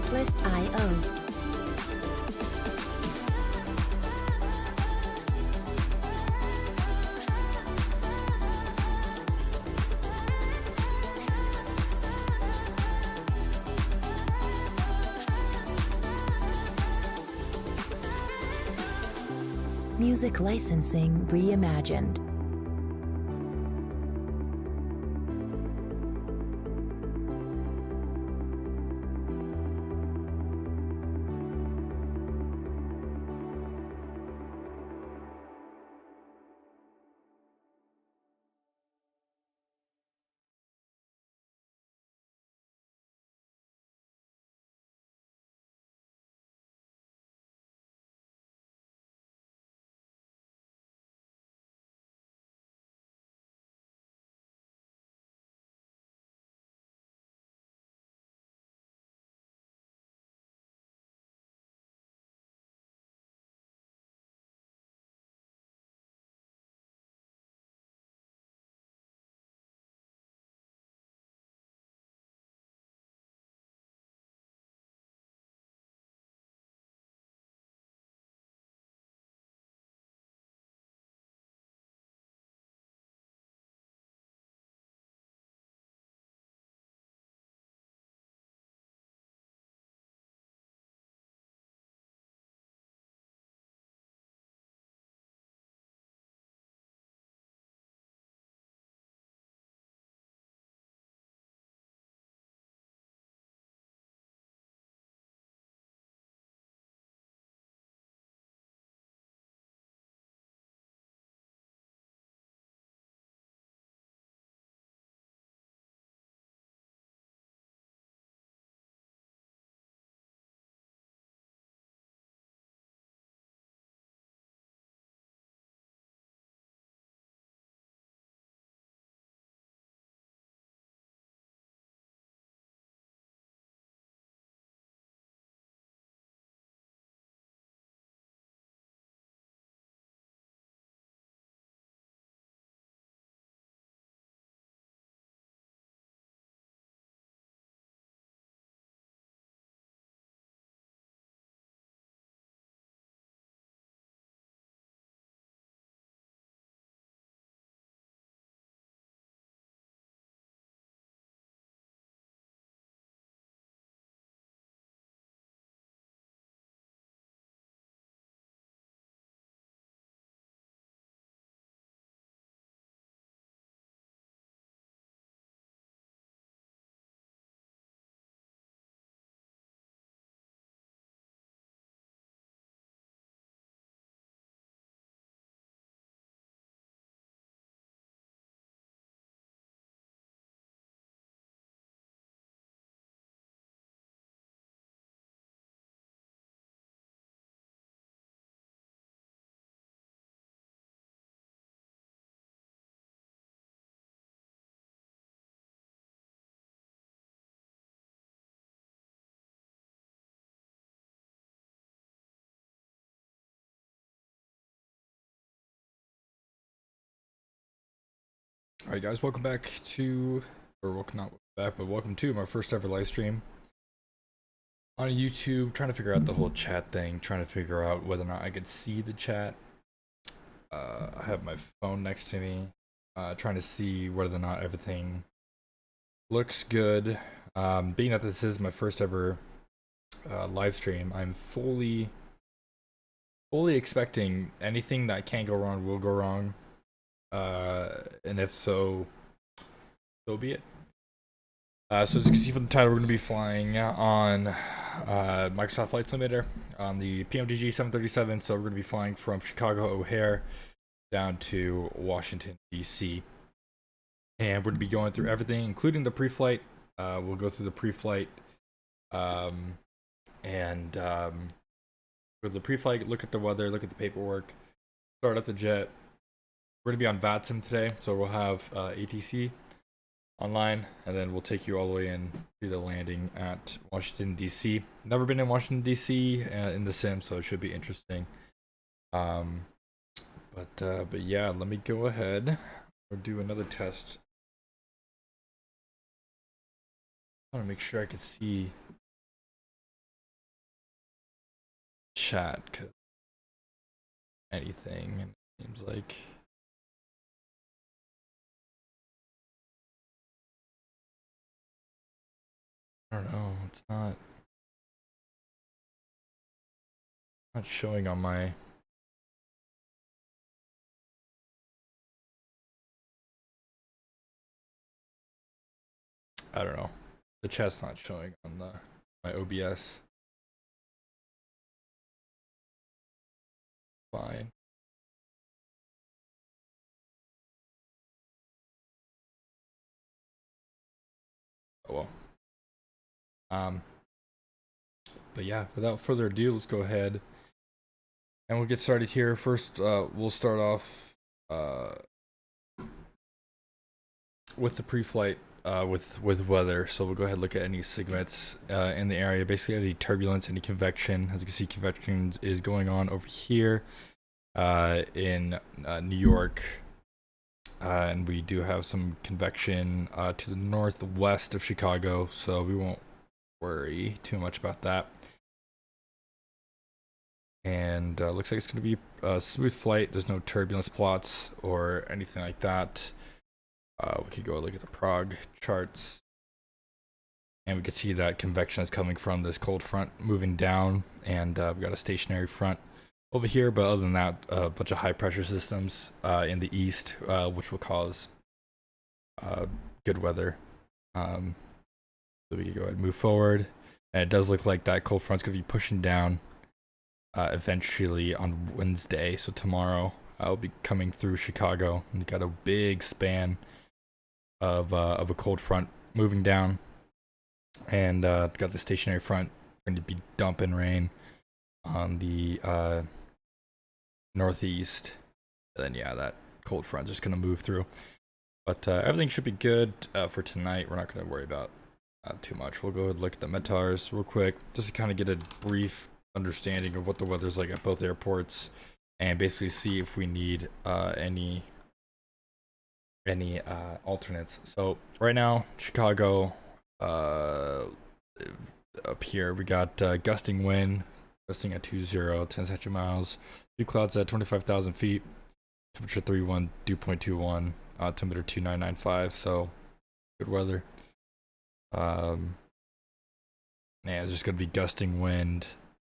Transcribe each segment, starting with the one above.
Checklist.io. Music licensing reimagined. Alright guys, welcome back to, or welcome not back, but welcome to my first ever live stream on YouTube. Trying to figure out the whole chat thing, trying to figure out whether or not I could see the chat. I have my phone next to me, trying to see whether or not everything looks good. Being that this is my first ever live stream, I'm fully expecting anything that can't go wrong will go wrong. And if so, so be it. So as you can see from the title, we're going to be flying on Microsoft Flight Simulator on the PMDG 737. So we're going to be flying from Chicago O'Hare down to Washington, D.C. And we're going to be going through everything, including the pre-flight. We'll go through the pre-flight go to the pre-flight, look at the weather, look at the paperwork, start up the jet. We're going to be on VATSIM today, so we'll have ATC online, and then we'll take you all the way in to the landing at Washington, D.C. Never been in Washington, D.C. In the sim, so it should be interesting. But yeah, let me go ahead or do another test. I want to make sure I can see chat, 'cause anything, and it seems like. I don't know, it's not showing on my. I don't know. The chat's not showing on my OBS. Fine. Oh well. But yeah, without further ado, let's go ahead and we'll get started here. First, we'll start off with the pre-flight with weather. So we'll go ahead and look at any segments in the area. Basically, any turbulence, any convection. As you can see, convection is going on over here in New York. And we do have some convection to the northwest of Chicago, so we won't worry too much about that. And looks like it's going to be a smooth flight. There's no turbulence plots or anything like that. We could go look at the Prague charts, and we can see that convection is coming from this cold front moving down, and we've got a stationary front over here. But other than that, a bunch of high pressure systems in the east, which will cause good weather. So we can go ahead and move forward, and it does look like that cold front's going to be pushing down eventually on Wednesday. So tomorrow I'll be coming through Chicago, and got a big span of a cold front moving down, and got the stationary front going to be dumping rain on the northeast. And then yeah, that cold front just going to move through. But everything should be good for tonight. We're not going to worry about too much. We'll go and look at the METARs real quick, just to kind of get a brief understanding of what the weather's like at both airports, and basically see if we need any alternates. So right now, Chicago, up here we got gusting wind, gusting at 20, 10 century miles, dew clouds at 25,000 feet, temperature 31, dew point 21, altimeter 2995. So good weather. Yeah, there's just gonna be gusting wind.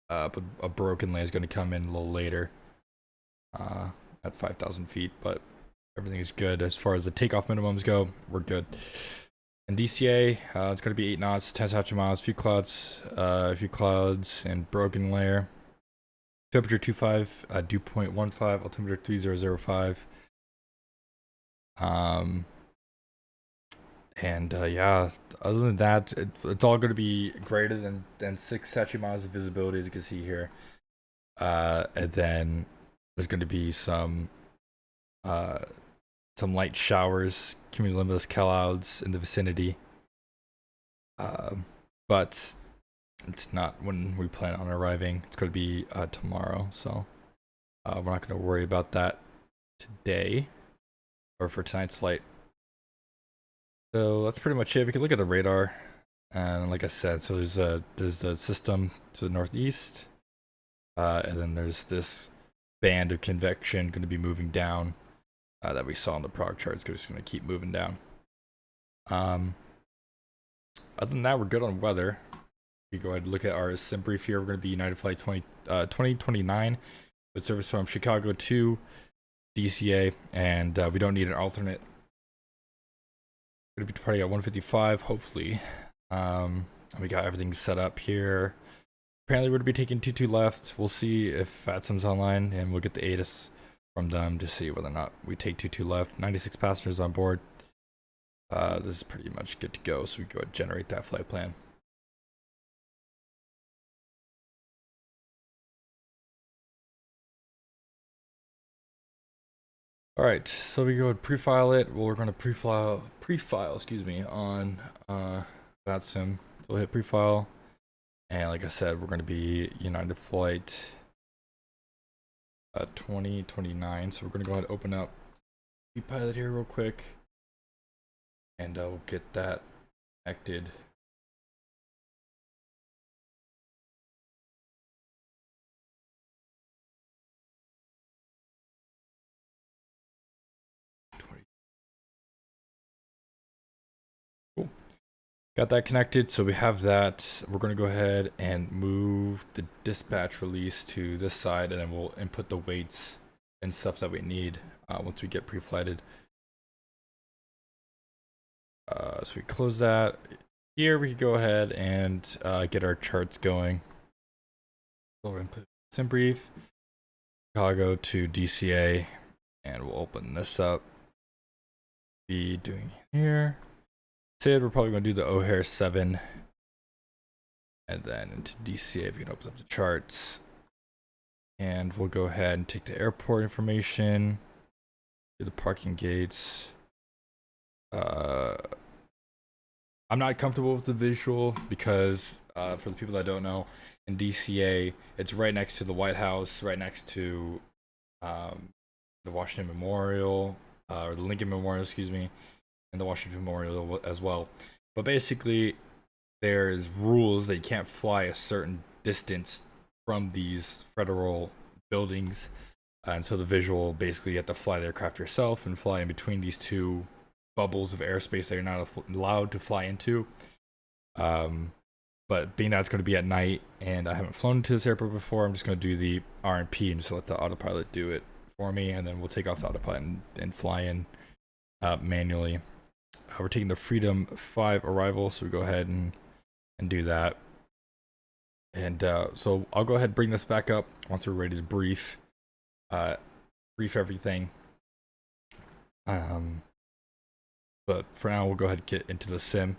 But a broken lane is going to come in a little later at 5,000 feet, but everything is good as far as the takeoff minimums go. We're good. And DCA, it's going to be 8 knots, 10 century miles, few clouds, and broken layer. Temperature 25, dew point 15, altimeter 3005. And yeah, other than that, it's all going to be greater than 6 century miles of visibility, as you can see here. And then there's going to be some light showers, cumulonimbus clouds in the vicinity. But it's not when we plan on arriving. It's going to be tomorrow, so we're not going to worry about that today or for tonight's flight. So that's pretty much it. We can look at the radar, and like I said, so there's the system to the northeast, and then there's this band of convection going to be moving down that we saw on the Prague charts. It's going to keep moving down. Other than that, we're good on weather. We go ahead and look at our sim brief here. We're going to be United Flight 2029 with service from Chicago to DCA, and we don't need an alternate. We're going to be departing at 1:55, hopefully. We got everything set up here. Apparently, we're going to be taking 22 left. We'll see if FATSIM's online, and we'll get the ATIS from them to see whether or not we take 22 left. 96 passengers on board. This is pretty much good to go, so we go ahead and generate that flight plan. Alright, so we go and pre-file it. Well, we're going to pre-file, excuse me, on FATSIM. So we'll hit pre-file, and like I said, we're going to be United Flight 2029. So we're going to go ahead and open up Pilot here real quick, and we'll get that connected. Got that connected, so we have that. We're going to go ahead and move the dispatch release to this side, and then we'll input the weights and stuff that we need once we get pre-flighted. So we close that. Here we can go ahead and get our charts going. So we'll input sim brief, Chicago to DCA, and we'll open this up. Be doing here. Said we're probably going to do the O'Hare 7, and then into DCA if we can open up the charts, and we'll go ahead and take the airport information, do the parking gates. I'm not comfortable with the visual because for the people that don't know, in DCA it's right next to the White House, right next to the Washington Memorial, or the Lincoln Memorial, excuse me, and the Washington Memorial as well. But basically there's rules that you can't fly a certain distance from these federal buildings, and so the visual, basically you have to fly the aircraft yourself and fly in between these two bubbles of airspace that you're not allowed to fly into. But being that it's going to be at night and I haven't flown into this airport before, I'm just going to do the RMP and just let the autopilot do it for me, and then we'll take off the autopilot and fly in manually. We're taking the Freedom 5 arrival, so we go ahead and do that. And so I'll go ahead and bring this back up once we're ready to brief everything. But for now, we'll go ahead and get into the sim.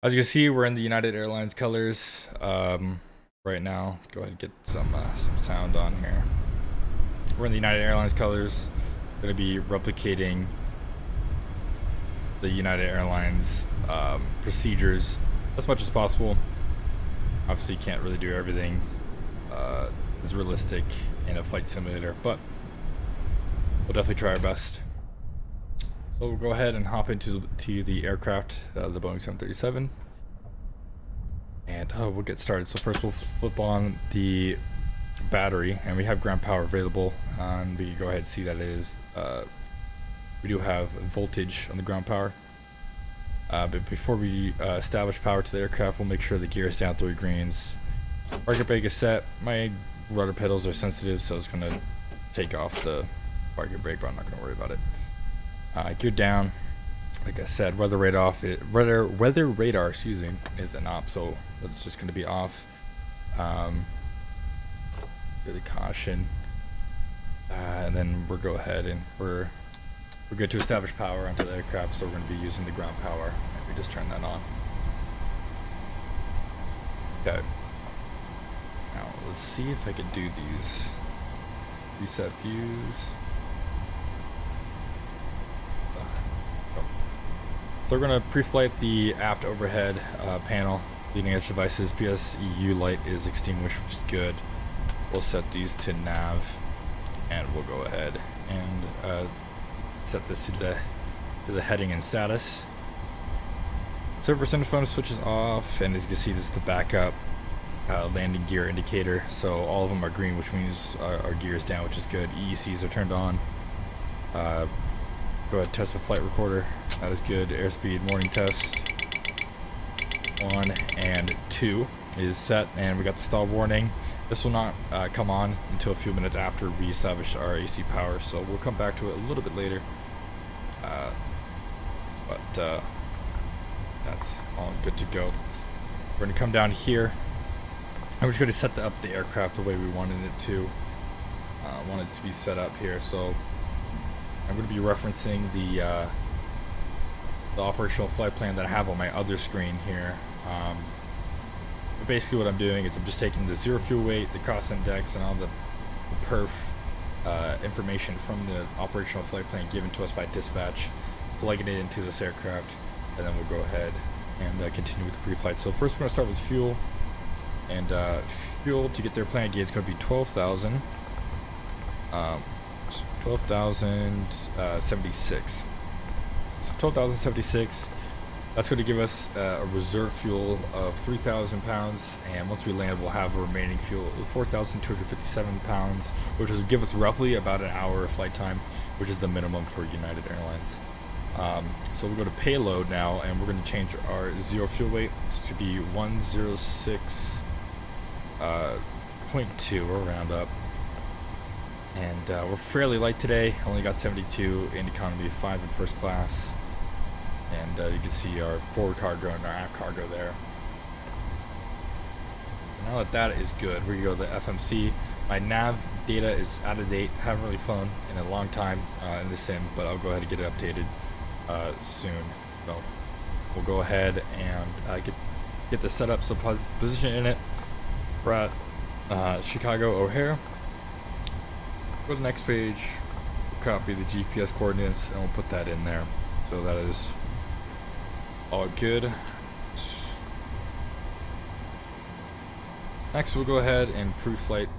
As you can see, we're in the United Airlines colors right now. Go ahead and get some sound on here. We're in the United Airlines colors. Going to be replicating the United Airlines procedures as much as possible. Obviously, you can't really do everything as realistic in a flight simulator, but we'll definitely try our best. So we'll go ahead and hop into the aircraft, the Boeing 737, and we'll get started. So first we'll flip on the battery, and we have ground power available, and we can go ahead and see that it is we do have voltage on the ground power. But before we establish power to the aircraft, we'll make sure the gear is down 3 greens. Parking brake is set. My rudder pedals are sensitive, so it's gonna take off the parking brake, but I'm not gonna worry about it. Gear down. Like I said, weather radar, excuse me, is an op, so that's just gonna be off. Do the caution, and then we'll go ahead and we're good to establish power onto the aircraft, so we're going to be using the ground power, and we just turn that on. Okay. Now let's see if I can do these. Reset views. So we're going to pre-flight the aft overhead panel. Leading edge devices, PSEU light is extinguished, which is good. We'll set these to nav, and we'll go ahead and set this to the heading and status. Server percentage bonus switch is off, and as you can see, this is the backup landing gear indicator. So all of them are green, which means our gear is down, which is good. EECs are turned on. Go ahead and test the flight recorder. That is good. Airspeed morning test 1 and 2 is set, and we got the stall warning. This will not come on until a few minutes after we establish our AC power, so we'll come back to it a little bit later. But that's all good to go. We're going to come down here, and we're just going to set up the aircraft the way we wanted it to. Want it to be set up here, so I'm going to be referencing the operational flight plan that I have on my other screen here. But basically what I'm doing is I'm just taking the zero fuel weight, the cost index, and all the perf information from the operational flight plan given to us by dispatch, plugging it into this aircraft, and then we'll go ahead and continue with the pre-flight. So first we're going to start with fuel, and fuel to get there planned gauge is going to be 12,000 76. So 12,076. That's going to give us a reserve fuel of 3,000 pounds, and once we land, we'll have a remaining fuel of 4,257 pounds, which will give us roughly about an hour of flight time, which is the minimum for United Airlines. So we'll go to payload now, and we're going to change our zero fuel weight to be 106.2, or round up. And we're fairly light today. Only got 72 in economy, 5 in first class. And you can see our forward cargo and our aft cargo there. Now that is good, we're gonna go to the FMC. My nav data is out of date. Haven't really flown in a long time in the sim, but I'll go ahead and get it updated soon. So we'll go ahead and get the setup, so position in it. We're at Chicago O'Hare. Go to the next page, copy the GPS coordinates, and we'll put that in there. So that is all good. Next, we'll go ahead and pre-flight.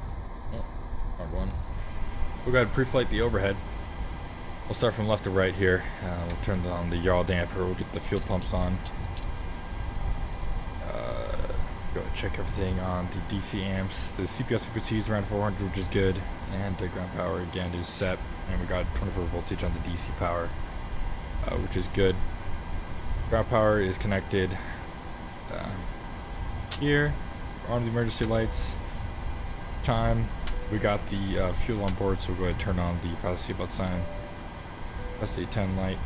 Oh, wrong one. We'll go ahead and pre-flight the overhead. We'll start from left to right here. We'll turn on the yaw damper. We'll get the fuel pumps on. Go and check everything on the DC amps. The CPS frequency is around 400, which is good. And the ground power again is set. And we got 24 voltage on the DC power, which is good. Ground power is connected here. On the emergency lights. Chime. We got the fuel on board, so we'll go ahead and turn on the fast seatbelt sign. Press the 10 light.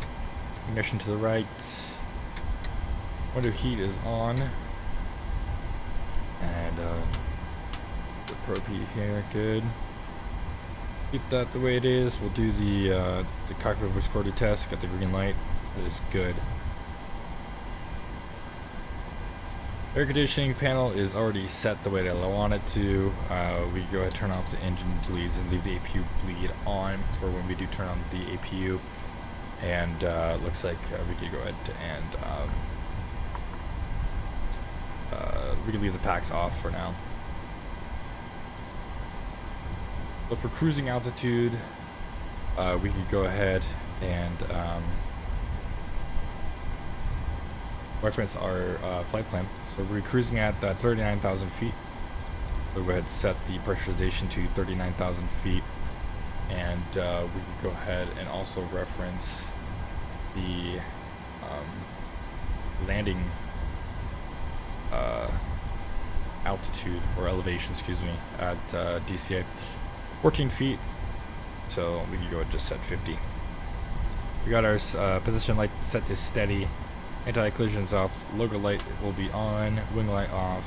Ignition to the right. Window heat is on. And the probe heat here, good. Keep that the way it is. We'll do the cockpit voice quality test. Got the green light. That is good. Air conditioning panel is already set the way that I want it to. We go ahead and turn off the engine bleeds and leave the APU bleed on for when we do turn on the APU. And looks like we could go ahead and we can leave the packs off for now. So for cruising altitude, we could go ahead and reference our flight plan. So we're cruising at 39,000 feet. So we'll go ahead and set the pressurization to 39,000 feet. And we can go ahead and also reference the landing altitude, or elevation, excuse me, at DCI 14 feet. So we can go ahead and just set 50. We got our position light set to steady. Anti-collision's off, logo light will be on, wing light off,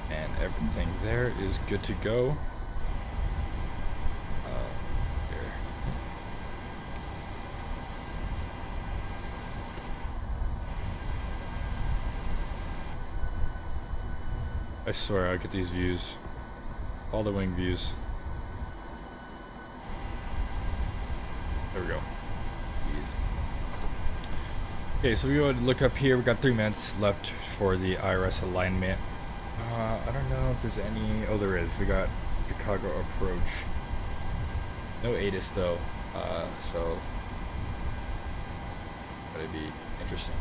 and everything there is good to go. Here. I swear I get these views, all the wing views. There we go. Ease. Okay, so we go ahead and look up here. We got 3 minutes left for the IRS alignment. I don't know if there's any. Oh, there is. We got Chicago approach. No ATIS though. So that'd be interesting.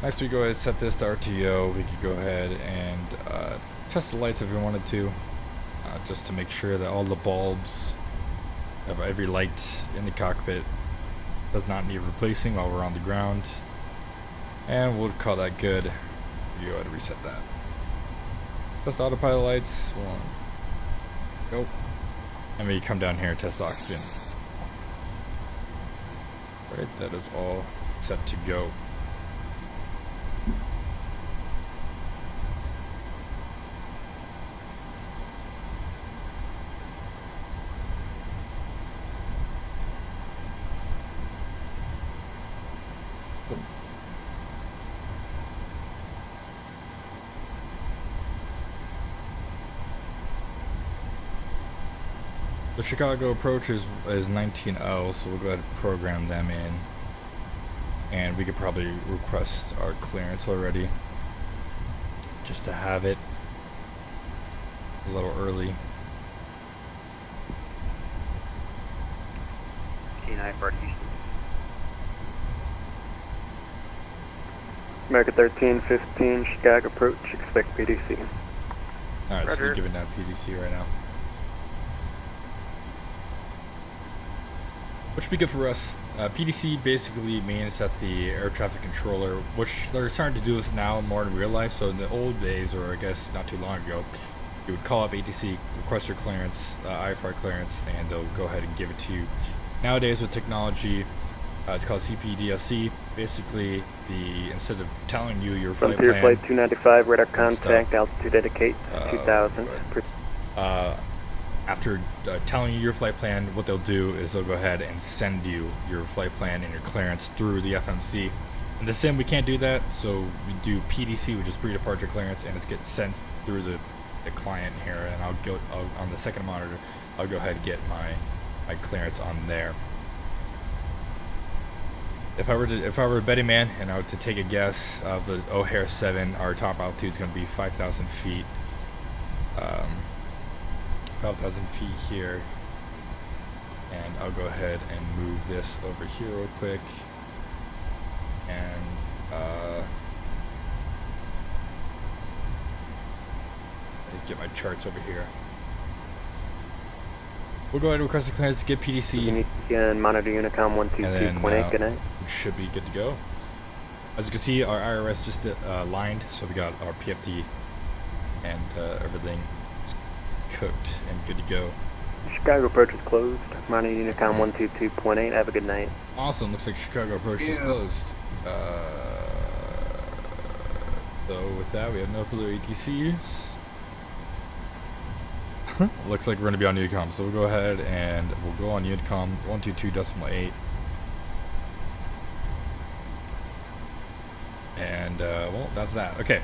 Next, we go ahead and set this to RTO. We could go ahead and test the lights if we wanted to, just to make sure that all the bulbs of every light in the cockpit does not need replacing while we're on the ground. And we'll call that good. We go ahead and reset that. Test autopilot lights. Go. And we come down here and test oxygen. Right, that is all set to go. The Chicago approach is 19.0, so we'll go ahead and program them in. And we could probably request our clearance already, just to have it a little early. K9 for Houston. America 1315, Chicago approach, expect PDC. Alright, so Roger. they're giving down PDC right now. Which would be good for us. PDC basically means that the air traffic controller, which they're trying to do this now more in real life, so in the old days, or I guess not too long ago, you would call up ATC, request your clearance, IFR clearance, and they'll go ahead and give it to you. Nowadays with technology, it's called CPDSC. Basically, instead of telling you your flight Frontier plan, flight 295, radar and contact, stuff, altitude indicate 2000. after telling you your flight plan, what they'll do is they'll go ahead and send you your flight plan and your clearance through the FMC. In the sim, we can't do that, so we do PDC, which is pre-departure clearance, and it gets sent through the client here. And I'll on the second monitor, I'll go ahead and get my clearance on there. If I were a betting man and I were to take a guess of the O'Hare 7, our top altitude is going to be 5,000 feet. 5,000 feet here, and I'll go ahead and move this over here real quick, and get my charts over here. We'll go ahead and request the clearance to get PDC, And monitor Unicom and then 122.8, good night. we should be good to go. As you can see, our IRS just lined, so we got our PFD and everything is cooked and good to go. Chicago approach is closed. Monitor Unicom 122.8, have a good night. Awesome, looks like Chicago approach is closed. So with that, we have no further ATCs. Looks like we're going to be on Unicom, so we'll go ahead and we'll go on Unicom 122.8. And well, that's that. Okay.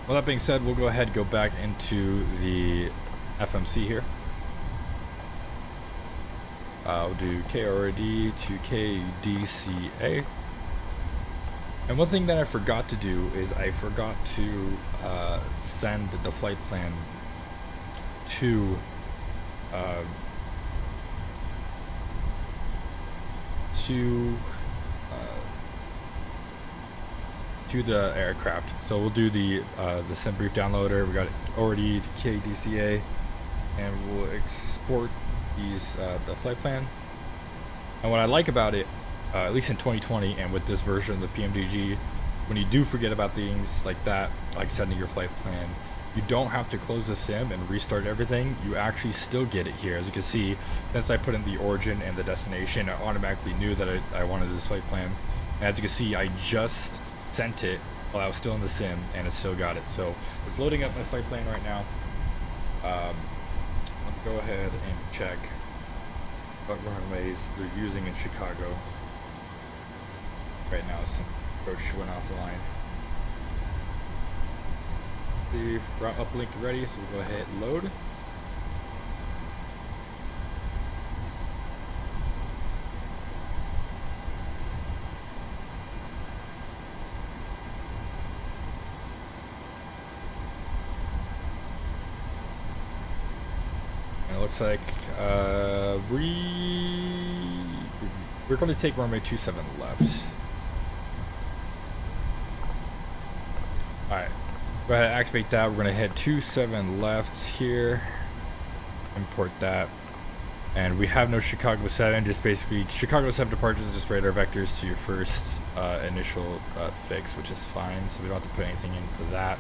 Well, that being said, we'll go ahead and go back into the FMC here. We'll do KRD to KDCA. And one thing that I forgot to do is I forgot to send the flight plan to the aircraft. So we'll do the sim brief downloader. We got already to KDCA, and we'll export these the flight plan. And what I like about it, at least in 2020 and with this version of the PMDG, when you do forget about things like that, like sending your flight plan, you don't have to close the sim and restart everything. You actually still get it here. As you can see, since I put in the origin and the destination, I automatically knew that I wanted this flight plan. And as you can see, I just sent it while I was still in the sim, and it still got it. So it's loading up my flight plan right now. I'll go ahead and check what runways they're using in Chicago right now. Some approach went off the line. The route uplink ready, so we'll go ahead and load. And it looks like we're going to take runway 27 left. Alright. Go ahead and activate that. We're going to head 27 left here. Import that. And we have no Chicago 7. Just basically, Chicago 7 departures is just radar vectors to your first initial fix, which is fine. So we don't have to put anything in for that.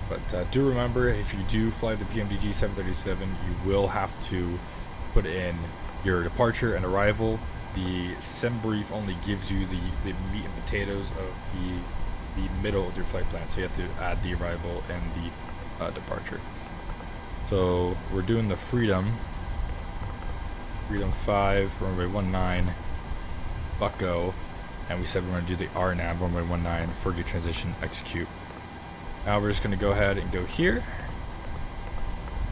But do remember, if you do fly the PMDG 737, you will have to put in your departure and arrival. The sim brief only gives you the meat and potatoes of the middle of your flight plan, so you have to add the arrival and the departure. So we're doing the Freedom 5 runway 19 Bucko, and we said we're going to do the RNAV runway 19 Fergie transition execute. Now we're just going to go ahead and go here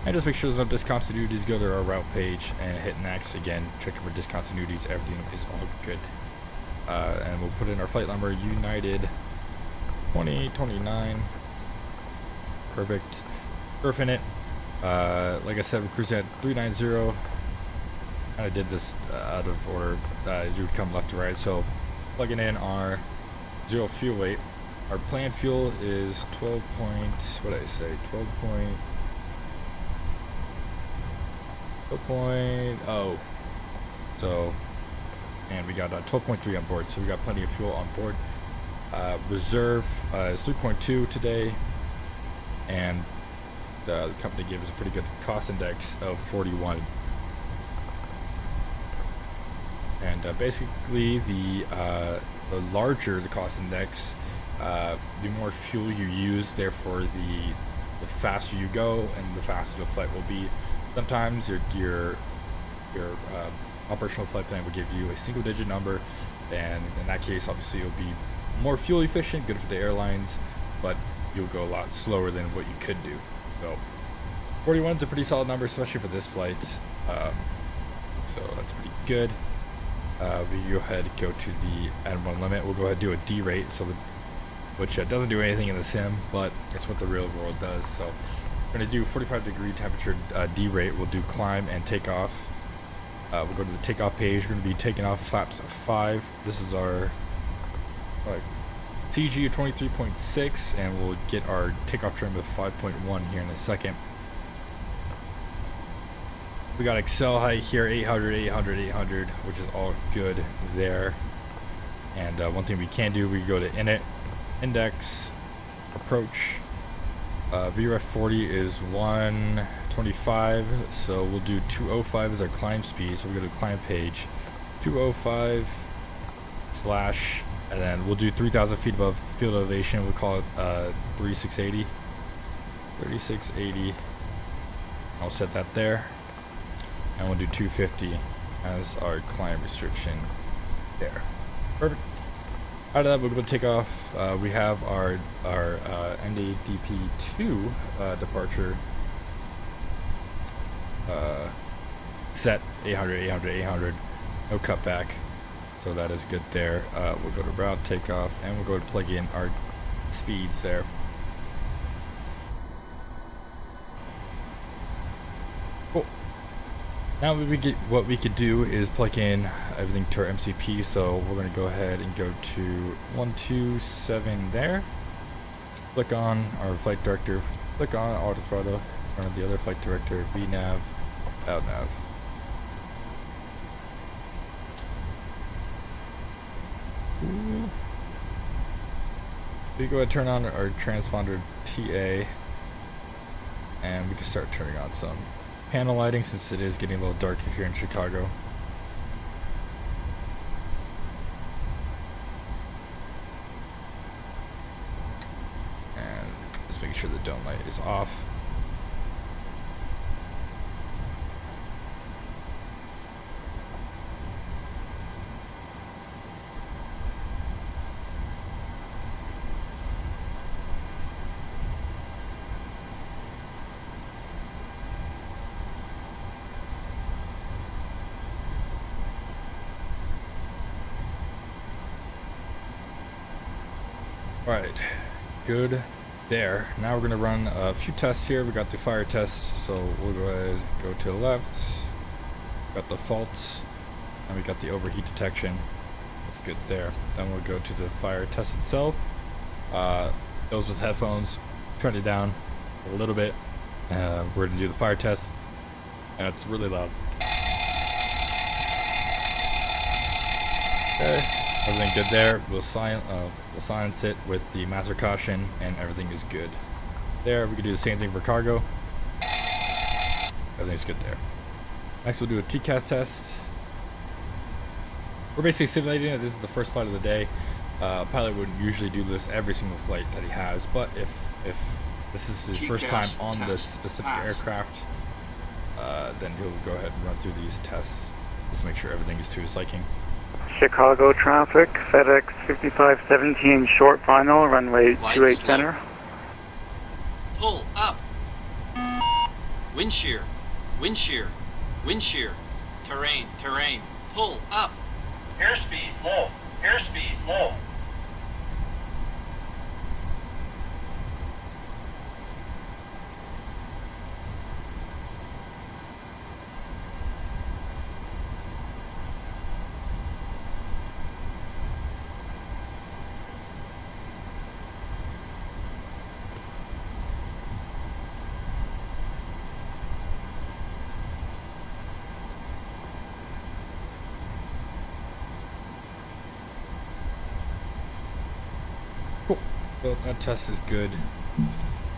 and just make sure there's no discontinuities. Go to our route page and hit next. Again, checking for discontinuities, everything is all good. And we'll put in our flight number, United 2029. Perfect. Surfing it. Like I said, we're cruising at 390. Kind of did this out of order. You would come left to right. So plugging in our 0 fuel weight. Our planned fuel is 12 point, what did I say, 12.0. So, and we got 12.3 on board, so we got plenty of fuel on board. Reserve is 3.2 today, and the company gave us a pretty good cost index of 41. And basically, the larger the cost index, the more fuel you use, therefore the faster you go and the faster the flight will be. Sometimes your operational flight plan will give you a single digit number, and in that case obviously it'll be more fuel efficient, good for the airlines, but you'll go a lot slower than what you could do. So 41 is a pretty solid number, especially for this flight. So that's pretty good. We go ahead and go to the N1 limit. We'll go ahead and do a D rate, which doesn't do anything in the sim, but it's what the real world does. So we're going to do 45-degree temperature D rate. We'll do climb and takeoff. We'll go to the takeoff page. We're going to be taking off flaps 5. This is our CG of 23.6, and we'll get our takeoff trim of 5.1 here in a second. We got Excel height here, 800, 800, 800, which is all good there. And one thing we can do, we go to init, index, approach. VREF 40 is 125, so we'll do 205 as our climb speed. So we go to climb page, 205 slash, and then we'll do 3,000 feet above field elevation. We'll call it 3680. 3680. I'll set that there. And we'll do 250 as our climb restriction there. Perfect. Out of that, we're going to take off. We have our MDDP2 departure set 800, 800, 800. No cutback. So that is good there. We'll go to route takeoff, and we'll go to plug in our speeds there. Cool. Now what we could do is plug in everything to our MCP, so we're going to go ahead and go to 127 there. Click on our flight director, click on autothrottle, turn on the other flight director, VNav, outnav. We go ahead and turn on our transponder TA, and we can start turning on some panel lighting since it is getting a little darker here in Chicago. And just making sure the dome light is off. Alright, good there. Now we're going to run a few tests here. We got the fire test, so we'll go ahead and go to the left. Got the faults, and we got the overheat detection. That's good there. Then we'll go to the fire test itself. Those with headphones, turn it down a little bit. We're going to do the fire test, and it's really loud. Okay. Everything good there. We'll silence it with the master caution, and everything is good. There, we can do the same thing for cargo. Everything's good there. Next, we'll do a TCAS test. We're basically simulating it. This is the first flight of the day. Pilot wouldn't usually do this every single flight that he has, but if this is his first time on this specific aircraft, then he'll go ahead and run through these tests. Just make sure everything is to his liking. Chicago traffic, FedEx 5517 short final, runway 28 center. Pull up. Wind shear, wind shear, wind shear. Terrain, terrain. Pull up. Airspeed low, airspeed low. So that test is good.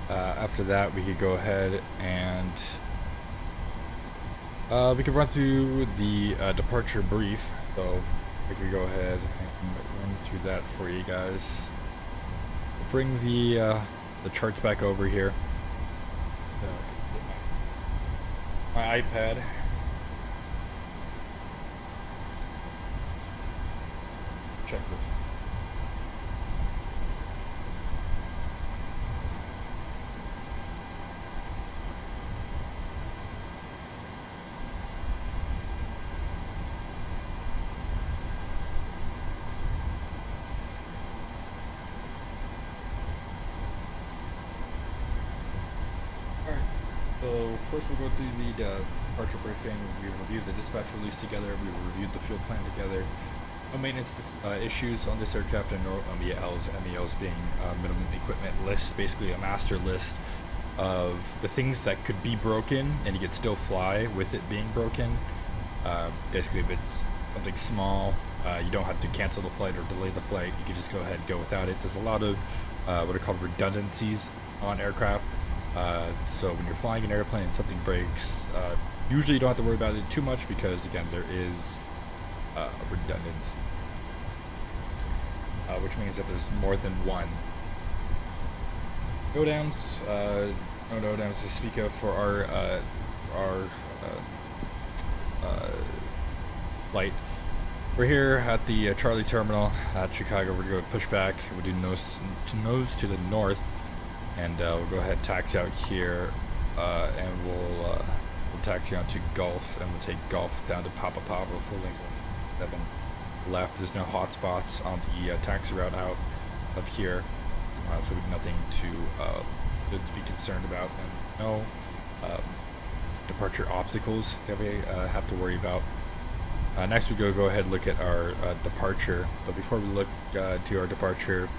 After that, we could go ahead and we could run through the departure brief. So we could go ahead and run through that for you guys. We'll bring the charts back over here. My iPad. Check this. So first we'll go through the departure briefing. We reviewed the dispatch release together. We reviewed the fuel plan together. No maintenance issues on this aircraft, and no MELs. MELs being minimum equipment list, basically a master list of the things that could be broken and you could still fly with it being broken. Basically, if it's something small, you don't have to cancel the flight or delay the flight. You can just go ahead and go without it. There's a lot of what are called redundancies on aircraft. So when you're flying an airplane and something breaks, usually you don't have to worry about it too much because, again, there is a redundancy, which means that there's more than one. No downs, no downs to speak of for our flight. We're here at the Charlie Terminal at Chicago. We're going to go Pushback. We'll do nose to the north. And we'll go ahead and taxi out here, and we'll taxi on to Gulf, and we'll take Gulf down to Papa Papa, full length 7 left. There's no hot spots on the taxi route out of here, so we have nothing to be concerned about, and no departure obstacles that we have to worry about. Next we go ahead and look at our departure, but before we look to our departure,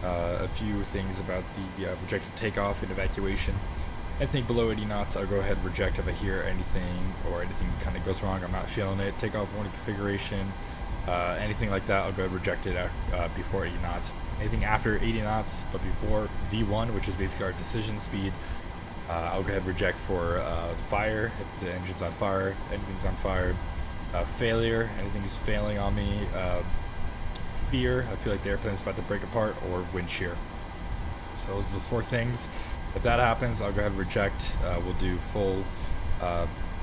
a few things about the projected takeoff and evacuation. Anything below 80 knots, I'll go ahead and reject if I hear anything or anything kind of goes wrong. I'm not feeling it. Takeoff warning configuration, anything like that, I'll go ahead and reject it before 80 knots. Anything after 80 knots but before V1, which is basically our decision speed, I'll go ahead and reject for fire if the engine's on fire, anything's on fire, failure, anything's failing on me, fear, I feel like the airplane is about to break apart, or wind shear. So those are the 4 things. If that happens, I'll go ahead and reject. We'll do full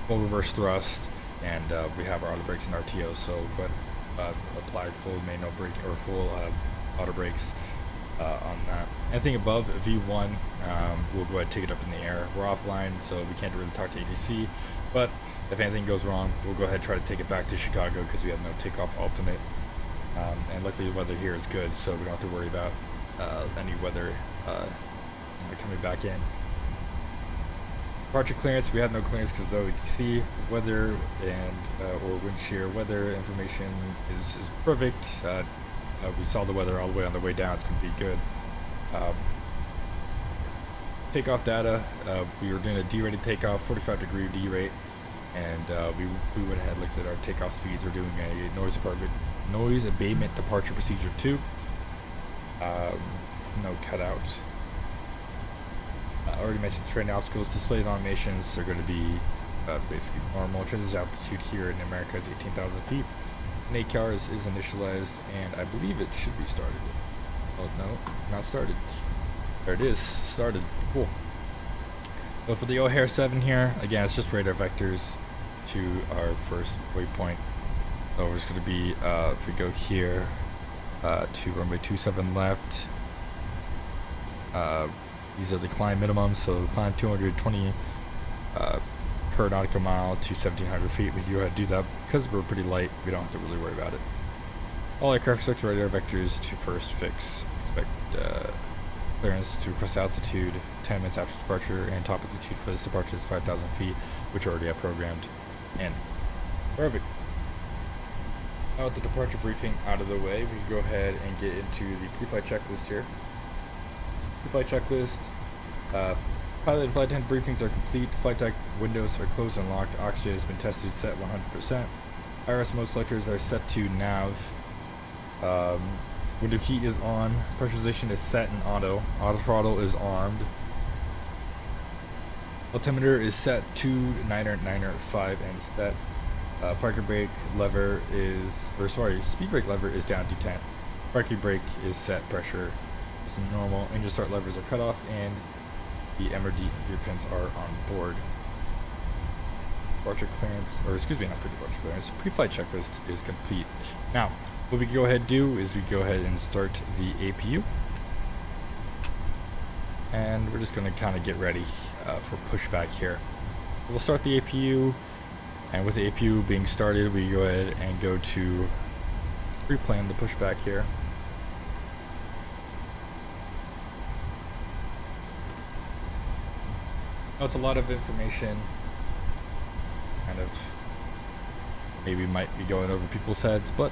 reverse thrust, and we have our auto brakes and RTO, so go ahead apply full manual brake or full auto brakes on that. Anything above V1, we'll go ahead and take it up in the air. We're offline, so we can't really talk to ATC, but if anything goes wrong, we'll go ahead and try to take it back to Chicago because we have no takeoff alternate. And luckily the weather here is good, so we don't have to worry about any weather coming back in. Departure clearance, we have no clearance because though we can see weather and or wind shear weather information is perfect. We saw the weather all the way on the way down. It's going to be good. Takeoff data, we were doing a D-rated takeoff, 45-degree D-rate, and we went ahead and looked at our takeoff speeds. We're doing a noise abatement departure procedure 2. No cutouts. I already mentioned terrain obstacles. Displayed animations are going to be basically normal. Transit altitude here in America is 18,000 feet. And ACAR is initialized, and I believe it should be started. Oh no, not started. There it is, started. Cool. So for the O'Hare 7 here, again, it's just radar vectors to our first waypoint. So we're just going to be, if we go here to runway 27 left, these are the climb minimums, so climb 220 per nautical mile to 1,700 feet. We go ahead and do that because we're pretty light. We don't have to really worry about it. All aircraft expect radar vectors to first fix. Expect clearance to request altitude 10 minutes after departure, and top altitude for this departure is 5,000 feet, which already have programmed in. Perfect. Now with the departure briefing out of the way, we can go ahead and get into the pre-flight checklist here. Pre-flight checklist. Pilot and flight attendant briefings are complete. Flight deck windows are closed and locked. Oxygen has been tested, set 100%. IRS mode selectors are set to nav. Window heat is on. Pressurization is set in auto. Auto throttle is armed. Altimeter is set to 9.5 and set. Parking brake lever is, speed brake lever is down to 10. Parking brake is set. Pressure is normal. Engine start levers are cut off, and the MRD gear pins are on board. Departure clearance, or excuse me, not pre-departure clearance. Pre-flight checklist is complete. Now, what we can go ahead and do is we go ahead and start the APU, and we're just going to kind of get ready for pushback here. We'll start the APU, and with the APU being started, we go ahead and go to pre-plan the pushback here. Now, it's a lot of information. Kind of maybe might be going over people's heads, but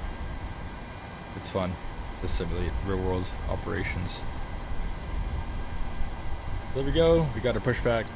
it's fun to simulate real world operations. There we go, we got our pushback.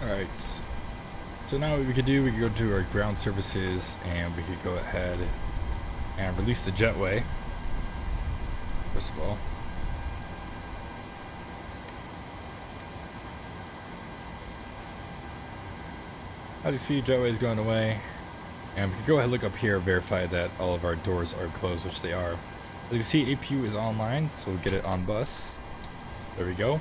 Alright, so now what we could do, we could go to our ground services and we could go ahead and release the jetway, first of all. As you see, jetway is going away, and we could go ahead and look up here, verify that all of our doors are closed, which they are. As you can see, APU is online, so we'll get it on bus. There we go.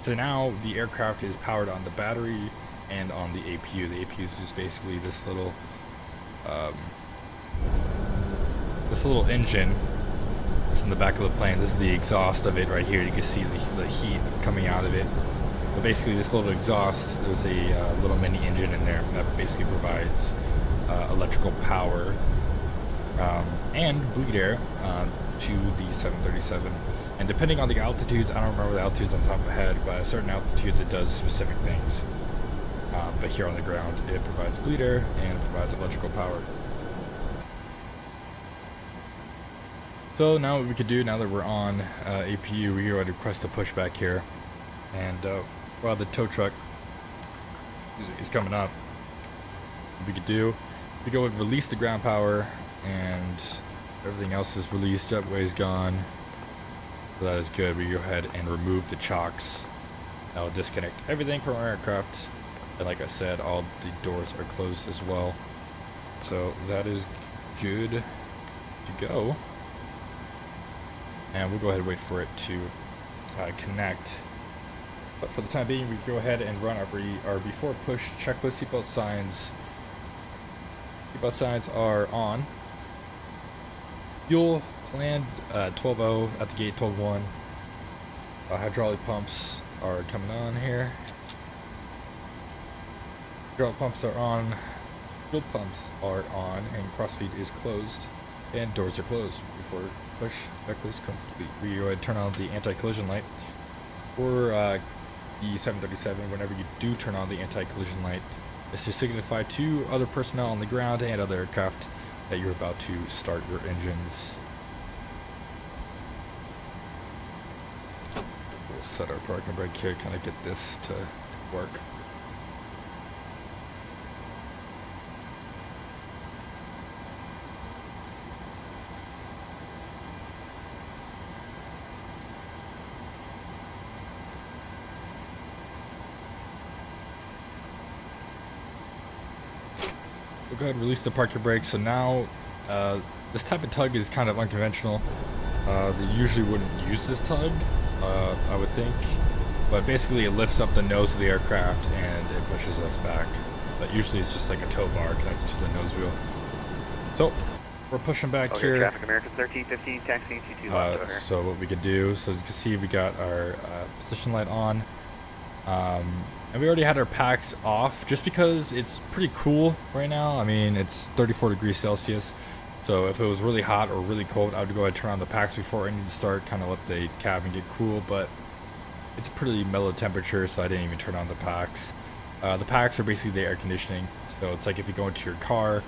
So now the aircraft is powered on the battery and on the APU. The APU is just basically this little engine that's in the back of the plane. This is the exhaust of it right here. You can see the heat coming out of it. But basically this little exhaust, there's a little mini engine in there that basically provides electrical power and bleed air to the 737. And depending on the altitudes, I don't remember the altitudes on top of my head, but at certain altitudes it does specific things. But here on the ground, it provides bleed air and provides electrical power. So now what we could do, now that we're on APU, we go ahead and request a pushback here. And while the tow truck is coming up, what we could do, we go and release the ground power, and everything else is released. Jetway is gone. So that is good. We go ahead and remove the chocks. That will disconnect everything from our aircraft. And like I said, all the doors are closed as well. So that is good to go. And we'll go ahead and wait for it to connect. But for the time being, we go ahead and run our before push checklist. Seatbelt signs. Seatbelt signs are on. Fuel planned 12.0 at the gate, 12.1. Hydraulic pumps are coming on here. Hydraulic pumps are on. Fuel pumps are on, and crossfeed is closed, and doors are closed. Before push checklist complete, we go ahead and turn on the anti-collision light for the 737. Whenever you do turn on the anti-collision light, it's to signify to other personnel on the ground and other aircraft that you're about to start your engines. We'll set our parking brake here, kind of get this to work. We'll go ahead and release the parking brake. So now this type of tug is kind of unconventional. They usually wouldn't use this tug, I would think, but basically it lifts up the nose of the aircraft and it pushes us back. But usually it's just like a tow bar connected to the nose wheel. So we're pushing back here. Traffic American 1315, taxi 22 left over. So what we could do, so as you can see, we got our position light on. And we already had our packs off just because it's pretty cool right now. I mean, it's 34 degrees Celsius, So if it was really hot or really cold, I would go ahead and turn on the packs before engine start, kind of let the cabin get cool, but it's a pretty mellow temperature, so I didn't even turn on the packs. The packs are basically the air conditioning, so it's like if you go into your car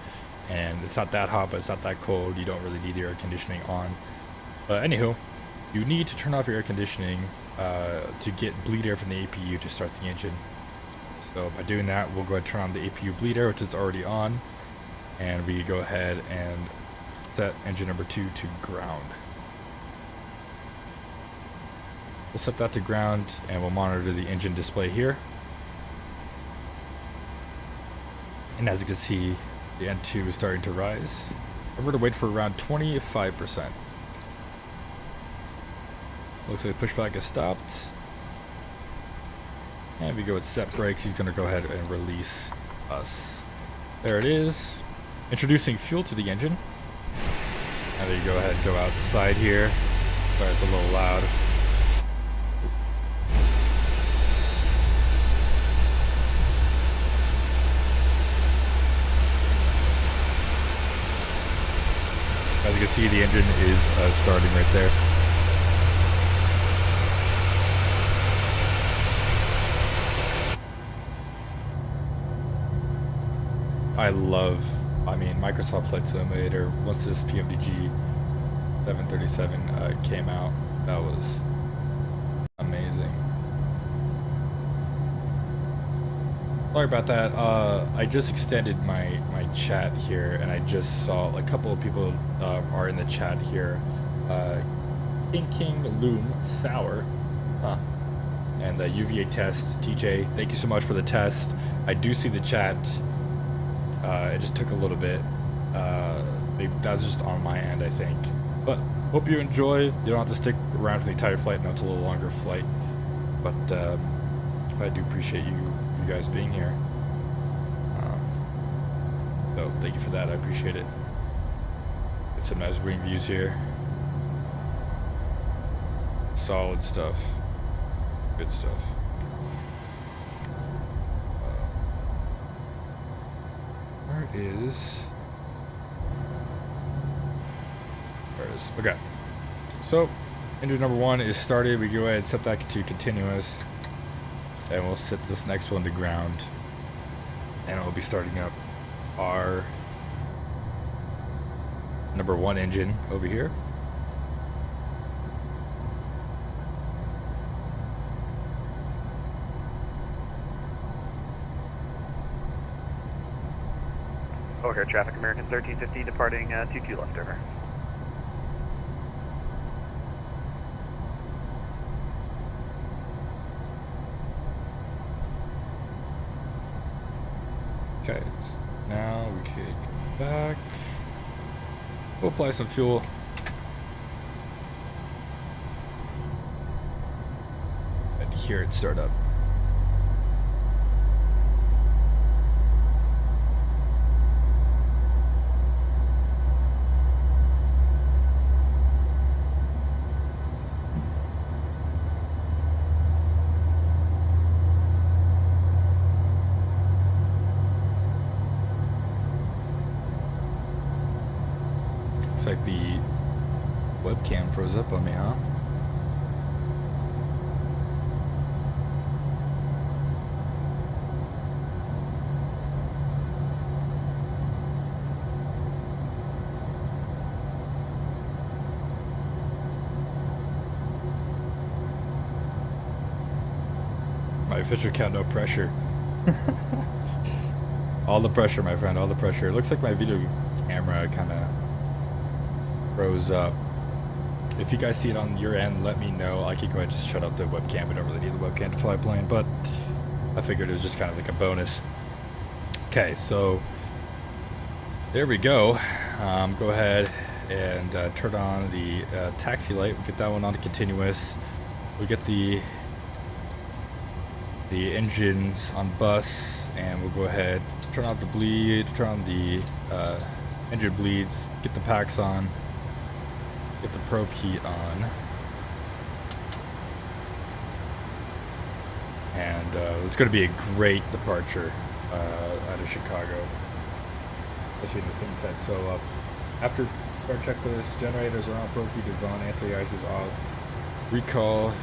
and it's not that hot, but it's not that cold, you don't really need the air conditioning on. But anywho, you need to turn off your air conditioning to get bleed air from the APU to start the engine. So by doing that, we'll go ahead and turn on the APU bleed air, which is already on, and we go ahead and set engine number 2 to ground. We'll set that to ground and we'll monitor the engine display here. And as you can see, the N2 is starting to rise. I'm going to wait for around 25%. Looks like the pushback is stopped. And we go with set brakes. He's going to go ahead and release us. There it is. Introducing fuel to the engine. And then you go ahead and go outside here. Sorry, it's a little loud. As you can see, the engine is starting right there. I mean, Microsoft Flight Simulator, once this PMDG 737 came out, that was amazing. Sorry about that. I just extended my chat here, and I just saw a couple of people are in the chat here. King Loom Sour, and the UVA test. TJ, thank you so much for the test. I do see the chat. It just took a little bit. That's just on my end, I think. But hope you enjoy. You don't have to stick around for the entire flight. No, it's a little longer flight. But I do appreciate you guys being here. So thank you for that. I appreciate it. Get some nice wing views here. Solid stuff. Good stuff. Where is? There it is. Okay. So engine number 1 is started. We go ahead and set that to continuous. And we'll set this next one to ground. And we'll be starting up our number 1 engine over here. Over here, traffic American 1350 departing 22 left over. Okay, so now we can go back. We'll apply some fuel. And hear it start up. Looks like the webcam froze up on me, huh? My official count, no pressure. All the pressure, my friend, all the pressure. It looks like my video camera kind of froze up. If you guys see it on your end, let me know. I could go ahead and just shut up the webcam. We don't really need the webcam to fly plane, but I figured it was just kind of like a bonus. Okay, so there we go. Go ahead and turn on the taxi light. We'll get that one on to continuous. We'll get the engines on bus, and we'll go ahead, turn off the bleed, turn on the engine bleeds, get the packs on, get the probe heat on, and it's going to be a great departure out of Chicago, especially in the sunset. So After start checklist, generators are on, ProKey is on, anti-ice is off, recall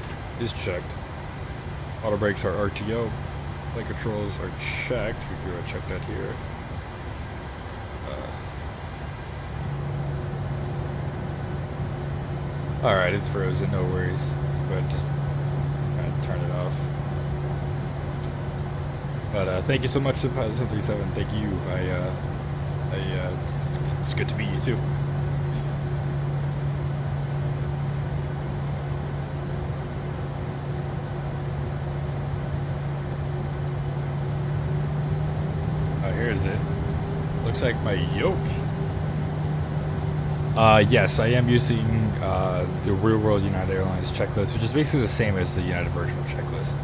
is checked, auto brakes are RTO, flight controls are checked. We can go check that here. Alright, it's frozen, no worries. But just kind of turn it off. But thank you so much to Pilot 737. Thank you. It's good to meet you too. Oh, here is it. Looks like my yoke. Yes, I am using the Real World United Airlines checklist, which is basically the same as the United Virtual checklist.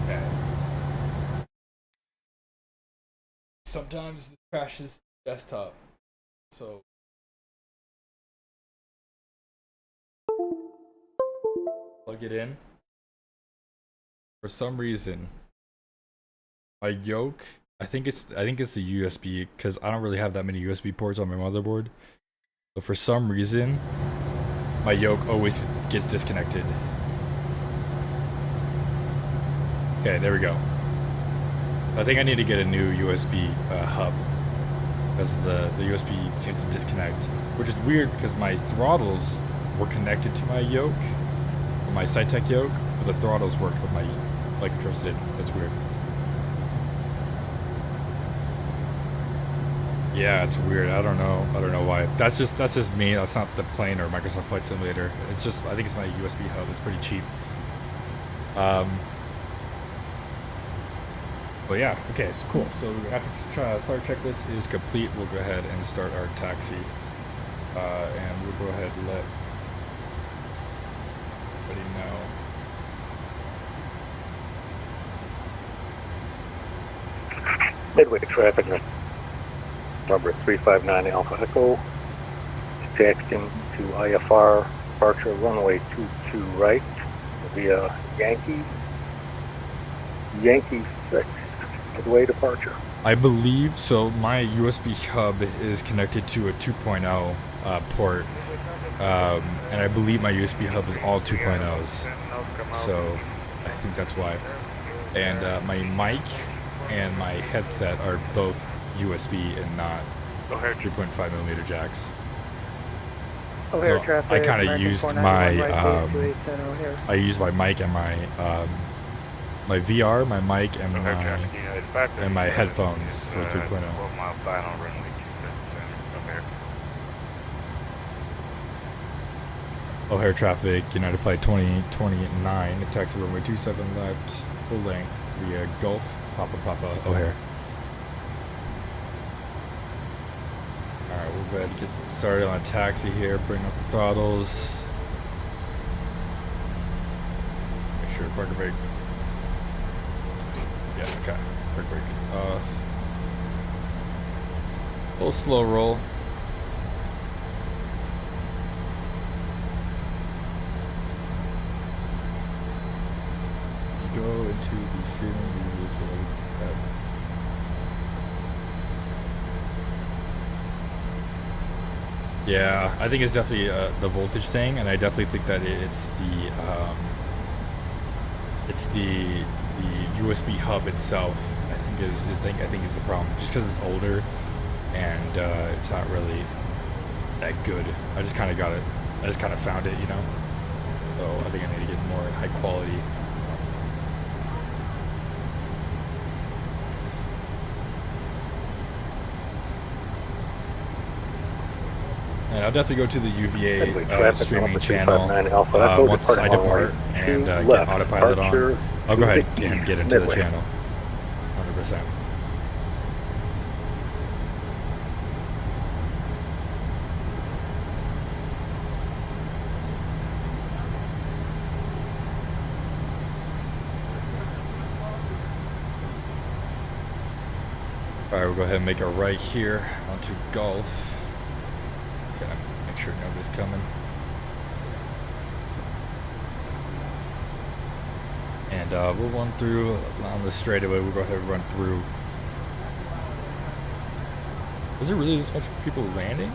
Okay. Sometimes this crashes desktop, so plug it in. For some reason, my yoke, I think it's the USB, because I don't really have that many USB ports on my motherboard. But for some reason, my yoke always gets disconnected. Okay, there we go. I think I need to get a new USB hub, because the USB seems to disconnect, which is weird because my throttles were connected to my yoke, my SciTech yoke, but the throttles worked with my flight controls didn't. That's weird. Yeah, it's weird. I don't know why. That's just me. That's not the plane or Microsoft Flight Simulator. It's just, I think it's my USB hub. It's pretty cheap. But yeah, okay, so cool. So after start checklist is complete, we'll go ahead and start our taxi. And we'll go ahead and let everybody know. Midway traffic number 359 Alpha Echo, taxiing to IFR, departure runway 22 right via Yankee 6, midway departure. I believe so. My USB hub is connected to a 2.0 port, and I believe my USB hub is all 2.0s, so I think that's why. And my mic and my headset are both USB and not 3.5mm jacks. So I kind of used my I used my mic and my my VR, my mic, and my headphones for 3.0. O'Hare traffic, United Flight 2029, taxi runway 27 left, full length via Gulf, Papa, O'Hare. Alright, we'll go ahead and get started on a taxi here, bring up the throttles. Make sure to park brake. Yeah, okay, park brake. A little slow roll. You go into the streaming views like that. Yeah, I think it's definitely the voltage thing, and I definitely think that it's the USB hub itself. I think is the problem, just because it's older and it's not really that good. I just kind of got it. I just kind of found it, you know. So I think I need to get more high quality. And I'll definitely go to the UVA streaming channel once I depart and get autopilot on. I'll go ahead and get into the channel, 100%. Alright, we'll go ahead and make a right here onto Gulf. Okay, make sure nobody's coming. And and we'll run through on the straightaway. We'll go ahead and run through. Is there really this much people landing?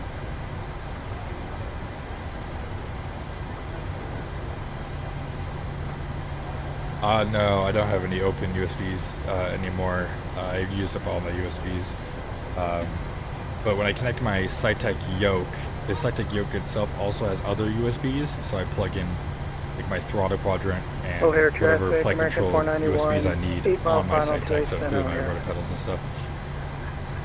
No, I don't have any open USBs anymore. I've used up all my USBs. But when I connect my SciTech yoke, the SciTech yoke itself also has other USBs, so I plug in like my throttle quadrant and O'Hare whatever traffic, flight American control 491, USBs I need 8 mile on my final SciTech, so case, including my O'Hare. rotor pedals and stuff.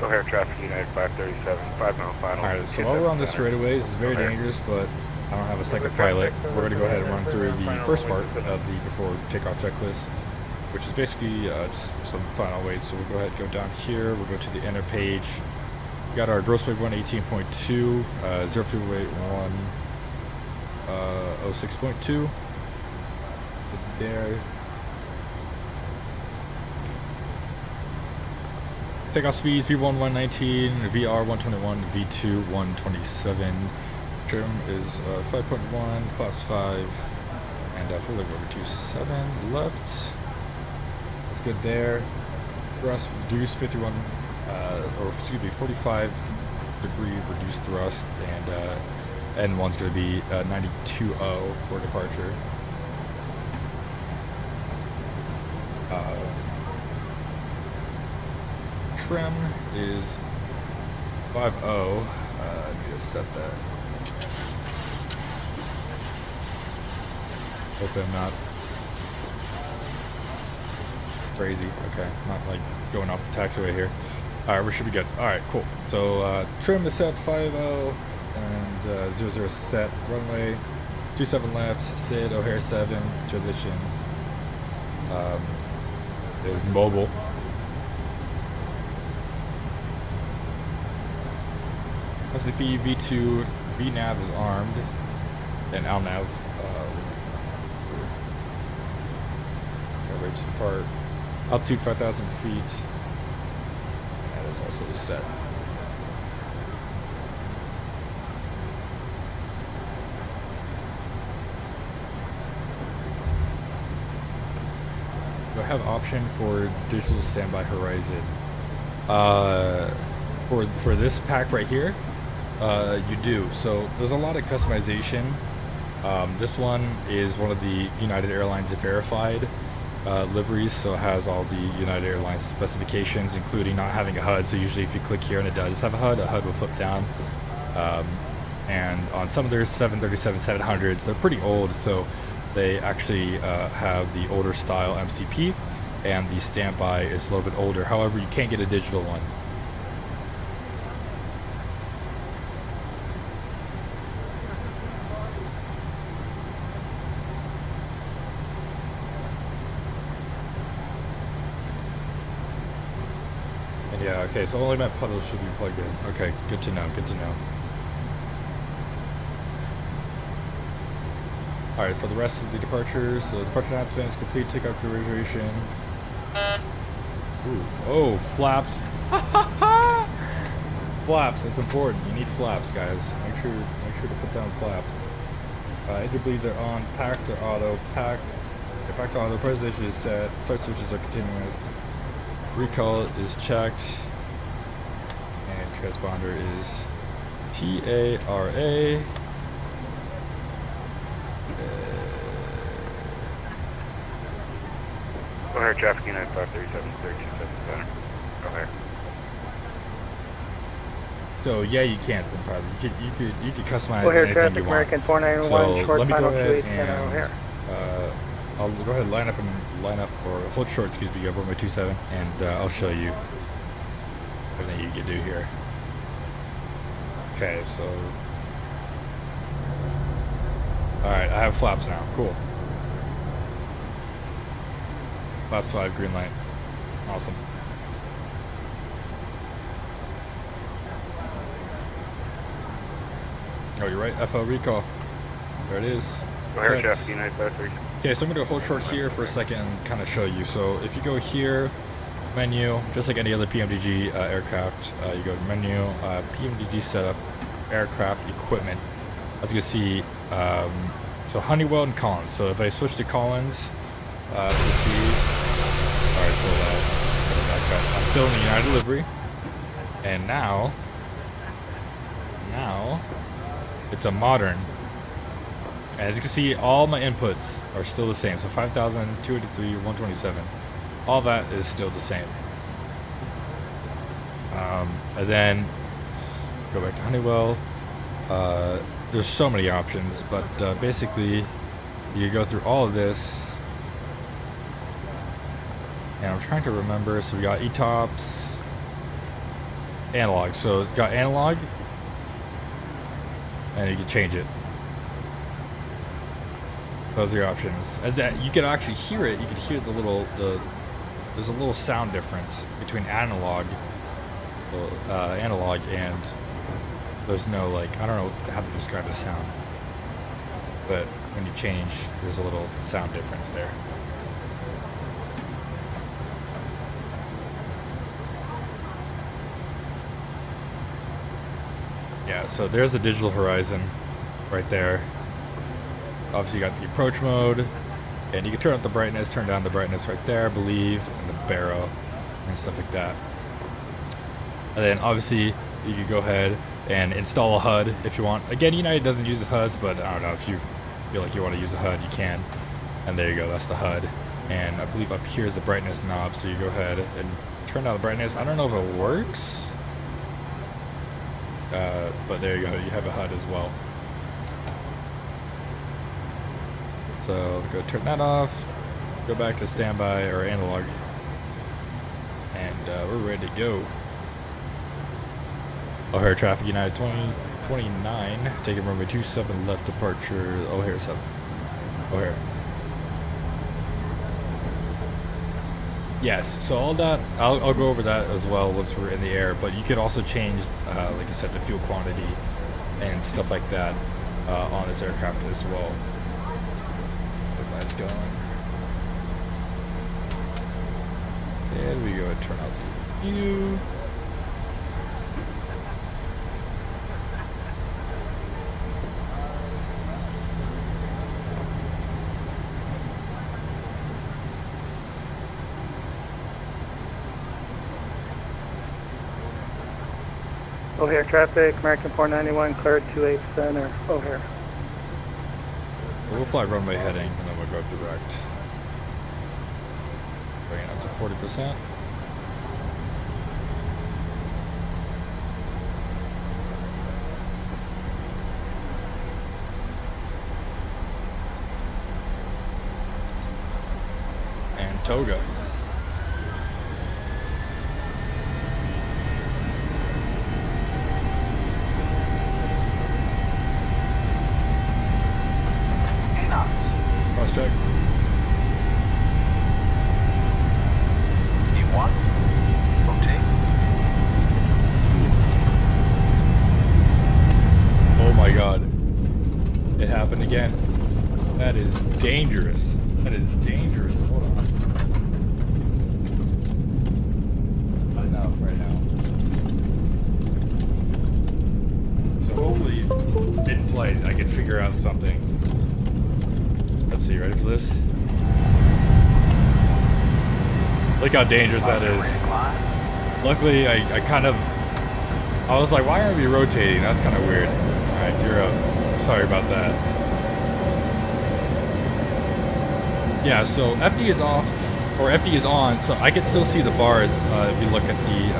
O'Hare traffic United 537, 5 mile final. Alright, so while we're on the straightaway, this is very dangerous, but I don't have a second pilot. We're going to go ahead and run through the first part of the before takeoff checklist, which is basically just some final weights. So we'll go ahead and go down here. We'll go to the inner page. We got our gross weight 118.2, zero fuel weight 106.2. There. Takeoff speeds V1 119, VR 121, V2 127. Trim is 5.1, flaps 5, and full leg over 27 left. That's good there. Thrust reduced 51, or excuse me, 45 degree reduced thrust, and N1's going to be 92.0 for departure. Trim is 5.0. I need to set that. Hope I'm not crazy. Okay, not like going off the taxiway here. Alright, we should be good. Alright, cool. So trim is set 5.0 and 00 set. Runway 27 left. SID O'Hare 7 transition is mobile. MSFS V2 VNAV is armed, and LNAV ready to depart. Altitude 5,000 feet. That is also set. Do I have option for digital standby horizon? For this pack right here, you do. So there's a lot of customization. This one is one of the United Airlines verified liveries, so it has all the United Airlines specifications, including not having a HUD. So usually if you click here and it does have a HUD will flip down. And on some of their 737-700s, they're pretty old, so they actually have the older style MCP, and the standby is a little bit older. However, you can't get a digital one. Yeah, okay, so only my puddles should be plugged in. Okay, good to know, good to know. Alright, for the rest of the departures, so departure announcement is complete, takeoff crew reservation. Ooh, oh, flaps. Flaps, it's important. You need flaps, guys. Make sure to put down flaps. Engine bleeds are on, packs are auto, packs are auto, presentation is set, start switches are continuous. Recall is checked, and transponder is TARA. O'Hare traffic United 537, 327 center. O'Hare. So yeah, you can sometimes. You could customize O'Hare anything traffic you want. American 491, So short let me go final ahead 28 center O'Hare. and I'll go ahead and line up or hold short, excuse me, over my 27, and I'll show you everything you can do here. Okay, so alright, I have flaps now. Cool. Flaps 5, green light. Awesome. Oh, you're right. FL recall. There it is. O'Hare Set. traffic United 537. Okay, so I'm going to hold short here for a second and kind of show you. So if you go here, menu, just like any other PMDG aircraft, you go to menu, PMDG setup, aircraft equipment. As you can see, so Honeywell and Collins. So if I switch to Collins, proceed. Alright, so back up. I'm still in the United livery. And now it's a modern. And as you can see, all my inputs are still the same. So 5,283, 127. All that is still the same. And then go back to Honeywell. There's so many options, but basically you go through all of this. And I'm trying to remember. So we got ETOPS, analog. So it's got analog, and you can change it. Those are your options. As that, you can actually hear it. You can hear there's a little sound difference between analog and there's no, like, I don't know how to describe the sound, but when you change, there's a little sound difference there. Yeah, so there's the digital horizon right there. Obviously you got the approach mode, and you can turn up the brightness, turn down the brightness right there, I believe, and the barrel and stuff like that. And then obviously you can go ahead and install a HUD if you want. Again, United doesn't use the HUDs, but I don't know, if you feel like you want to use a HUD, you can. And there you go, that's the HUD. And I believe up here is the brightness knob, so you go ahead and turn down the brightness. I don't know if it works, but there you go, you have a HUD as well. So go turn that off, go back to standby or analog, and we're ready to go. O'Hare traffic United 2029, taking runway 27 left departure, O'Hare 7. O'Hare. Yes, so all that, I'll go over that as well once we're in the air, but you could also change, like I said, the fuel quantity and stuff like that on this aircraft as well. The lights going. And we go and turn off the view. O'Hare traffic, American 491, cleared 28 center, O'Hare. We'll fly runway heading, and then we'll go direct. Bring it up to 40%. And Toga. Cross check. E1, rotate. Oh my god. It happened again. That is dangerous. That is dangerous. Hold on. Not enough right now. So hopefully mid-flight I can figure out something. Let's see, ready for this? Look how dangerous that is. Luckily, I kind of... I was like, why aren't we rotating? That's kind of weird. Alright, you're up. Sorry about that. Yeah, so FD is off, or FD is on, so I can still see the bars if you look at the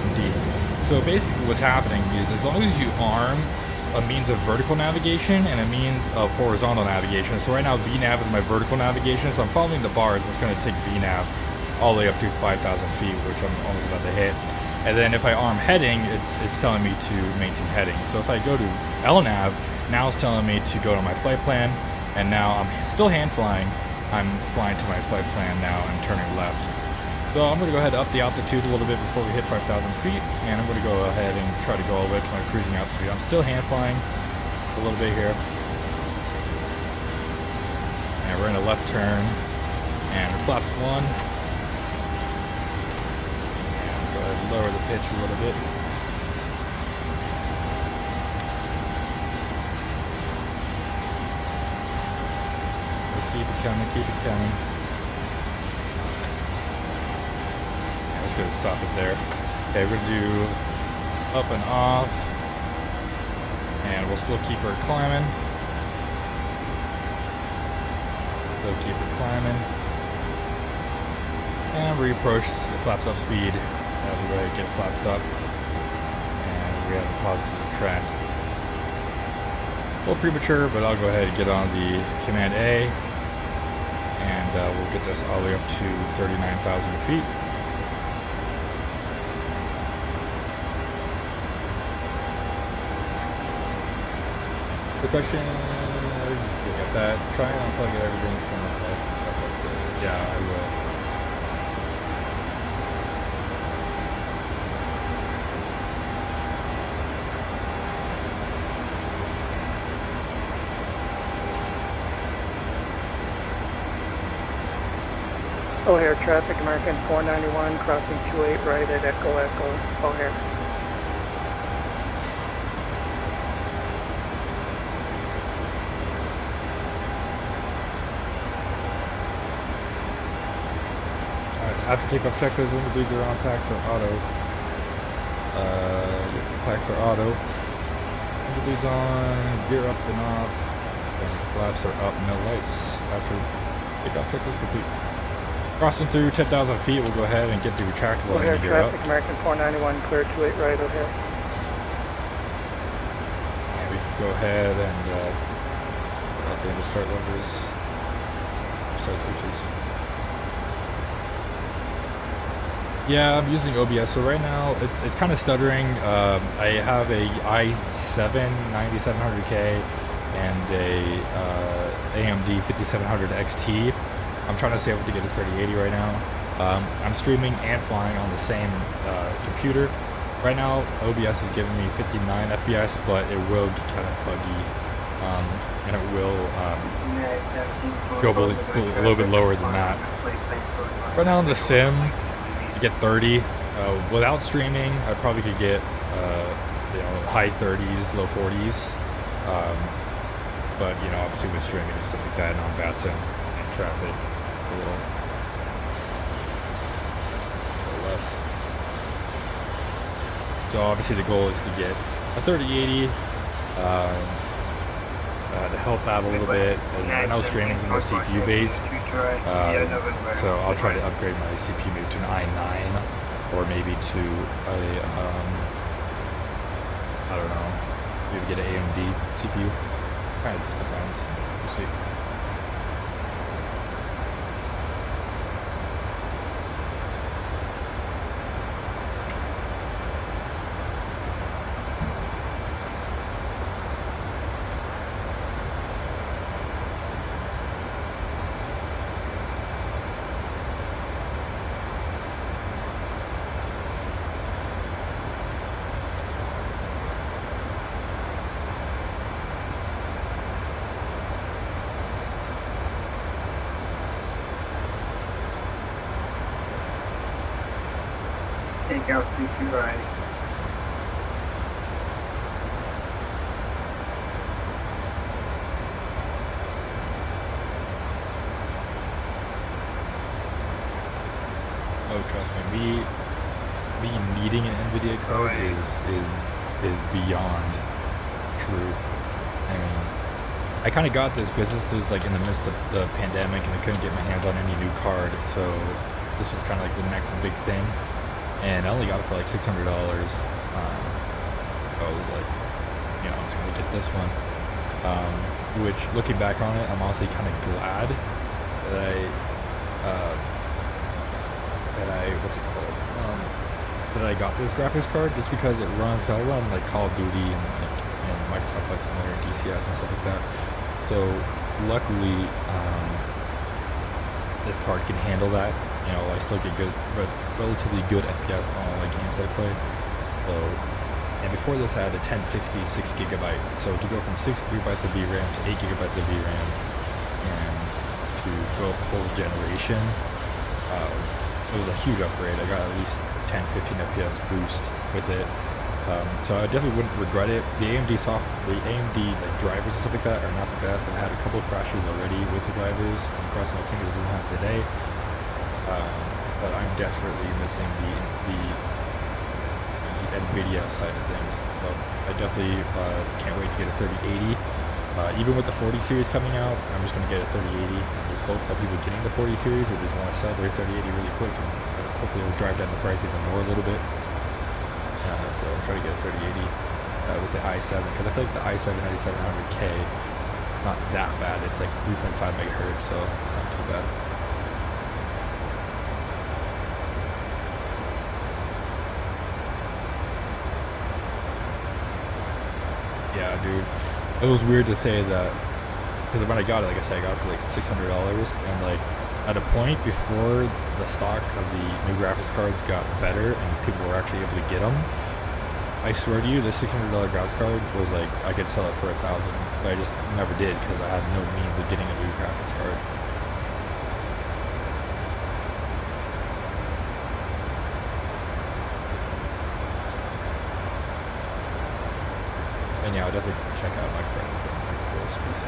MD. So basically what's happening is, as long as you arm a means of vertical navigation and a means of horizontal navigation. So right now VNAV is my vertical navigation, so I'm following the bars. It's going to take VNAV all the way up to 5,000 feet, which I'm almost about to hit. And then if I arm heading, it's telling me to maintain heading. So if I go to LNAV, now it's telling me to go to my flight plan, and now I'm still hand flying. I'm flying to my flight plan now and turning left. So I'm going to go ahead and up the altitude a little bit before we hit 5,000 feet, and I'm going to go ahead and try to go all the way to my cruising altitude. I'm still hand flying a little bit here. And we're in a left turn, and flaps 1. And go ahead and lower the pitch a little bit. coming, keep it coming. I'm just gonna stop it there. Okay, we're gonna do up and off, and we'll still keep her climbing. Still keep her climbing. And reapproach the flaps up speed. That way get flaps up. And we have a positive trend. A little premature, but I'll go ahead and get on the Command A. And we'll get this all the way up to 39,000 feet. The question, you got that? Try and unplug everything from the plug and stuff like that. Yeah, I will. O'Hare traffic, American 491, crossing 28 right at Echo Echo, O'Hare. After takeoff checklist, when the bleeds are on, packs are auto. Packs are auto. When the bleeds on, gear up and off. And the flaps are up, no lights. After takeoff checklist complete. Crossing through 10,000 feet, we'll go ahead and get the retractable O'Hare and gear up. traffic, American 491, clear 28 right, O'Hare. And we can go ahead and out there to start levers. Start switches. Yeah, I'm using OBS, so right now it's kind of stuttering. I have a i7 9700K and a AMD 5700 XT. I'm trying to save it to get a 3080 right now. I'm streaming and flying on the same computer. Right now, OBS is giving me 59 FPS, but it will get kind of buggy, and it will go a little bit lower than that. Right now in the sim, you get 30. Without streaming, I probably could get high 30s, low 40s. But obviously with streaming and stuff like that, and on bad sim and traffic, it's a little less. So obviously the goal is to get a 3080 to help out a little bit. And I know streaming is more CPU based, so I'll try to upgrade my CPU maybe to an i9 or maybe to a I don't know, maybe get an AMD CPU. Kind of just depends. We'll see. Take out 22 right. Oh, trust me, me needing an NVIDIA card is beyond true. I mean, I kind of got this because this was like in the midst of the pandemic and I couldn't get my hands on any new card, so this was kind of like the next big thing. And I only got it for like $600. I was like, I'm just gonna get this one. Which, looking back on it, I'm honestly kind of glad that that I got this graphics card, just because it runs. So I run like Call of Duty and Microsoft Flight Simulator and DCS and stuff like that. So luckily, this card can handle that. I still get good, but relatively good FPS on all the games I play. So, and before this, I had a 1060 6GB. So to go from 6 gigabytes of VRAM to 8 gigabytes of VRAM, and to go up a whole generation, it was a huge upgrade. I got at least 10-15 FPS boost with it. So I definitely wouldn't regret it. The AMD like drivers and stuff like that are not the best. I've had a couple of crashes already with the drivers. I'm crossing my fingers it doesn't happen today. But I'm desperately missing the NVIDIA side of things. So I definitely can't wait to get a 3080. Even with the 40 series coming out, I'm just going to get a 3080 and just hope that people getting the 40 series will just want to sell their 3080 really quick, and hopefully it'll drive down the price even more a little bit. So I'm trying to get a 3080 with the i7, because I feel like the i7 9700K not that bad. It's like 3.5 megahertz, so it's not too bad. Yeah, dude. It was weird to say that, because when I got it, like I said, I got it for like $600, and like at a point before the stock of the new graphics cards got better and people were actually able to get them, I swear to you, the $600 graphics card was like, I could sell it for $1,000, but I just never did because I had no means of getting a new graphics card. And yeah, I'll definitely check out my friend from Xbox PC.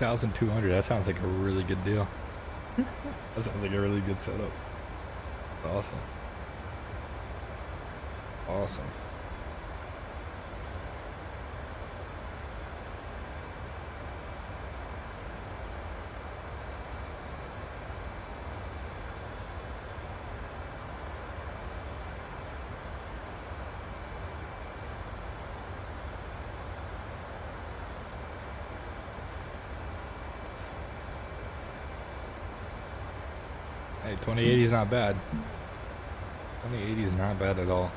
$2,200. That sounds like a really good deal. That sounds like a really good setup. Awesome. Awesome. Hey, 2080 is not bad. 2080 is not bad at all.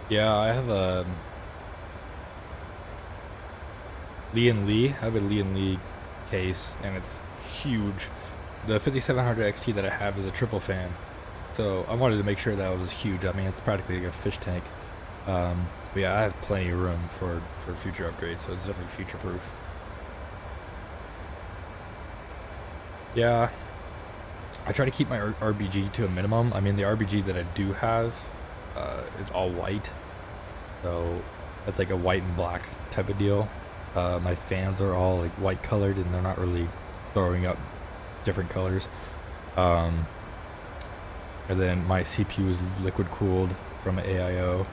Yeah, I have a Lee. I have a Lee case, and it's huge. The 5700 XT that I have is a triple fan, so I wanted to make sure that was huge. I mean, it's practically like a fish tank. But yeah, I have plenty of room for future upgrades, so it's definitely future proof. Yeah, I try to keep my RBG to a minimum. I mean, the RBG that I do have, it's all white. So it's like a white and black type of deal. My fans are all like white colored, and they're not really throwing up different colors. And then my CPU is liquid cooled from an AIO.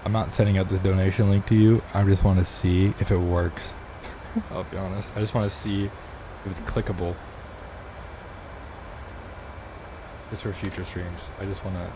I'm not sending out this donation link to you. I just want to see if it works. I'll be honest. I just want to see if it's clickable. Just for future streams. I just want to...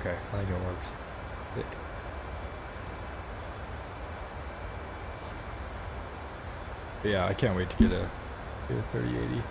Okay, I think it works. Sick. But yeah, I can't wait to get a 3080.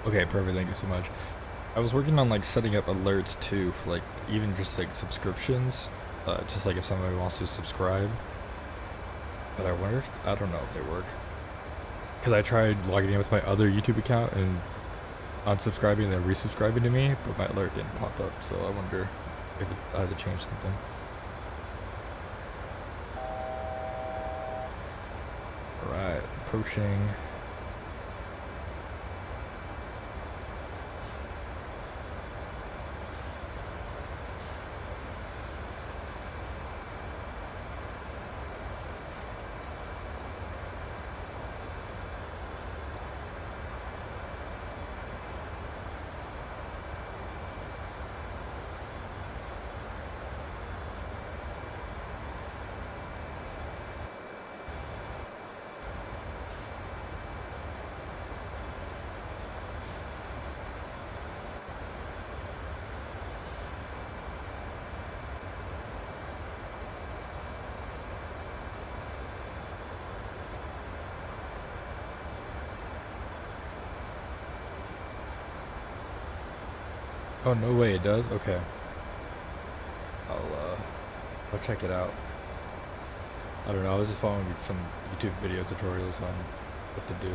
Okay, perfect. Thank you so much. I was working on like setting up alerts too for like even just like subscriptions, just like if somebody wants to subscribe. But I wonder if I don't know if they work because I tried logging in with my other YouTube account and unsubscribing and then resubscribing to me, but my alert didn't pop up. So I wonder if I had to change something. All right, approaching. Oh, no way it does? Okay. I'll check it out. I don't know, I was just following some YouTube video tutorials on what to do.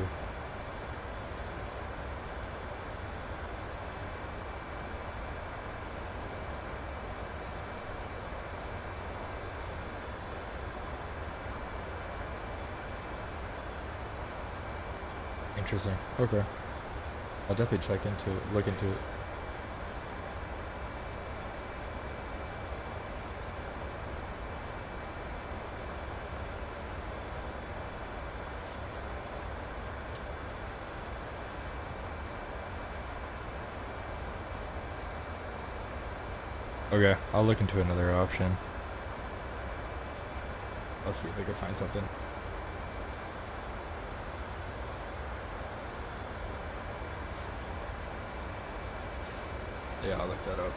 Interesting. Okay. I'll definitely look into it. Okay, I'll look into another option. I'll see if I can find something. Yeah, I'll look that up.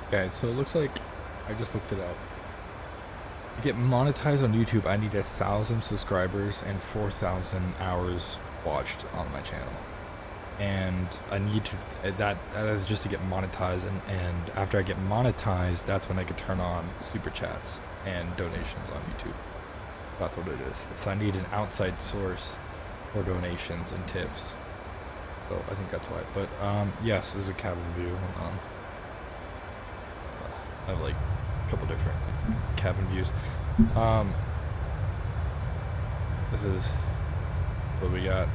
Okay, so it looks like I just looked it up. To get monetized on YouTube, I need 1,000 subscribers and 4,000 hours watched on my channel. And I need to, that is just to get monetized, and after I get monetized, that's when I could turn on super chats and donations on YouTube. That's what it is. So I need an outside source for donations and tips. So I think that's why. But yes, this is a cabin view. Hold on. I have like a couple different cabin views. This is what we got.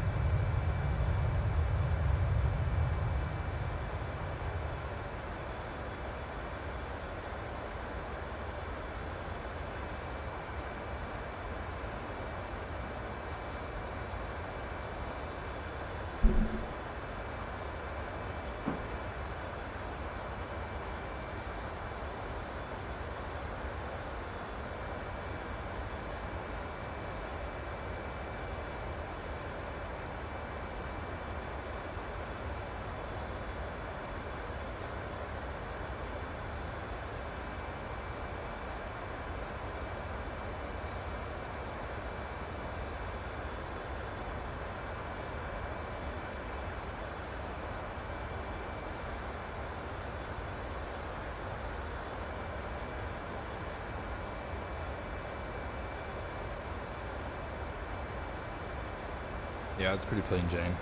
Yeah, it's pretty plain Jane.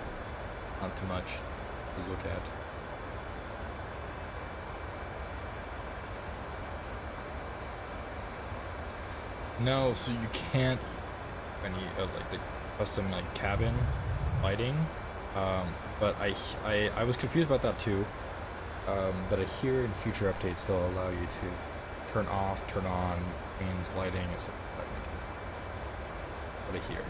Not too much to look at. No, so you can't any like the custom like cabin lighting. But I was confused about that too. But I hear in future updates they'll allow you to turn off, turn on, means lighting and stuff like that. That's what I hear.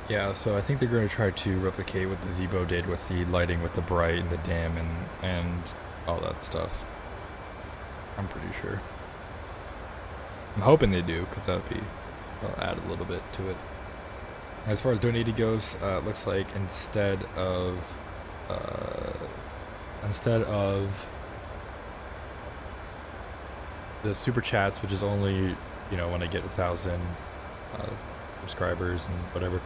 Yeah, so I think they're going to try to replicate what the Zebo did with the lighting with the bright and the dim and all that stuff. I'm pretty sure. I'm hoping they do, because that would be, I'll add a little bit to it. As far as donating goes, it looks like instead of the super chats, which is only, you know, when I get 1,000 subscribers and whatever,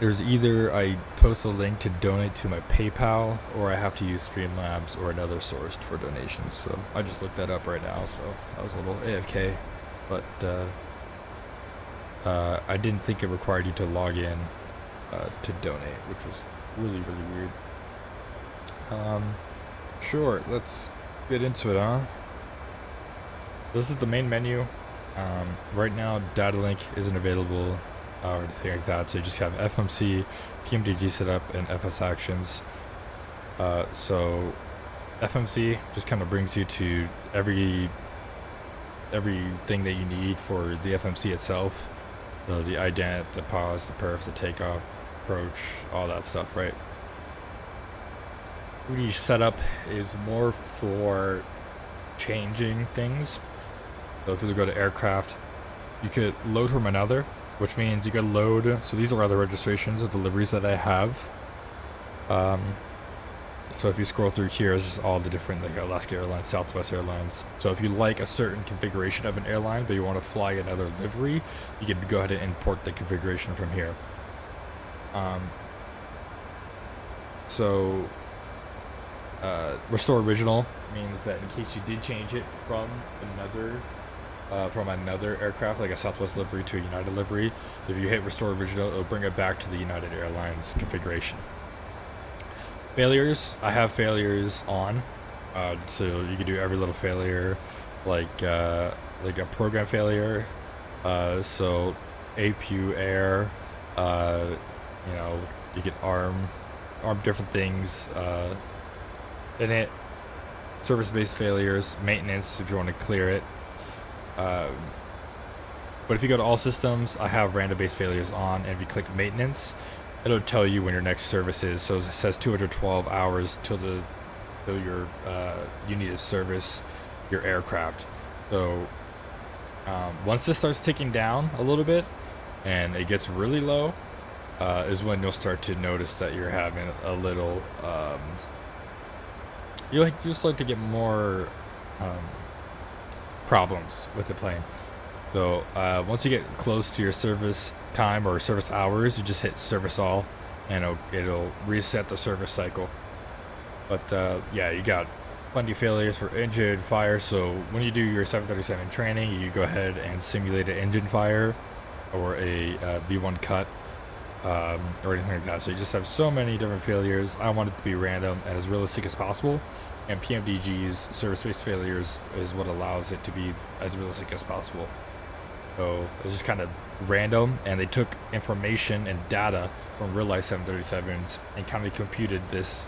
there's either I post a link to donate to my PayPal, or I have to use Streamlabs or another source for donations. So I just looked that up right now, so I was a little AFK, but I didn't think it required you to log in to donate, which was really weird. Sure, let's get into it, huh? This is the main menu. Right now, data link isn't available or anything like that, so you just have FMC, PMDG set up, and FS actions. So FMC just kind of brings you to everything that you need for the FMC itself. So the ident, the pause, the perf, the takeoff, approach, all that stuff, right? 3D setup is more for changing things. So if you go to aircraft, you could load from another, which means you could load. So these are other registrations of deliveries that I have. So if you scroll through here, it's just all the different, like Alaska Airlines, Southwest Airlines. So if you like a certain configuration of an airline, but you want to fly another livery, you can go ahead and import the configuration from here. Restore original means that in case you did change it from another aircraft, like a Southwest livery to a United livery, if you hit restore original, it'll bring it back to the United Airlines configuration. Failures, I have failures on, so you can do every little failure, like a program failure. So APU air, you know, you can arm different things in it. Service-based failures, maintenance if you want to clear it. But if you go to all systems, I have random-based failures on, and if you click maintenance, it'll tell you when your next service is. So it says 212 hours till you need to service your aircraft. So once this starts ticking down a little bit and it gets really low, is when you'll start to notice that you're having a little you just like to get more problems with the plane. So once you get close to your service time or service hours, you just hit service all, and it'll reset the service cycle. But yeah, you got plenty of failures for engine fire. So when you do your 737 training, you go ahead and simulate an engine fire or a V1 cut or anything like that. So you just have so many different failures. I want it to be random and as realistic as possible. And PMDG's service-based failures is what allows it to be as realistic as possible. So it's just kind of random, and they took information and data from real-life 737s and kind of computed this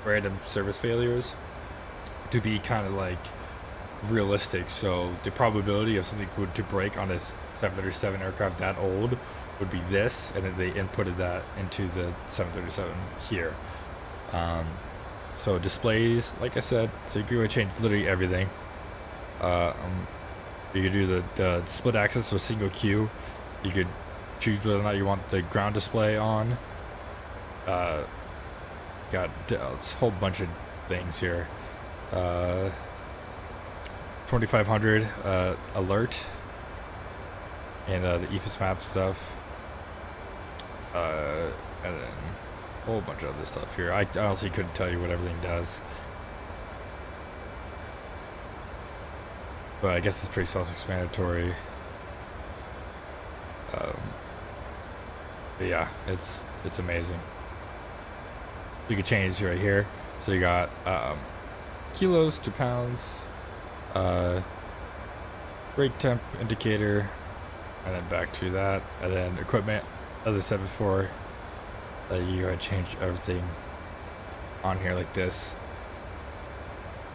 random service failures to be kind of like realistic. So the probability of something to break on this 737 aircraft that old would be this, and then they inputted that into the 737 here. So displays, like I said, so you can go change literally everything. You could do the split axis or single queue. You could choose whether or not you want the ground display on. Got a whole bunch of things here. 2500 alert, and the EFIS map stuff, and then a whole bunch of other stuff here. I honestly couldn't tell you what everything does, but I guess it's pretty self-explanatory. But yeah, it's amazing. You can change right here. So you got kilos to pounds, brake temp indicator, and then back to that, and then equipment. As I said before, you gotta change everything on here like this.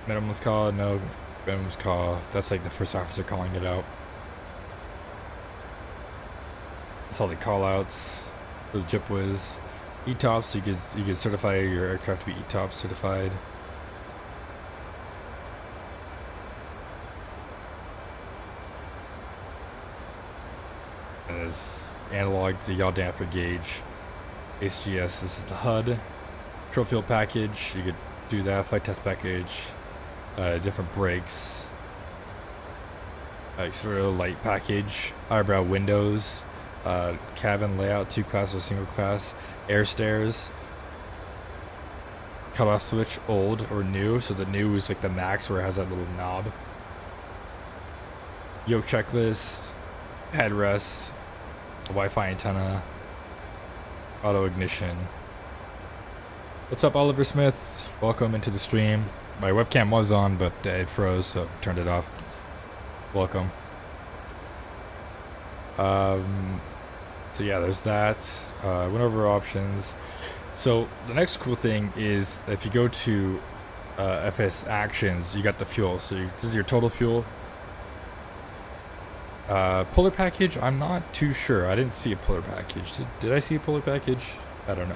Minimums call, no minimums call. That's like the first officer calling it out. That's all the call outs for the JIPWIS. ETOPS, you could certify your aircraft to be ETOPS certified. And there's analog to yaw damper gauge. HGS, this is the HUD. Control field package, you could do that. Flight test package, different brakes, sort of light package, eyebrow windows, cabin layout, 2 class or single class, air stairs, cutoff switch, old or new. So the new is like the max, where it has that little knob. Yoke checklist, headrest, Wi-Fi antenna, auto ignition. What's up, Oliver Smith? Welcome into the stream. My webcam was on, but it froze, so turned it off. Welcome. So yeah, there's that. Went over options. So the next cool thing is if you go to FS actions, you got the fuel. So this is your total fuel. Polar package, I'm not too sure. I didn't see a polar package. Did I see a polar package? I don't know.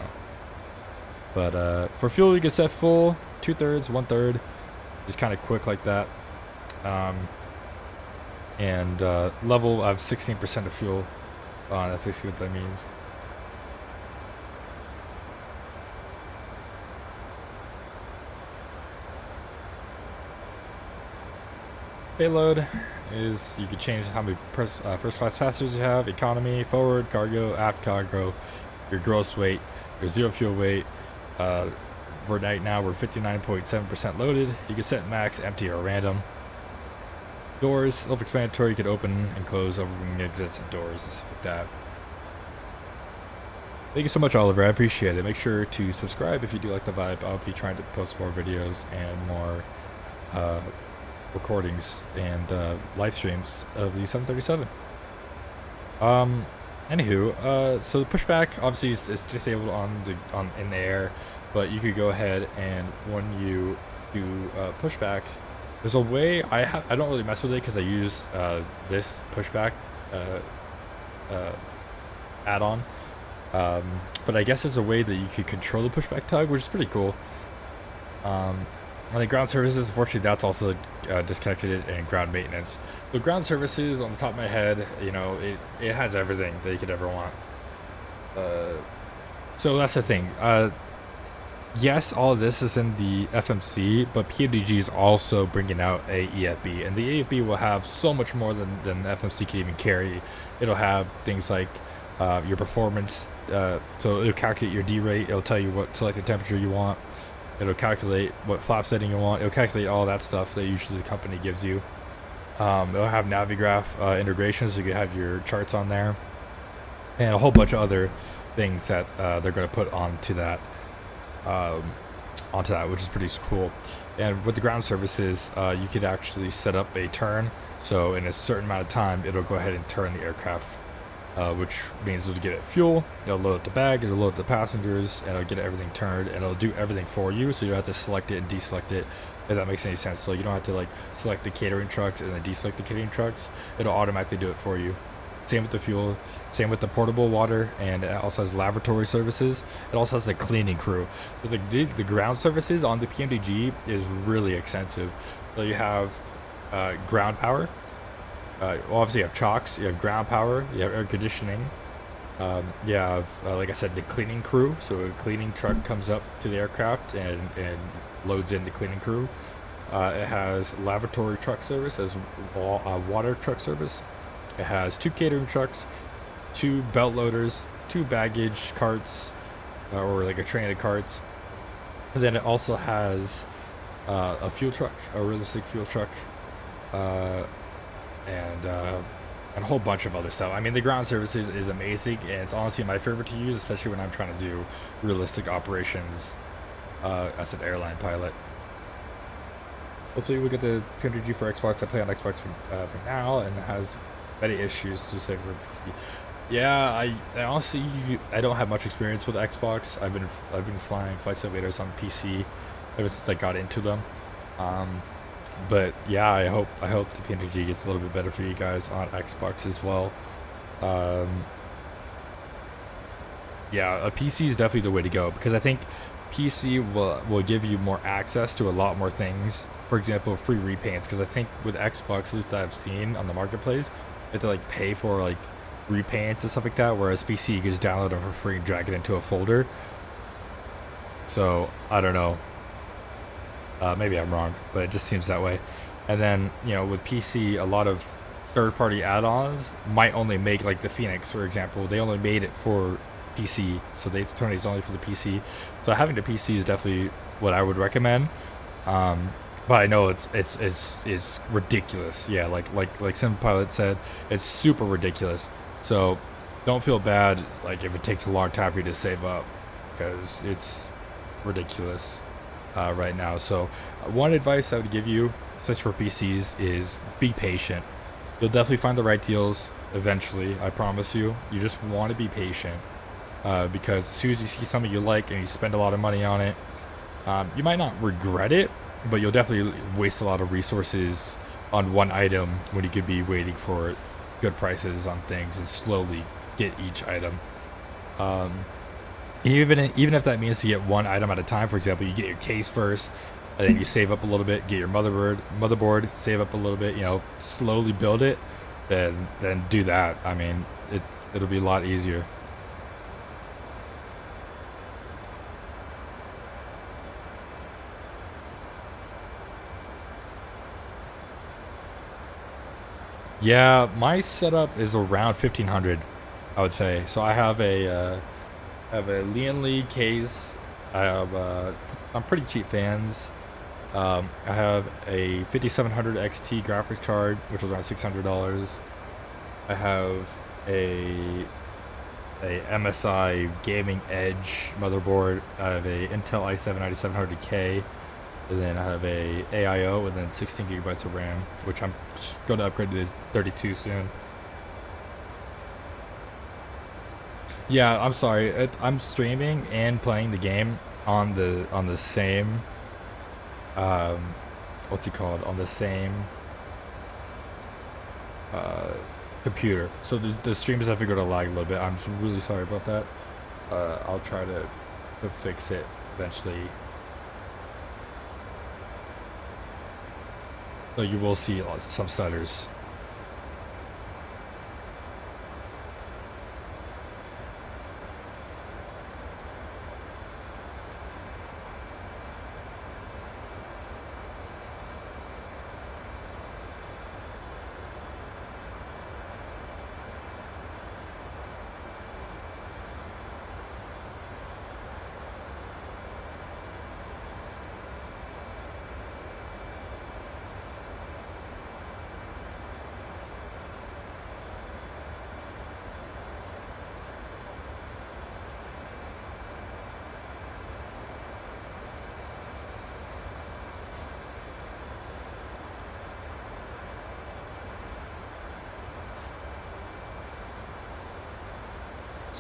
But for fuel, you can set full, 2/3, 1/3. Just kind of quick like that. And level, I have 16% of fuel. That's basically what that means. Payload is, you can change how many first class passengers you have, economy, forward, cargo, aft cargo, your gross weight, your zero fuel weight. Right now we're 59.7% loaded. You can set max, empty, or random. Doors, self-explanatory. You can open and close opening exits and doors, and stuff like that. Thank you so much, Oliver. I appreciate it. Make sure to subscribe if you do like the vibe. I'll be trying to post more videos and more recordings and live streams of the 737. Anywho, so the pushback obviously is disabled in the air, but you could go ahead and when you do pushback, there's a way. I don't really mess with it because I use this pushback add-on, but I guess there's a way that you could control the pushback tug, which is pretty cool. On the ground services, unfortunately, that's also disconnected in ground maintenance. The ground services, on the top of my head, you know, it has everything that you could ever want. So that's the thing. yes, all of this is in the FMC, but PMDG is also bringing out a EFB, and the EFB will have so much more than the FMC can even carry. It'll have things like your performance, so it'll calculate your D rate, it'll tell you what selected temperature you want, it'll calculate what flap setting you want, it'll calculate all that stuff that usually the company gives you. It'll have Navigraph integration, so you can have your charts on there, and a whole bunch of other things that they're going to put onto that, which is pretty cool. And with the ground services, you could actually set up a turn, so in a certain amount of time, it'll go ahead and turn the aircraft, which means it'll get it fuel, it'll load up the bag, it'll load up the passengers, and it'll get everything turned, and it'll do everything for you, so you don't have to select it and deselect it, if that makes any sense. So you don't have to like select the catering trucks and then deselect the catering trucks. It'll automatically do it for you. Same with the fuel, same with the portable water, and it also has laboratory services. It also has a cleaning crew. So the ground services on the PMDG is really extensive. So you have ground power. Obviously you have chocks, you have ground power, you have air conditioning. You have, like I said, the cleaning crew. So a cleaning truck comes up to the aircraft and loads in the cleaning crew. It has lavatory truck service, as water truck service. It has 2 catering trucks, 2 belt loaders, 2 baggage carts, or like a train of carts. And then it also has a fuel truck, a realistic fuel truck, and a whole bunch of other stuff. I mean, the ground services is amazing, and it's honestly my favorite to use, especially when I'm trying to do realistic operations as an airline pilot. Hopefully we get the PMDG for Xbox. I play on Xbox for now, and it has many issues to say for PC. Yeah, I honestly, I don't have much experience with Xbox. I've been flying flight simulators on PC ever since I got into them. But yeah, I hope the PMDG gets a little bit better for you guys on Xbox as well. Yeah, a PC is definitely the way to go, because I think PC will give you more access to a lot more things. For example, free repaints, because I think with Xboxes that I've seen on the marketplace, you have to like pay for like repaints and stuff like that, whereas PC you can just download them for free and drag it into a folder. So I don't know, maybe I'm wrong, but it just seems that way. And then, you know, with PC, a lot of third-party add-ons might only make, like the Phoenix, for example, they only made it for PC, so the A320 is only for the PC. So having the PC is definitely what I would recommend. But I know it's ridiculous. Yeah, like some pilot said, it's super ridiculous. So don't feel bad like if it takes a long time for you to save up, because it's ridiculous right now. So one advice I would give you, especially for PCs, is be patient. You'll definitely find the right deals eventually, I promise you. You just want to be patient, because as soon as you see something you like and you spend a lot of money on it, you might not regret it, but you'll definitely waste a lot of resources on one item when you could be waiting for good prices on things and slowly get each item. Even if that means to get one item at a time. For example, you get your case first, and then you save up a little bit, get your motherboard, save up a little bit, you know, slowly build it, then do that. I mean, it'll be a lot easier. Yeah, my setup is around 1500, I would say. So I have a Lian Li case. I have I'm pretty cheap fans. I have a 5700 XT graphics card, which was around $600. I have a MSI Gaming Edge motherboard. I have a Intel i7 9700K. And then I have a AIO and then 16 gigabytes of RAM, which I'm going to upgrade to 32 soon. Yeah, I'm sorry. I'm streaming and playing the game on the same what's it called? On the same computer. So the stream is definitely going to lag a little bit. I'm really sorry about that. I'll try to fix it eventually. So you will see some stutters.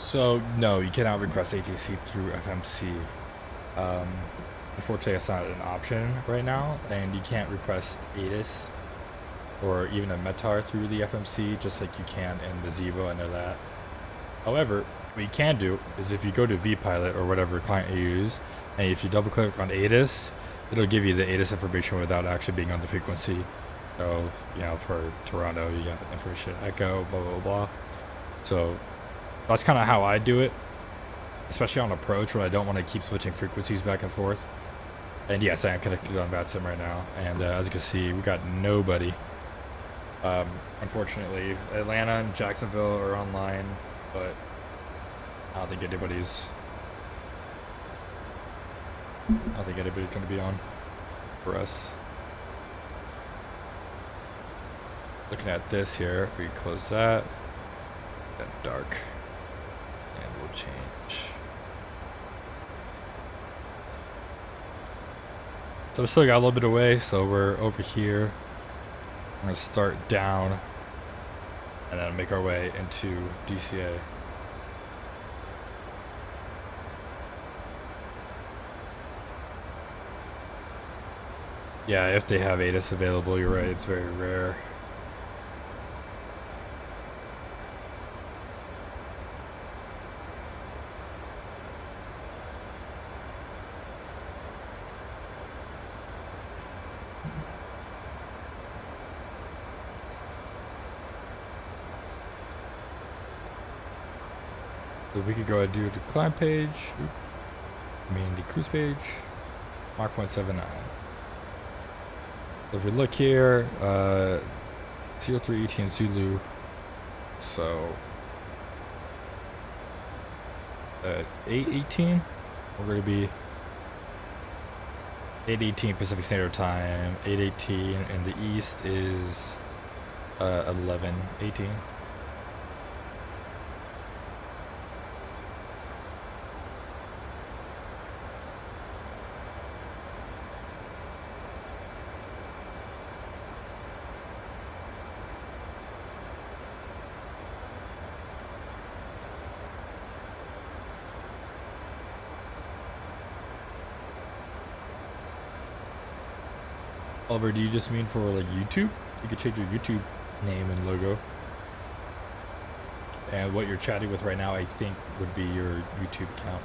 So no, you cannot request ATC through FMC. Unfortunately, it's not an option right now, and you can't request ATIS or even a METAR through the FMC, just like you can in the Zevo. I know that. However, what you can do is if you go to vPilot or whatever client you use, and if you double click on ATIS, it'll give you the ATIS information without actually being on the frequency. So, you know, for Toronto, you got information echo, blah, blah, blah. So that's kind of how I do it, especially on approach where I don't want to keep switching frequencies back and forth. And yes, I am connected on VATSIM right now. And as you can see, we got nobody. Unfortunately, Atlanta and Jacksonville are online, but I don't think anybody's going to be on for us. Looking at this here, we close that. Then dark. And we'll change. So we still got a little bit away, so we're over here. I'm going to start down and then make our way into DCA. Yeah, if they have ATIS available, you're right, it's very rare. So we could go ahead and do the climb page, the cruise page, Mach 0.79. So if we look here, 0318 Zulu, so at 8:18, we're going to be 8:18 Pacific Standard Time, 8:18 in the east is 11:18. Oliver, do you just mean for like YouTube? You could change your YouTube name and logo. And what you're chatting with right now, I think, would be your YouTube account.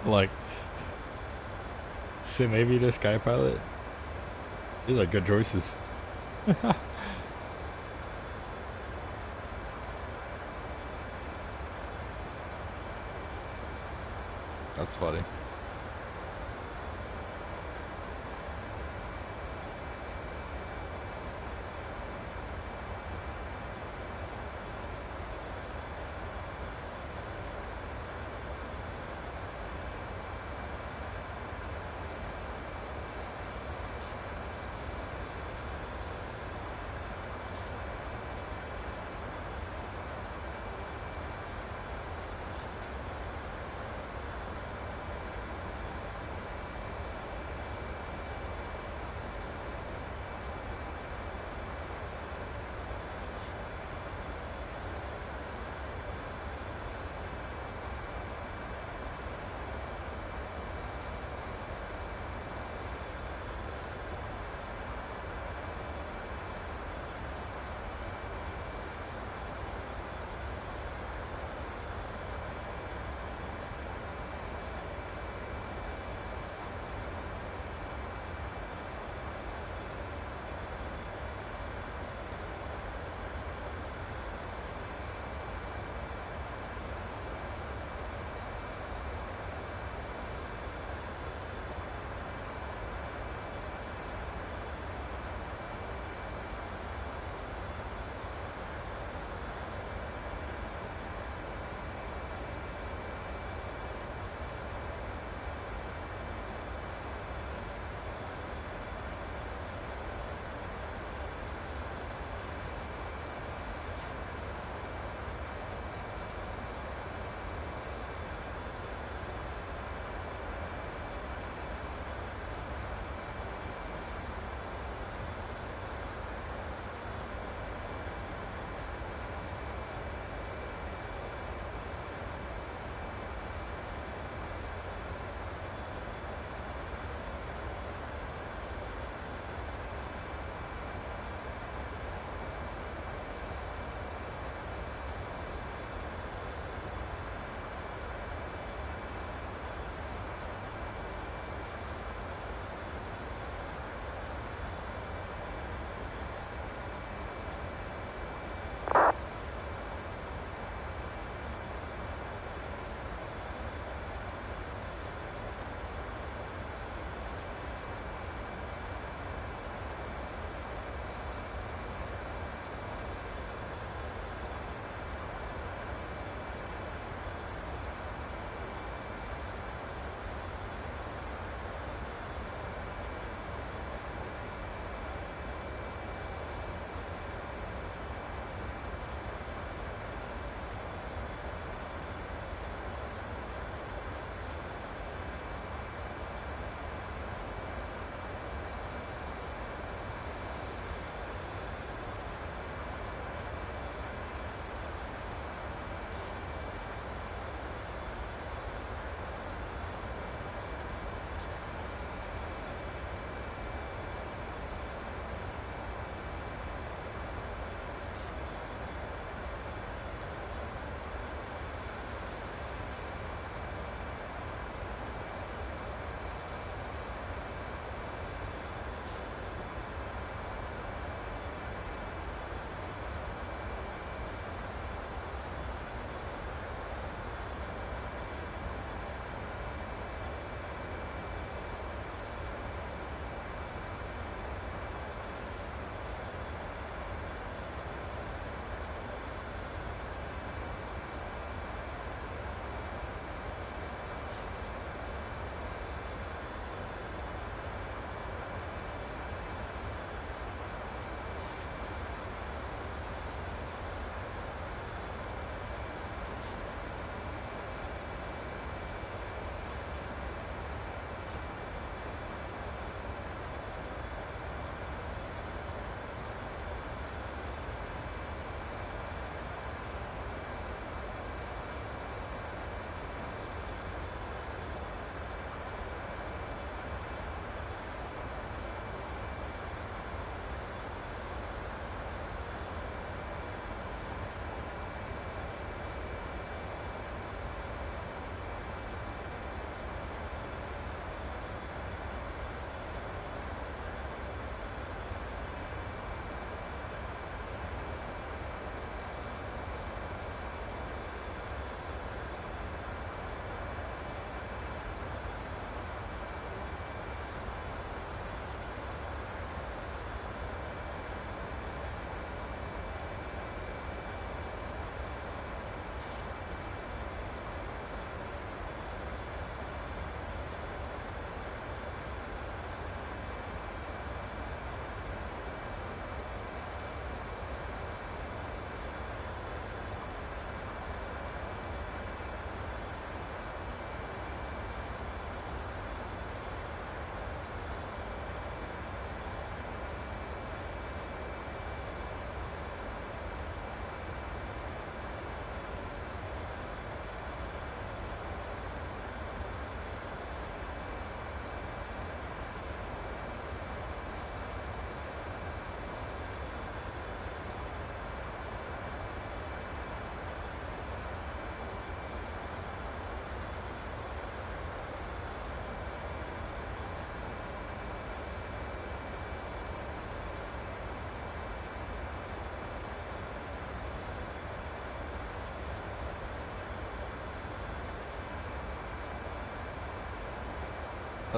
Like, so maybe the Sky Pilot. These are good choices. That's funny.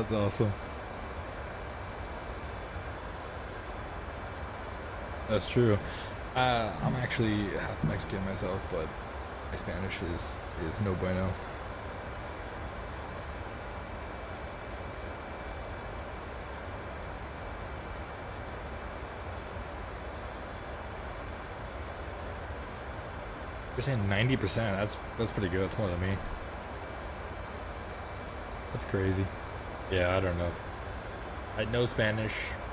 That's awesome. That's true. I'm actually half Mexican myself, but my Spanish is no bueno. You're saying 90%. That's pretty good. That's more than me. That's crazy. Yeah, I don't know. I know Spanish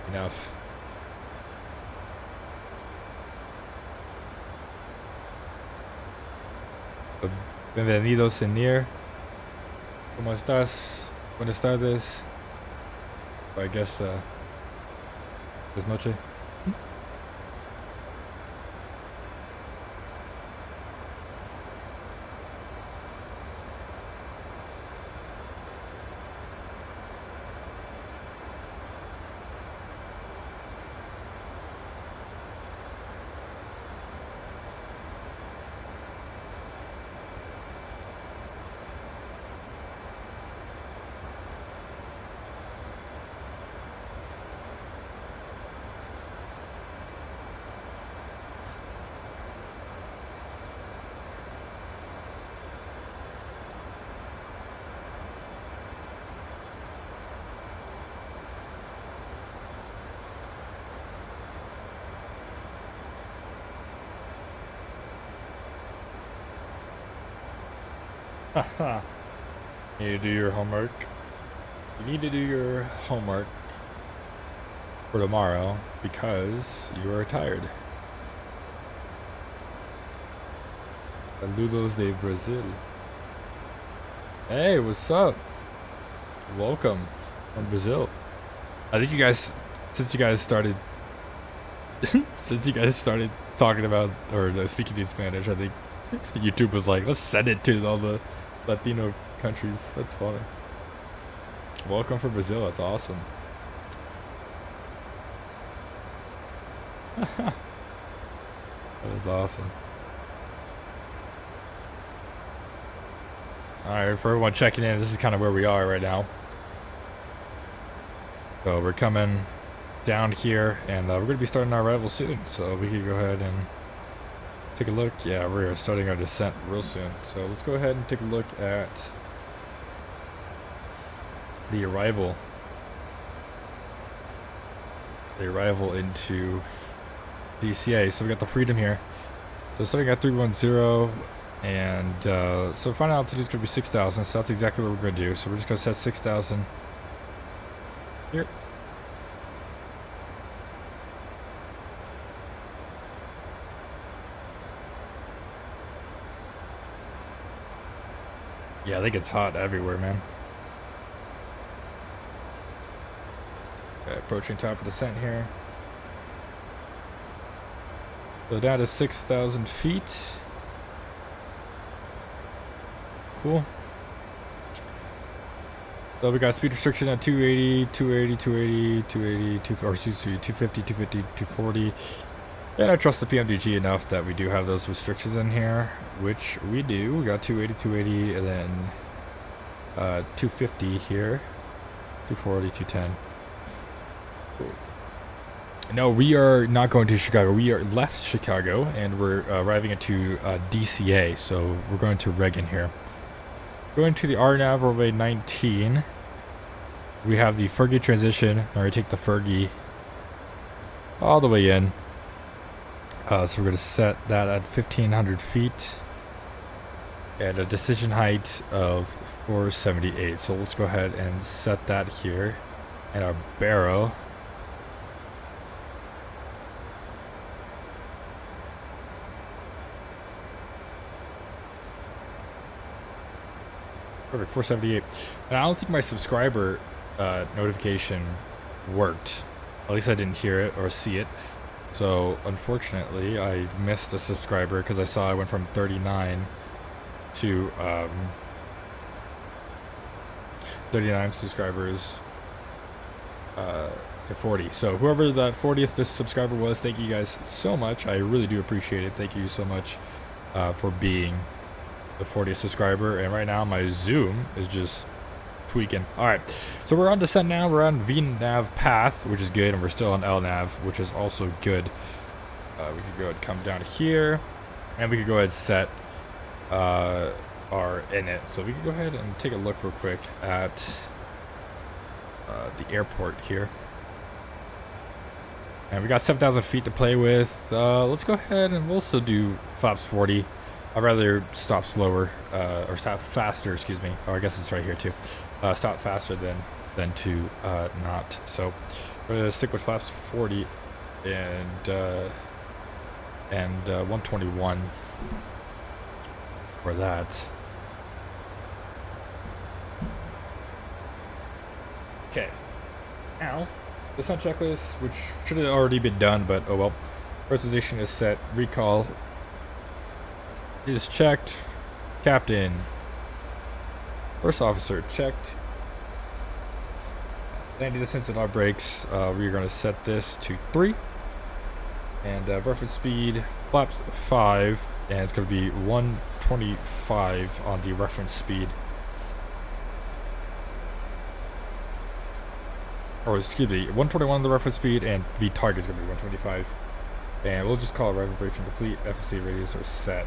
enough. Bienvenido, señor. ¿Cómo estás? Buenas tardes. I guess, buenas noche. You need to do your homework. You need to do your homework for tomorrow because you are tired. Saludos de Brazil. Hey, what's up? Welcome from Brazil. I think you guys, since you guys started talking about or speaking in Spanish, I think YouTube was like, let's send it to all the Latino countries. That's funny. Welcome from Brazil. That's awesome. That is awesome. Alright, for everyone checking in, this is kind of where we are right now. So we're coming down here, and we're going to be starting our arrival soon. So we can go ahead and take a look. Yeah, we're starting our descent real soon. So let's go ahead and take a look at the arrival. The arrival into DCA. So we got the Freedom here. So starting at 310, and so final altitude is going to be 6,000. So that's exactly what we're going to do. So we're just going to set 6,000 here. Yeah, I think it's hot everywhere, man. Okay, approaching top of descent here. So down to 6,000 feet. Cool. So we got speed restriction at 280, 280, 280, 280, or excuse me, 250, 250, 240. And I trust the PMDG enough that we do have those restrictions in here, which we do. We got 280, 280, and then 250 here, 240, 210. Cool. No, we are not going to Chicago. We are left Chicago, and we're arriving into DCA, so we're going to Reagan here. Going to the RNAV runway 19. We have the Fergie transition, or I take the Fergie all the way in. So we're going to set that at 1,500 feet and a decision height of 478. So let's go ahead and set that here. And our barrow. Perfect, 478. And I don't think my subscriber notification worked. At least I didn't hear it or see it. So unfortunately, I missed a subscriber because I saw I went from 39 to 39 subscribers to 40. So whoever that 40th subscriber was, thank you guys so much. I really do appreciate it. Thank you so much for being the 40th subscriber. And right now my Zoom is just tweaking. All right, so we're on descent now. We're on VNav path, which is good, and we're still on LNav, which is also good. We could go ahead and come down here, and we could go ahead and set our init. So we could go ahead and take a look real quick at the airport here. And we got 7,000 feet to play with. Let's go ahead and we'll still do flaps 40. I'd rather stop slower, or stop faster, excuse me. Oh, I guess it's right here too. Stop faster than to not. So we're gonna stick with flaps 40 and 121 for that. Okay. Now, the sun checklist, which should have already been done, but oh well. First position is set. Recall is checked. Captain. First officer checked. Landing distance and our brakes. We're going to set this to 3. And reference speed flaps 5. And it's going to be 125 on the reference speed. Or excuse me, 121 on the reference speed, and V target is going to be 125. And we'll just call it arrival briefing complete. FSC radius are set.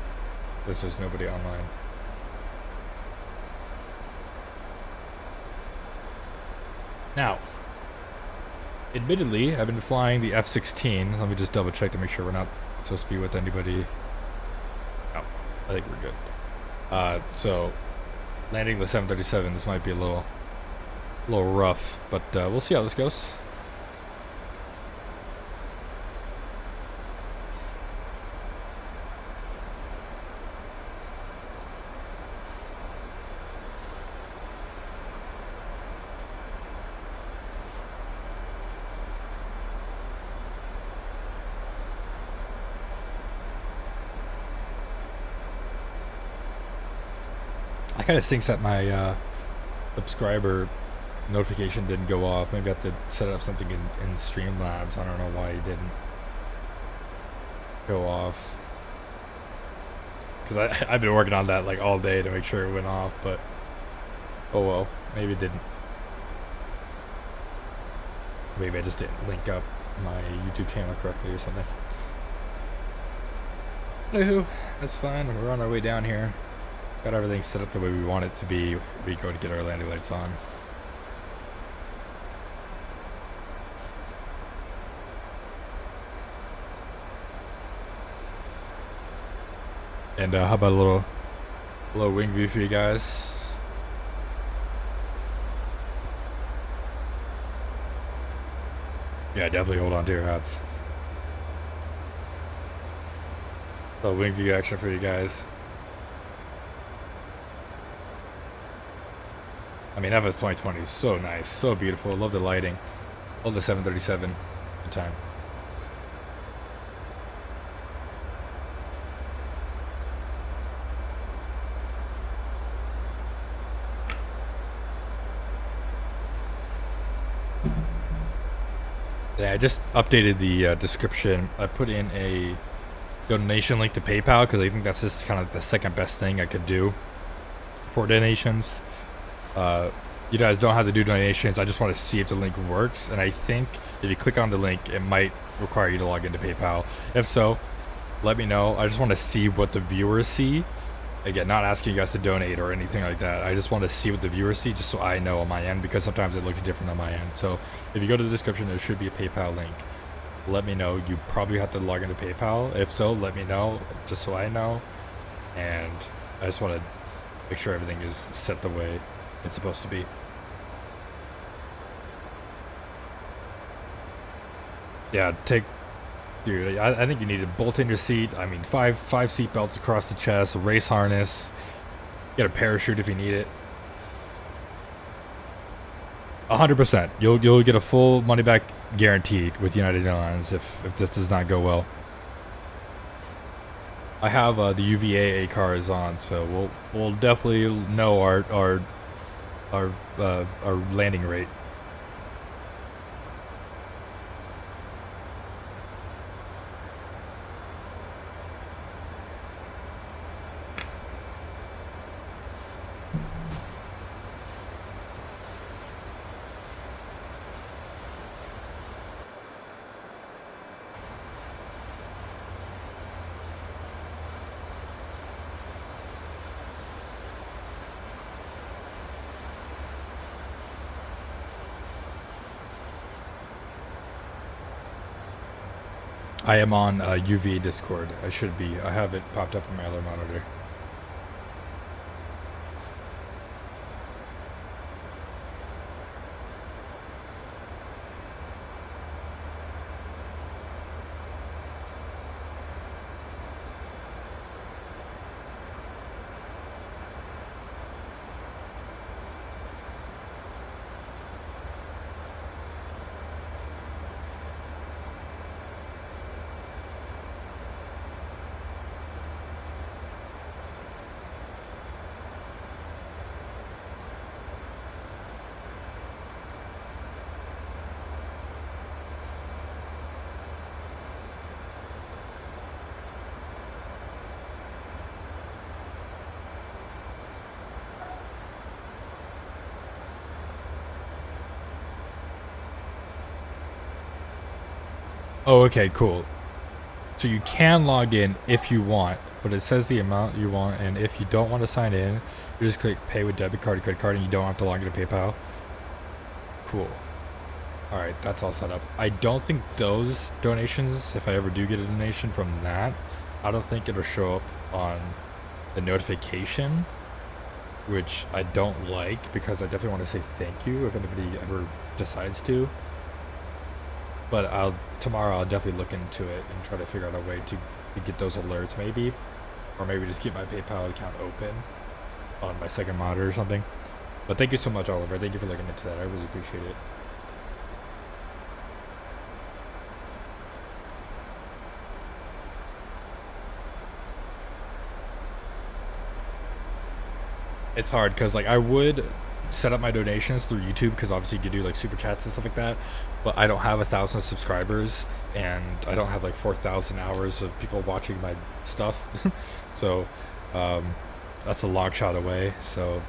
There's just nobody online. Now, admittedly, I've been flying the F-16. Let me just double check to make sure we're not supposed to be with anybody. No, I think we're good. So, landing the 737, this might be a little rough, but we'll see how this goes. I kind of stinks that my subscriber notification didn't go off. Maybe I have to set up something in Streamlabs. I don't know why it didn't go off. Because I've been working on that like all day to make sure it went off, but oh well, maybe it didn't. Maybe I just didn't link up my YouTube channel correctly or something. Anywho, that's fine. We're on our way down here. Got everything set up the way we want it to be. We go to get our landing lights on. And how about a little wing view for you guys? Yeah, definitely hold on to your hats. A little wing view action for you guys. I mean, FS 2020 is so nice, so beautiful. Love the lighting. Love the 737. Good time. Yeah, I just updated the description. I put in a donation link to PayPal because I think that's just kind of the second best thing I could do for donations. You guys don't have to do donations. I just want to see if the link works, and I think if you click on the link, it might require you to log into PayPal. If so, let me know. I just want to see what the viewers see. Again, not asking you guys to donate or anything like that. I just want to see what the viewers see, just so I know on my end, because sometimes it looks different on my end. So if you go to the description, there should be a PayPal link. Let me know. You probably have to log into PayPal. If so, let me know, just so I know. And I just want to make sure everything is set the way it's supposed to be. Yeah, dude, I think you need to bolt in your seat. I mean, five seat belts across the chest, a race harness, get a parachute if you need it. 100%. You'll get a full money back guaranteed with United Airlines if this does not go well. I have the UVA cars on, so we'll definitely know our landing rate. I am on UV Discord. I should be. I have it popped up on my other monitor. Oh, okay, cool. So you can log in if you want, but it says the amount you want, and if you don't want to sign in, you just click pay with debit card or credit card, and you don't have to log into PayPal. Cool. Alright, that's all set up. I don't think those donations, if I ever do get a donation from that, I don't think it'll show up on the notification, which I don't like, because I definitely want to say thank you if anybody ever decides to. But tomorrow I'll definitely look into it and try to figure out a way to get those alerts, maybe, or maybe just keep my PayPal account open on my second monitor or something. But thank you so much, Oliver. Thank you for looking into that. I really appreciate it. It's hard because like I would set up my donations through YouTube, because obviously you could do like super chats and stuff like that, but I don't have 1,000 subscribers, and I don't have like 4,000 hours of people watching my stuff. So that's a long shot away. So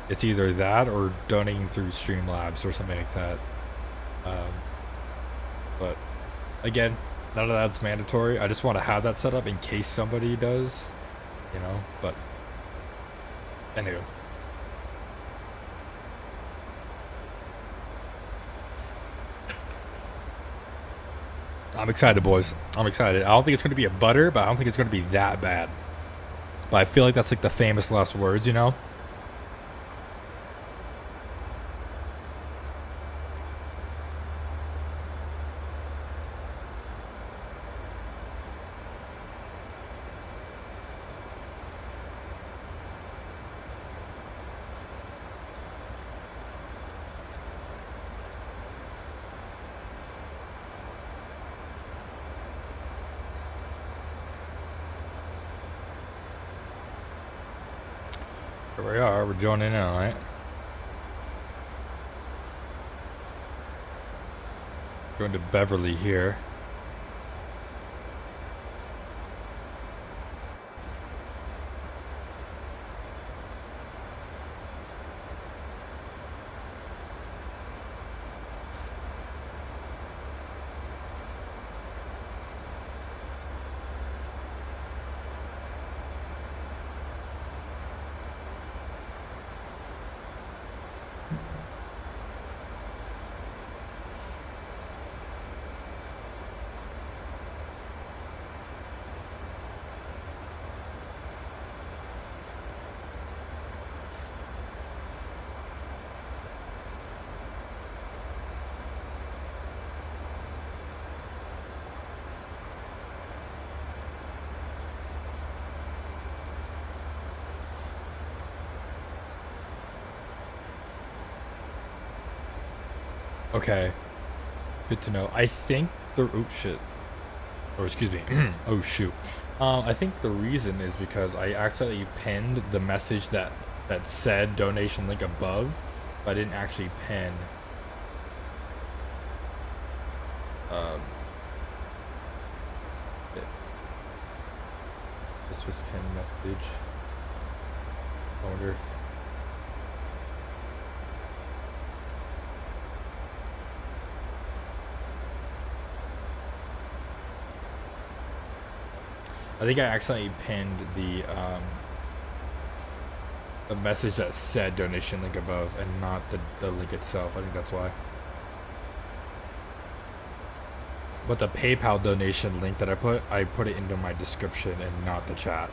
it's either that or donating through Streamlabs or something like that. But again, none of that's mandatory. I just want to have that set up in case somebody does, you know. But anyway. I'm excited, boys. I'm excited. I don't think it's going to be a butter, but I don't think it's going to be that bad. But I feel like that's like the famous last words, you know? Here we are, we're joining in, alright? Going to Beverly here. Okay, good to know. I think the oh shit, or excuse me, oh shoot. I think the reason is because I accidentally pinned the message that said donation link above, but I didn't actually pin. This was pinned message. I wonder if I think I accidentally pinned the message that said donation link above and not the link itself. I think that's why. But the PayPal donation link that I put it into my description and not the chat.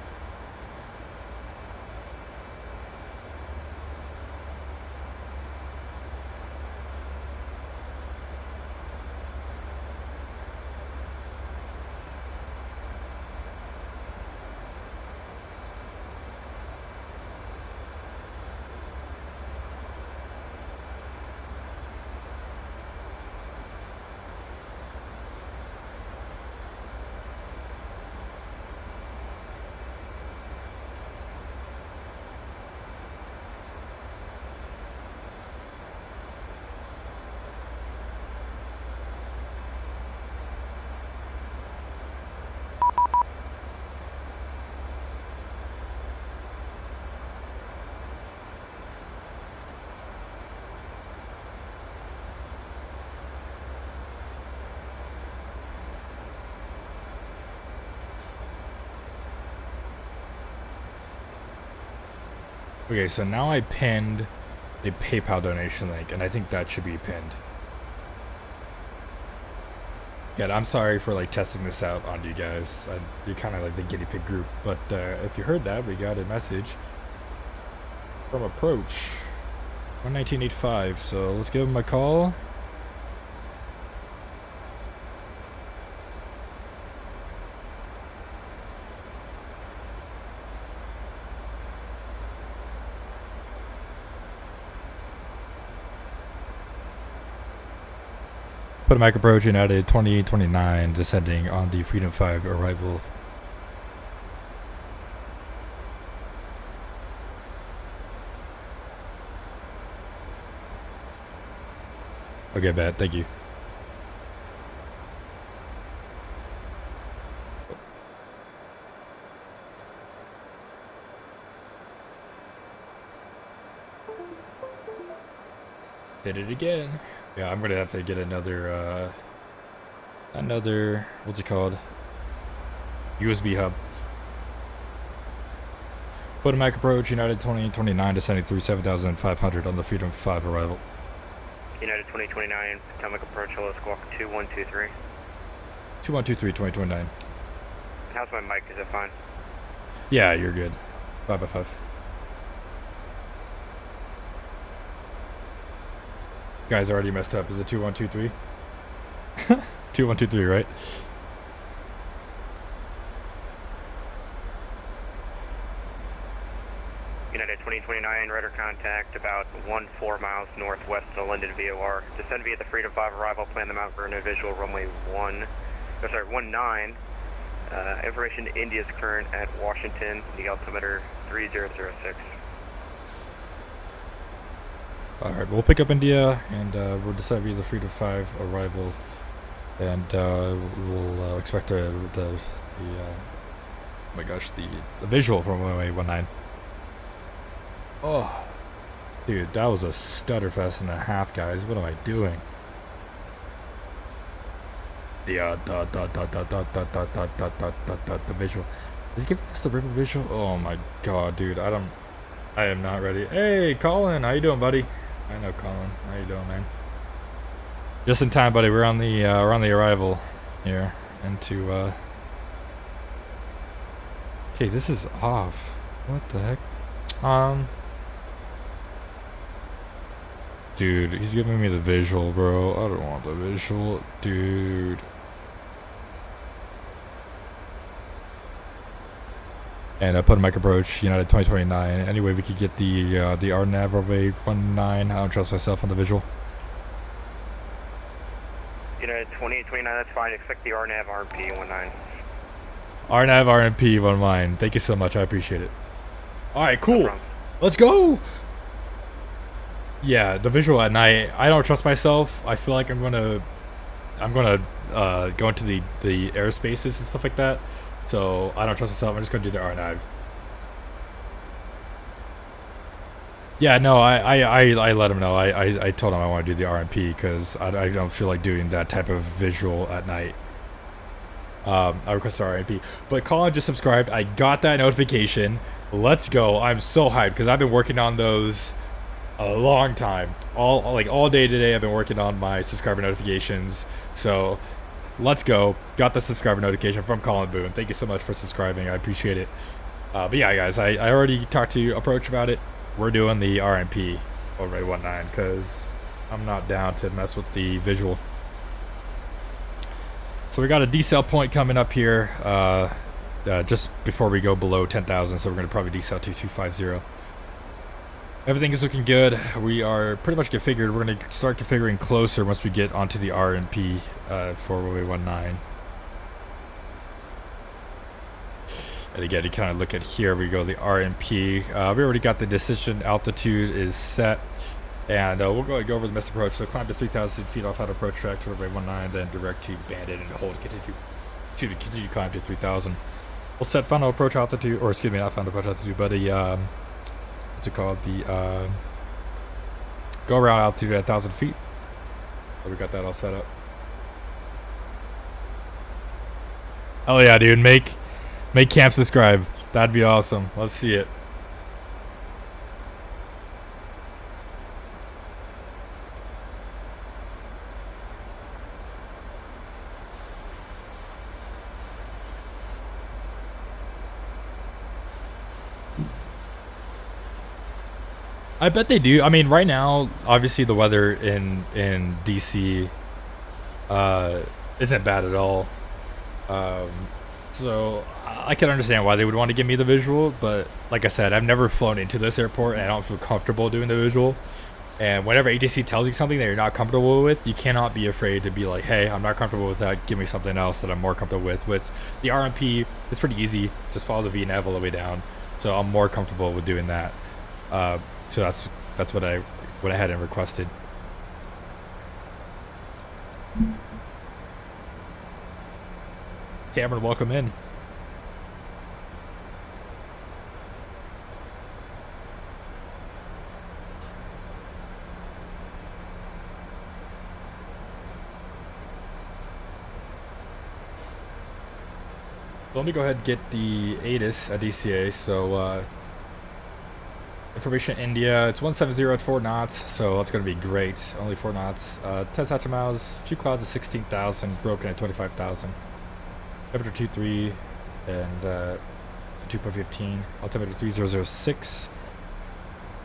Okay, so now I pinned the PayPal donation link, and I think that should be pinned. Yeah, I'm sorry for like testing this out on you guys. You're kind of like the guinea pig group, but if you heard that, we got a message from Approach 1985. So let's give him a call. Put a Mike Approach United 2829 descending on the Freedom 5 arrival. Okay, bad. Thank you. Did it again. Yeah, I'm gonna have to get another what's it called? USB hub. Put a Mac Approach United 2029 descending through 7,500 on the Freedom 5 arrival. United 2029, Potomac Approach, hello, squawk 2123. 2123, 2029. How's my mic? Is it fine? Yeah, you're good. 5x5. Guys already messed up. Is it 2123? 2123, right? United 2029, radar contact about 14 miles northwest of Linden VOR. Descend via the Freedom 5 arrival, plan them out for an visual runway 19. Information India's current at Washington, the altimeter 3006. Alright, we'll pick up India and we'll decide via the Freedom 5 arrival, and we'll expect the oh my gosh, the visual from runway 19. Oh, dude, that was a stutter fest and a half, guys. What am I doing? The visual. Is he giving us the river visual? Oh my god, dude, I am not ready. Hey, Colin, how you doing, buddy? I know Colin. How you doing, man? Just in time, buddy. We're on the arrival here into okay, this is off. What the heck? Dude, he's giving me the visual, bro. I don't want the visual, dude. And I put a Mike Approach United 2029. Anyway, we could get the RNAV runway 19. I don't trust myself on the visual. United 2829, that's fine. Expect the RNAV RMP 19. RNAV RMP 19. Thank you so much. I appreciate it. All right, cool. No, let's go. Yeah, the visual at night. I don't trust myself. I feel like I'm gonna go into the airspaces and stuff like that. So I don't trust myself. I'm just gonna do the RNAV. Yeah, no, I let him know. I told him I want to do the RMP because I don't feel like doing that type of visual at night. I requested RMP, but Colin just subscribed. I got that notification. Let's go. I'm so hyped because I've been working on those a long time. All day today I've been working on my subscriber notifications. So let's go. Got the subscriber notification from Colin Boone. Thank you so much for subscribing. I appreciate it. But yeah, guys, I already talked to Approach about it. We're doing the RMP over at 19 because I'm not down to mess with the visual. So we got a decel point coming up here just before we go below 10,000. So we're going to probably decel to 250. Everything is looking good. We are pretty much configured. We're going to start configuring closer once we get onto the RMP for runway 19. And again, you kind of look at here, we go the RMP. We already got the decision altitude is set. And we'll go over the missed approach. So climb to 3,000 feet off auto approach track to runway 19, then direct to bandit and hold, continue climb to 3,000. We'll set final approach altitude, or excuse me, not final approach altitude, but a, what's it called? The go around altitude at 1,000 feet. So we got that all set up. Oh yeah, dude, make camp subscribe. That'd be awesome. Let's see it. I bet they do. I mean, right now, obviously the weather in DC isn't bad at all. So I can understand why they would want to give me the visual, but like I said, I've never flown into this airport and I don't feel comfortable doing the visual. And whenever ATC tells you something that you're not comfortable with, you cannot be afraid to be like, hey, I'm not comfortable with that, give me something else that I'm more comfortable with. With the RMP, it's pretty easy. Just follow the VNAV all the way down. So I'm more comfortable with doing that. So that's what I went ahead and requested. Cameron, welcome in. Let me go ahead and get the ATIS at DCA. So information India, it's 170 at 4 knots, so that's going to be great. Only 4 knots. 10 satchel miles, a few clouds at 16,000, broken at 25,000. Temperature 23 and 2.15. Altimeter 3006.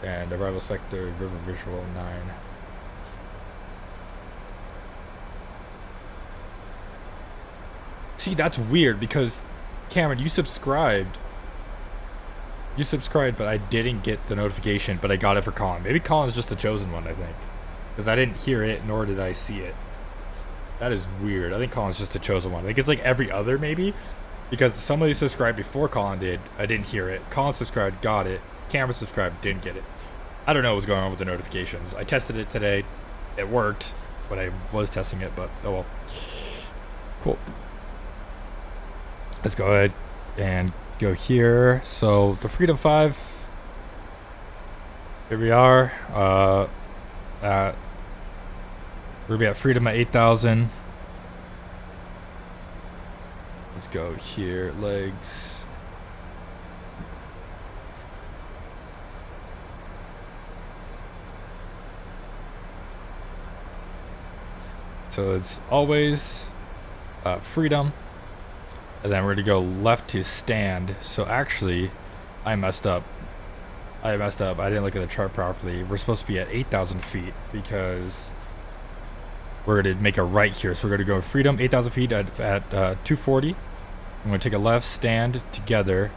And arrival spectre, river visual 9. See, that's weird because Cameron, you subscribed. You subscribed, but I didn't get the notification, but I got it for Colin. Maybe Colin's just the chosen one, I think. Because I didn't hear it, nor did I see it. That is weird. I think Colin's just the chosen one. I think it's like every other, maybe. Because somebody subscribed before Colin did. I didn't hear it. Colin subscribed, got it. Cameron subscribed, didn't get it. I don't know what's going on with the notifications. I tested it today. It worked when I was testing it, but oh well. Cool. Let's go ahead and go here. So the Freedom 5, here we are. We're gonna be at Freedom at 8,000. Let's go here, legs. So it's always Freedom. And then we're going to go left to stand. So actually, I messed up. I didn't look at the chart properly. We're supposed to be at 8,000 feet because we're going to make a right here. So we're going to go Freedom, 8,000 feet at 240. I'm going to take a left, stand together,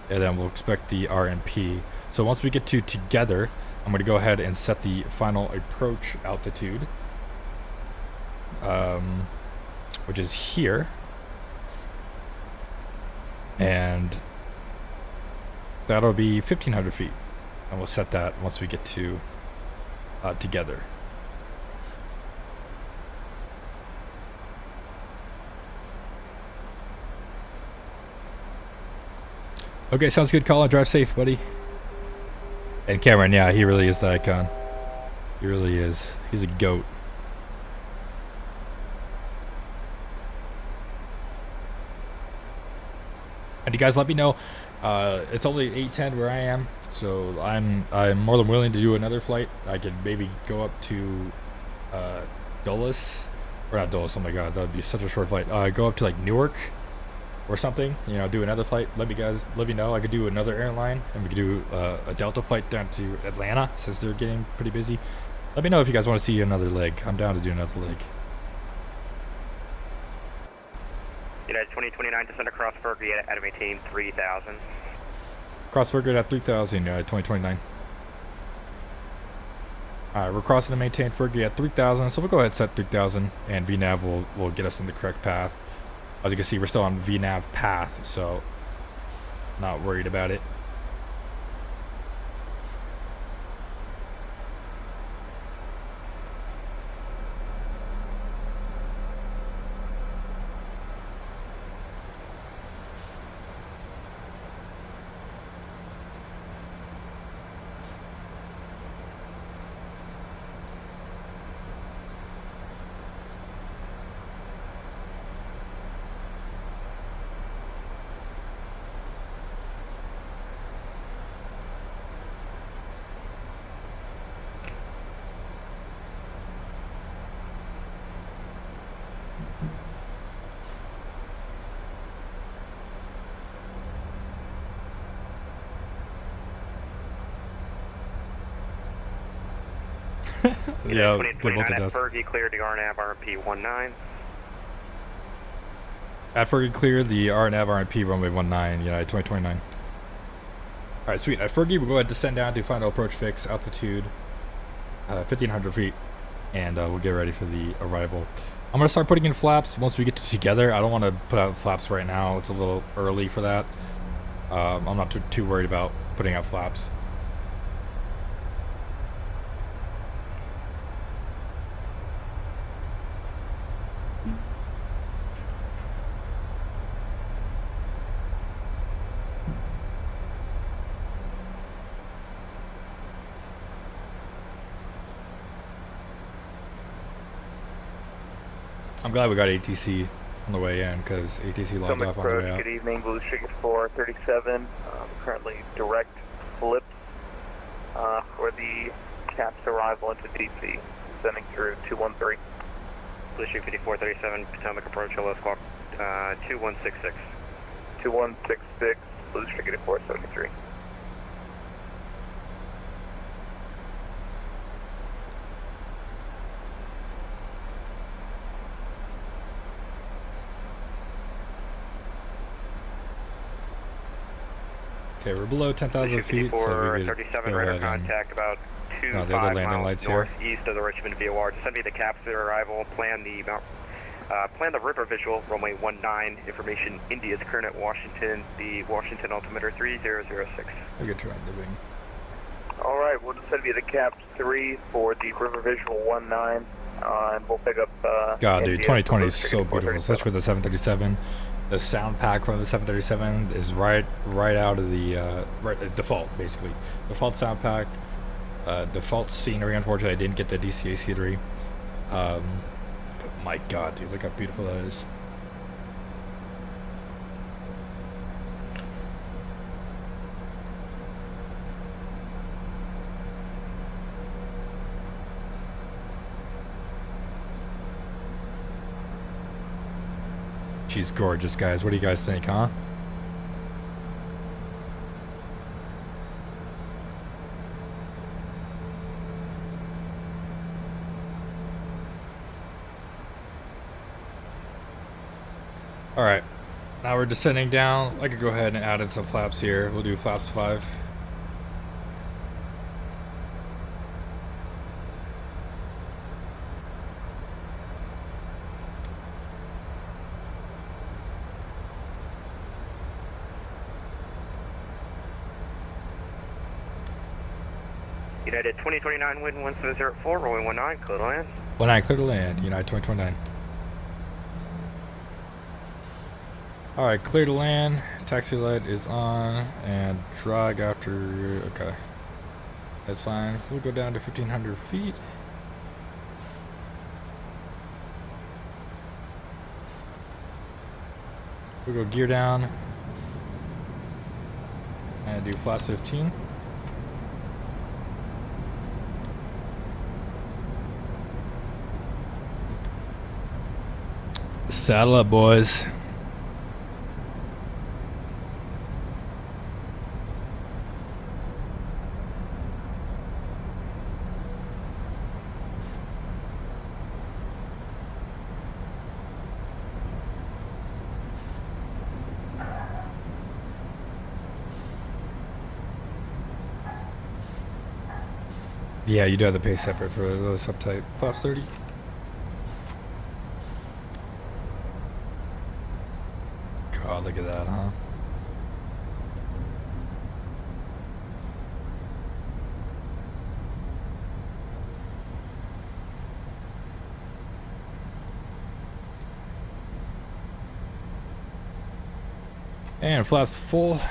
and then we'll expect the RMP. So once we get to together, I'm going to go ahead and set the final approach altitude, which is here. And that'll be 1,500 feet. And we'll set that once we get to together. Okay, sounds good, Colin. Drive safe, buddy. And Cameron, yeah, he really is the icon. He really is. He's a goat. And you guys let me know. It's only 8:10 where I am, so I'm more than willing to do another flight. I could maybe go up to Dulles Or not Dulles, oh my god, that would be such a short flight. Go up to like Newark or something, you know, do another flight. Let me know. I could do another airline, and we could do a Delta flight down to Atlanta since they're getting pretty busy. Let me know if you guys want to see another leg. I'm down to do another leg. United 2029, descend across Fergie at a maintain 3000. Cross Fergie at 3000, 2029. Alright, we're crossing to maintain Fergie at 3000, so we'll go ahead and set 3000, and VNAV will get us in the correct path. As you can see, we're still on VNAV path, so not worried about it. Yeah, good multitask. Fergie cleared the RNAV RMP 19. At Fergie clear the RNAV RMP runway 19, United 2029. Alright, sweet. At Fergie, we'll go ahead and descend down to final approach fix, altitude 1,500 feet, and we'll get ready for the arrival. I'm going to start putting in flaps once we get together. I don't want to put out flaps right now. It's a little early for that. I'm not too worried about putting out flaps. I'm glad we got ATC on the way in, because ATC logged off on the way out. Good evening, Blue Sugar 437. Currently direct flips for the CAP's arrival into DC, sending through 213. Blue Sugar 5437, Potomac approach, LS squawk 2166. 2166, Blue Sugar 473. Okay, we're below 10,000 feet, so we could go radar ahead contact about 2 the other 5 landing miles lights here. northeast of the Richmond VOR. Descend via the CAP's arrival, plan the river visual, runway 19, information India's current at Washington, the Washington altimeter 3006. We'll get to rendezvous. All right, we'll descend via the CAPS 3 for the river visual 19, and we'll pick up. God, dude, India 2020 is for so beautiful, especially with the 737. The sound pack from the 737 is right out of the default, basically. Default sound pack, default scenery. Unfortunately, I didn't get the DCA scenery. But my God, dude, look how beautiful that is. She's gorgeous, guys. What do you guys think, huh? Alright, now we're descending down. I could go ahead and add in some flaps here. We'll do flaps 5. United 2029, wind 1704, rolling 19, clear to land. 19, clear to land, United 2029. Alright, clear to land. Taxi light is on, and drag after. Okay. That's fine. We'll go down to 1,500 feet. We'll go gear down. And do flaps 15. Saddle up, boys. Yeah, you do have to pay separate for those subtype 530. God, look at that, huh? And flaps full.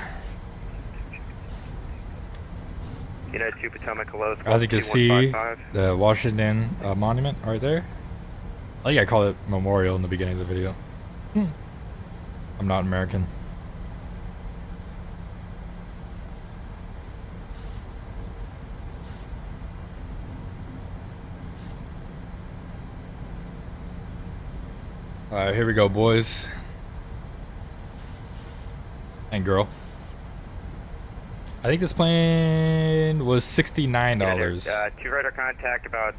United 2 Potomac, hello. As you can see, the Washington monument right there. I think I called it memorial in the beginning of the video. I'm not American. Alright, here we go, boys. And girl. I think this plane was $69. Two radar contact about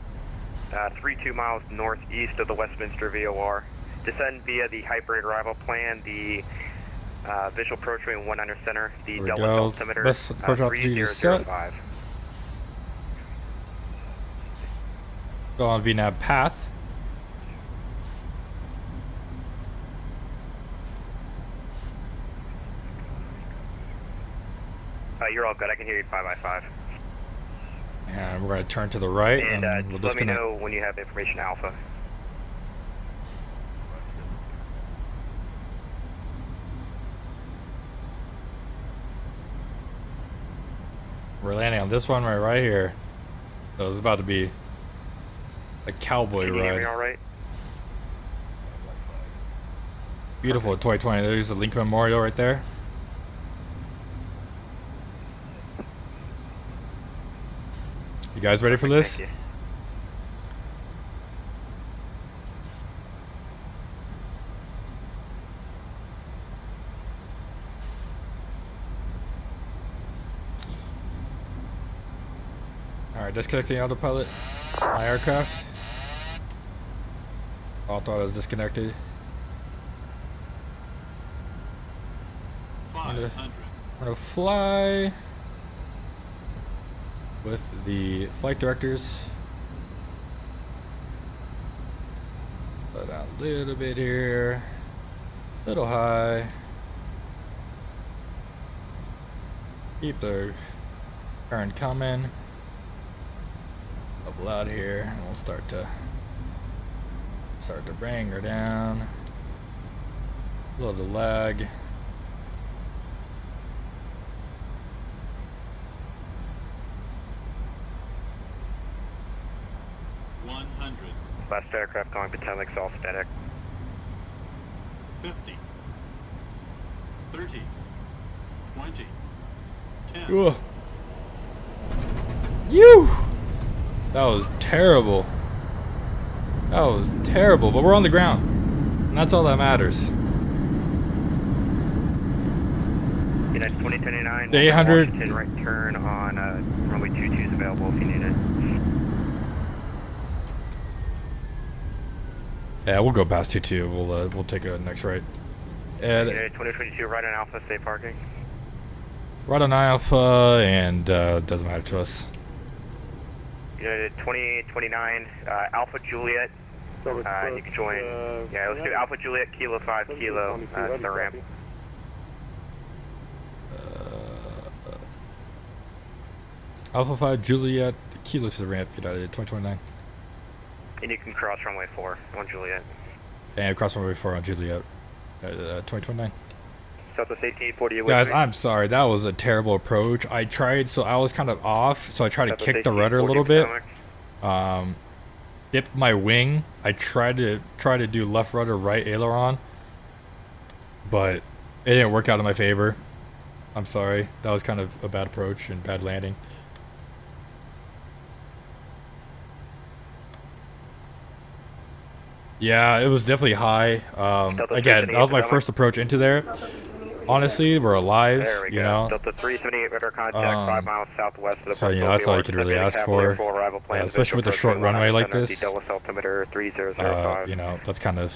3-2 miles northeast of the Westminster VOR. Descend via the hybrid arrival plan, the visual approach range 19 center, the Delta altimeter 3005. Go on VNAV path. You're all good. I can hear you 5x5. And we're going to turn to the right And we'll just let me disconnect. know when you have information alpha. We're landing on this one right here. So it's about to be a cowboy Can you hear me ride. all right? Beautiful 2020. There's the Lincoln Memorial right there. You guys ready for this? Thank you. Alright, disconnecting autopilot. My aircraft. Auto is disconnected. 500. I'm gonna fly with the flight directors. Slow down a little bit here. Little high. Keep the current coming. Level out here, and we'll start to bring her down. A little lag. Last aircraft calling Potomac, all static. 50, 30, 20, 10. Ugh. You. That was terrible. That was terrible, but we're on the ground. And that's all that matters. United 2029, The 800 Washington, right turn on runway 22 is available if you need it. Yeah, we'll go past 22. We'll take a next right. And United 2022, right on Alpha, safe parking. right on Alpha, and doesn't matter to us. United 2029, Alpha Juliet. You can join. Yeah, let's do Alpha Juliet, Kilo 5 Kilo, to the ramp. Alpha 5 Juliet Kilo to the ramp. United 2029. And you can cross runway 4 on Juliet. And cross runway 4 on Juliet. 2029. Southwest 1840. Guys, I'm sorry. That was a terrible approach. I was kind of off, so I tried to kick the rudder a little bit. Dipped my wing. I tried to do left rudder, right aileron, but it didn't work out in my favor. I'm sorry. That was kind of a bad approach and bad landing. Yeah, it was definitely high. Again, that was my first approach into there. Honestly, we're alive, There we you go. know. Delta 378 radar contact 5 miles southwest of the So, you know, that's all you could really ask for. Especially with a short runway like this. Altimeter 3005. You know, that's kind of...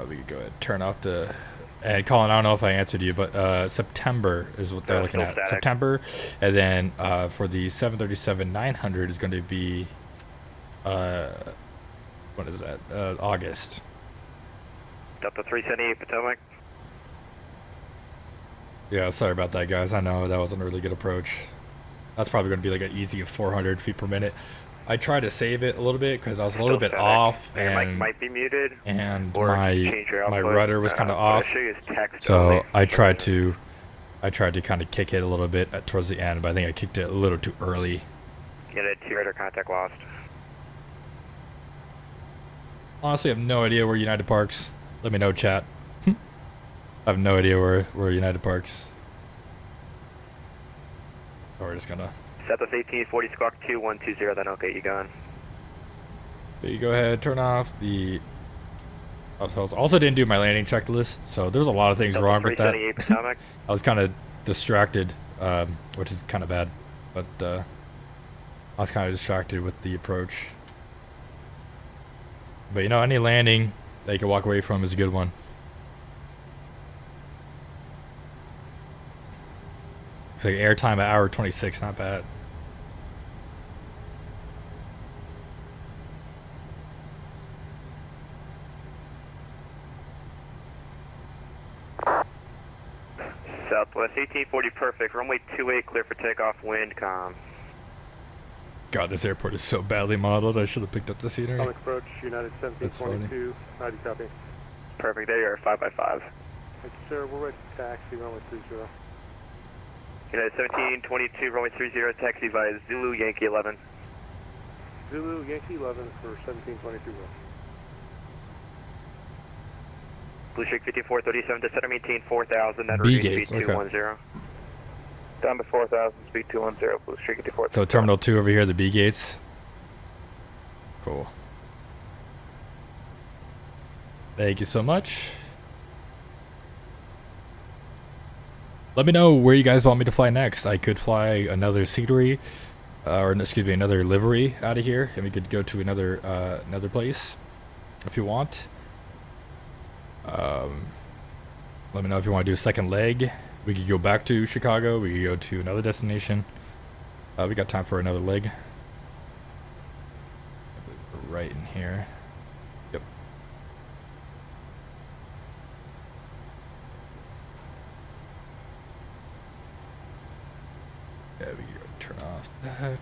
we could go ahead and turn off the... And Colin, I don't know if I answered you, but September is what they're looking at. Static. September, and then for the 737-900 is going to be... what is that? August. Delta 378 Potomac. Yeah, sorry about that, guys. I know that wasn't a really good approach. That's probably going to be like an easy 400 feet per minute. I tried to save it a little bit because I was a little bit off, Your mic and might be muted. And or my change your output. rudder was kind of off. I'll show you his text So only. I tried to kind of kick it a little bit towards the end, but I think I kicked it a little too early. Get it. 2 radar contact lost. Honestly, I have no idea where United Parks. Let me know, chat. I have no idea where United Parks. Or we're just gonna. Set this 1840 squawk 2120. Then I'll get you going. But you go ahead, turn off the. Also didn't do my landing checklist, so there's a lot of things Delta wrong with that. 378 Potomac. I was kind of distracted, which is kind of bad, but I was kind of distracted with the approach. But you know, any landing that you can walk away from is a good one. It's like airtime at hour 26, not bad. Southwest 1840 perfect. Runway 28 clear for takeoff. Wind calm. God, this airport is so badly modeled. I should have picked up the scenery. Atomic approach, United 1722, 90 copy. Perfect. There you are. 5x5. Thank you, sir. We're ready to taxi, runway 30. United 1722, runway 30, taxi via Zulu Yankee 11. Zulu, Yankee 11 for 1722. Blue Streak 5437, descend maintain 4000, that B reduce gates, speed okay. 210. Down to 4,000, speed 210, Blue Streak 54. So Terminal 2 over here, the B gates. Cool. Thank you so much. Let me know where you guys want me to fly next. I could fly another scenery, or excuse me, another livery out of here, and we could go to another another place if you want. Let me know if you want to do a second leg. We could go back to Chicago. We could go to another destination. We got time for another leg. Right in here. Yep. Yeah, we can go turn off that.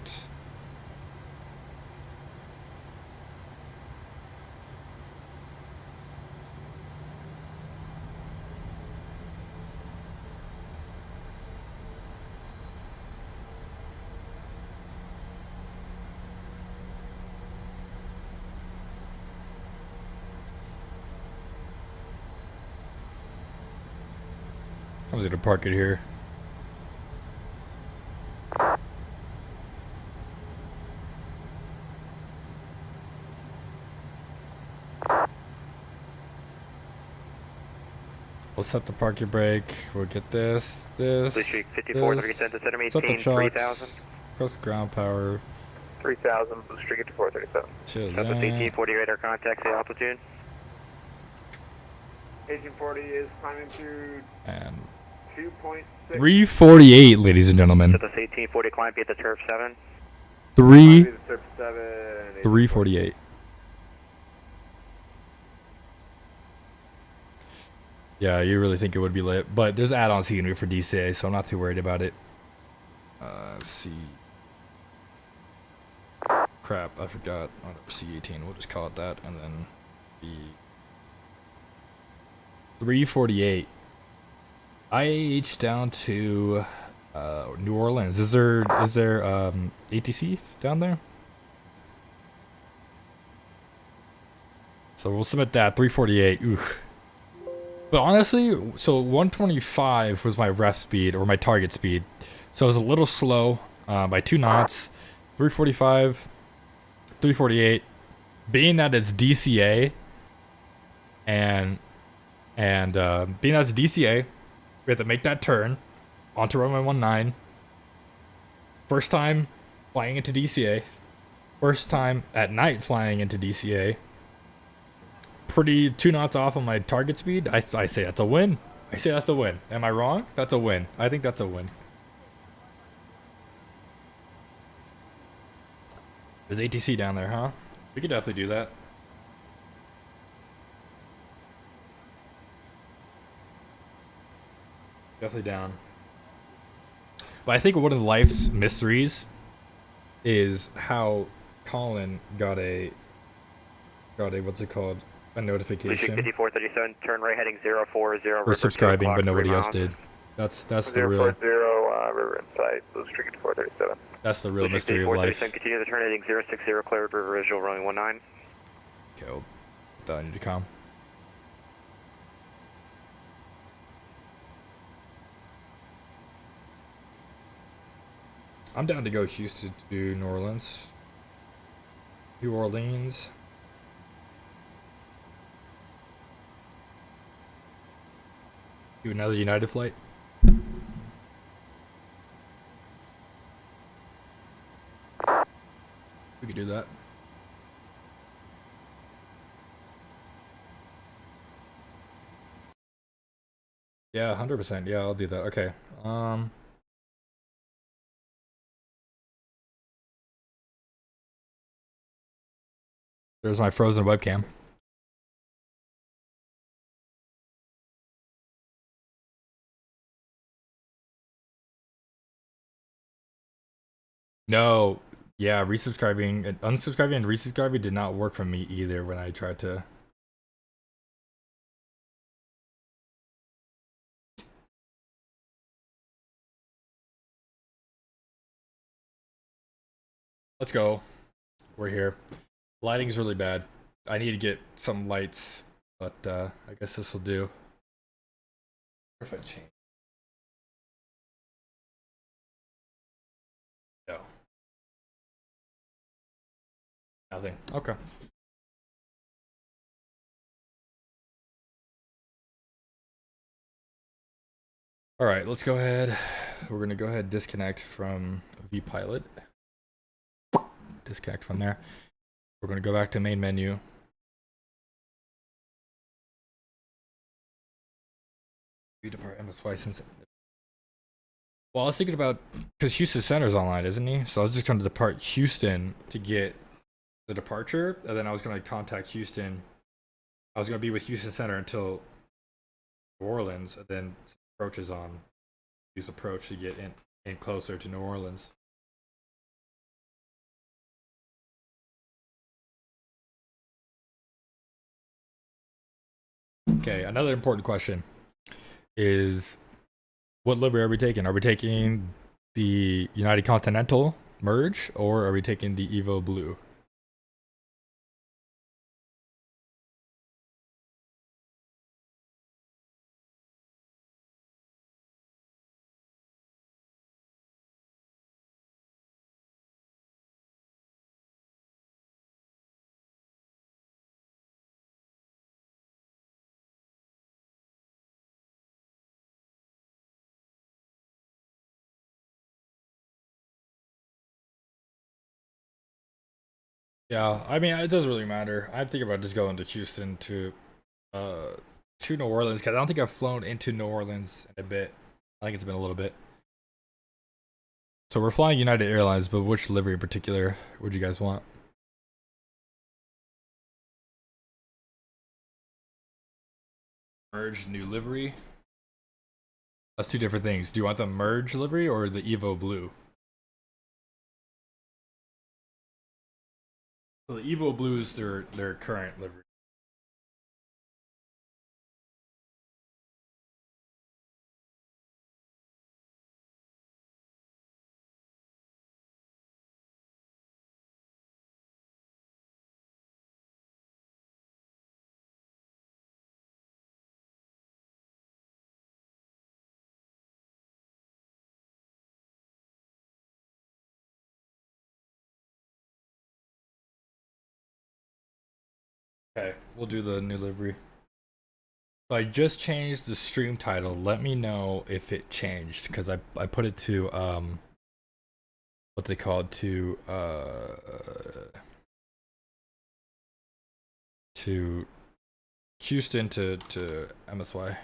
I was gonna park it here. We'll set the parking brake. We'll get this. Blue Streak 54, 3 cents, descend Set the maintain 3000. chocks. Press ground power. 3,000, Blue Streak 5437. Chill Southwest that. 1840 radar contact, say altitude. 1840 is climbing to And 2.6. 348, ladies and gentlemen. Southwest 1840 climb, be at the turf 7. 348. Yeah, you really think it would be lit, but there's add-on scenery for DCA, so I'm not too worried about it. Let's see. Crap, I forgot. Oh, C18, we'll just call it that, and then the 348. IAH down to New Orleans. Is there ATC down there? So we'll submit that 348. Oof. But honestly, so 125 was my ref speed or my target speed. So it was a little slow by 2 knots. 345. 348. Being that it's DCA and being that it's DCA, we have to make that turn onto runway 19. First time flying into DCA. First time at night flying into DCA. Pretty 2 knots off on my target speed. I say that's a win. I say that's a win. Am I wrong? That's a win. I think that's a win. There's ATC down there, huh? We could definitely do that. Definitely down. But I think one of the life's mysteries is how Colin got a what's it called? A notification. 5437, turn right heading 040. For subscribing, but nobody else did. That's the real. 040, river inside, those tricky 437. That's the real mystery of life. Continue the turn heading 060, cleared river visual, runway 19. Okay, well, that I need to calm. I'm down to go Houston to New Orleans. New Orleans. Do another United flight. We could do that. Yeah, 100%. Yeah, I'll do that. Okay. There's my frozen webcam. No. Yeah, resubscribing, unsubscribing and resubscribing did not work for me either when I tried to. Let's go. We're here. Lighting's really bad. I need to get some lights, but I guess this will do. What if I change? No. Nothing. Okay. All right, let's go ahead. We're gonna go ahead and disconnect from vPilot. Disconnect from there. We're gonna go back to main menu. Depart MSY since. Well, I was thinking about because Houston Center's online, isn't he? So I was just going to depart Houston to get the departure, and then I was going to contact Houston. I was going to be with Houston Center until New Orleans, and then approaches on. Use approach to get in closer to New Orleans. Okay, another important question is what livery are we taking? Are we taking the United Continental merge or are we taking the Evo Blue? Yeah, I mean, it doesn't really matter. I'm thinking about just going to Houston to New Orleans because I don't think I've flown into New Orleans in a bit. I think it's been a little bit. So we're flying United Airlines, but which livery in particular would you guys want? Merge new livery. That's two different things. Do you want the merge livery or the Evo Blue? So the Evo Blue is their current livery. Okay, we'll do the new livery. So I just changed the stream title. Let me know if it changed, because I put it to what's it called, to Houston to MSY.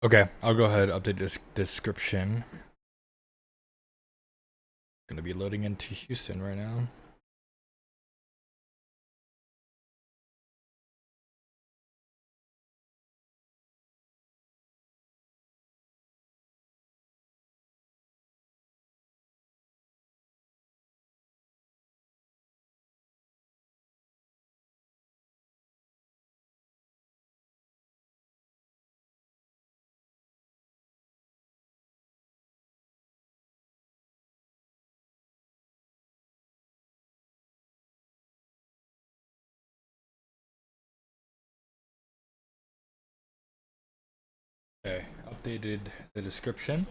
Okay, I'll go ahead and update this description. Gonna be loading into Houston right now. Okay, updated the description.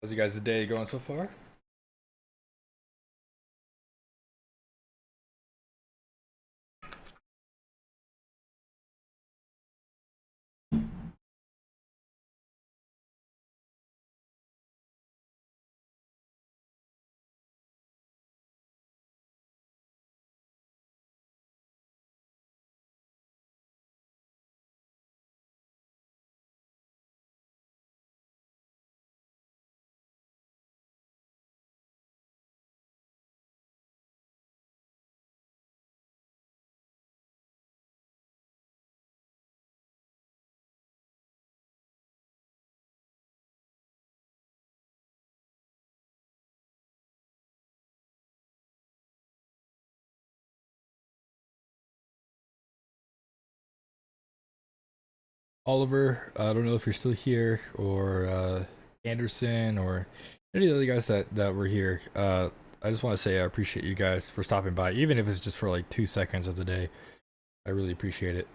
How's you guys' day going so far? Oliver, I don't know if you're still here, or Anderson, or any of the other guys that were here. I just want to say I appreciate you guys for stopping by, even if it's just for like 2 seconds of the day. I really appreciate it.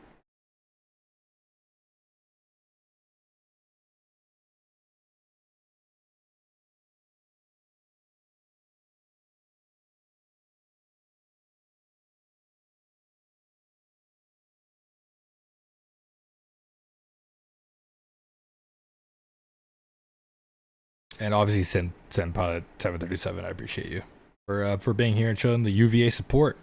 And obviously, send Pilot 737. I appreciate you for being here and showing the UVA support.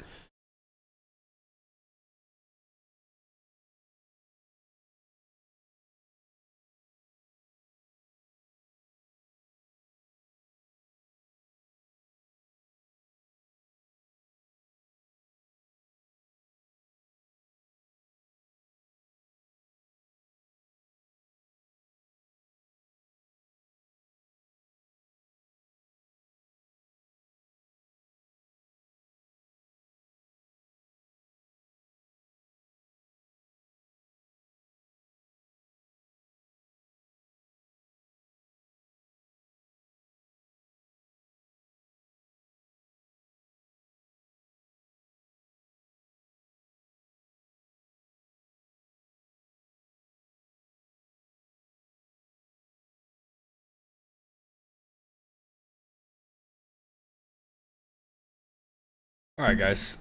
All right, guys,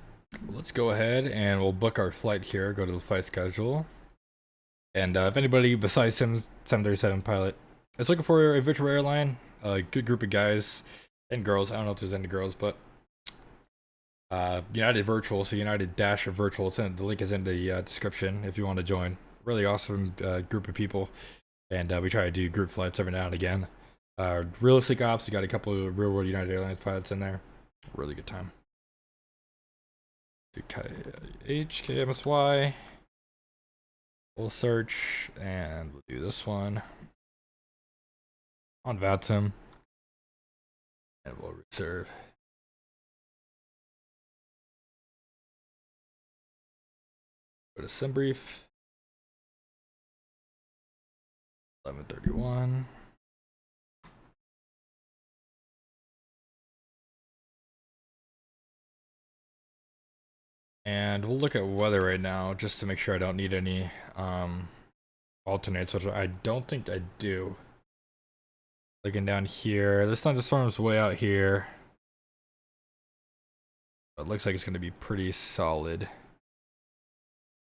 let's go ahead and we'll book our flight here. Go to the flight schedule. And if anybody besides him, 737 pilot, is looking for a virtual airline, a good group of guys and girls. I don't know if there's any girls, but United Virtual, so United Dash or Virtual. It's in, the link is in the description if you want to join. Really awesome group of people, and we try to do group flights every now and again. Realistic ops, we got a couple of real world United Airlines pilots in there. Really good time. Do KIAH-KMSY. We'll search, and we'll do this one on VATSIM, and we'll reserve. Go to SimBrief. 11:31. And we'll look at weather right now just to make sure I don't need any alternates, which I don't think I do. Looking down here, this thunderstorm's way out here. It looks like it's going to be pretty solid.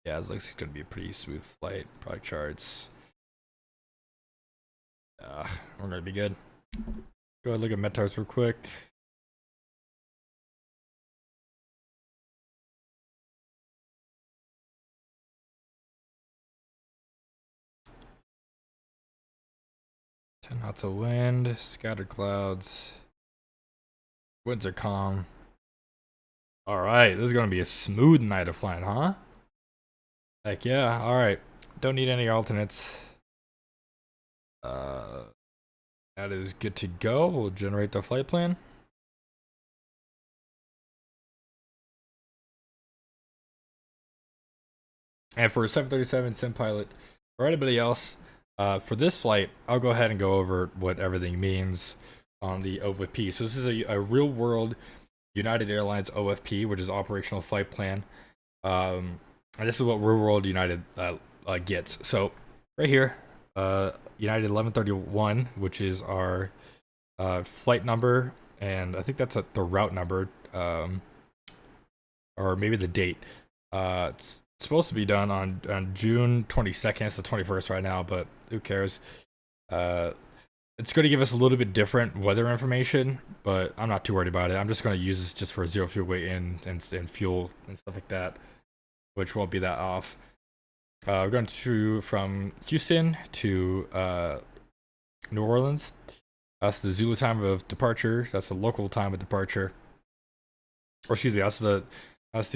Yeah, it looks like it's going to be a pretty smooth flight. Product charts. We're going to be good. Go ahead and look at METARs real quick. Knots of wind, scattered clouds. Winds are calm. Alright, this is going to be a smooth night of flying, huh? Heck yeah, alright. Don't need any alternates. That is good to go. We'll generate the flight plan. And for a 737 sim pilot, or anybody else, for this flight, I'll go ahead and go over what everything means on the OFP. So this is a real world United Airlines OFP, which is Operational Flight Plan. And this is what real world United gets. So right here, United 1131, which is our flight number, and I think that's the route number, or maybe the date. It's supposed to be done on June 22nd. It's the 21st right now, but who cares? It's going to give us a little bit different weather information, but I'm not too worried about it. I'm just going to use this just for zero fuel weight in and fuel and stuff like that, which won't be that off. We're going from Houston to New Orleans. That's the Zulu time of departure. That's the local time of departure. Or excuse me, that's the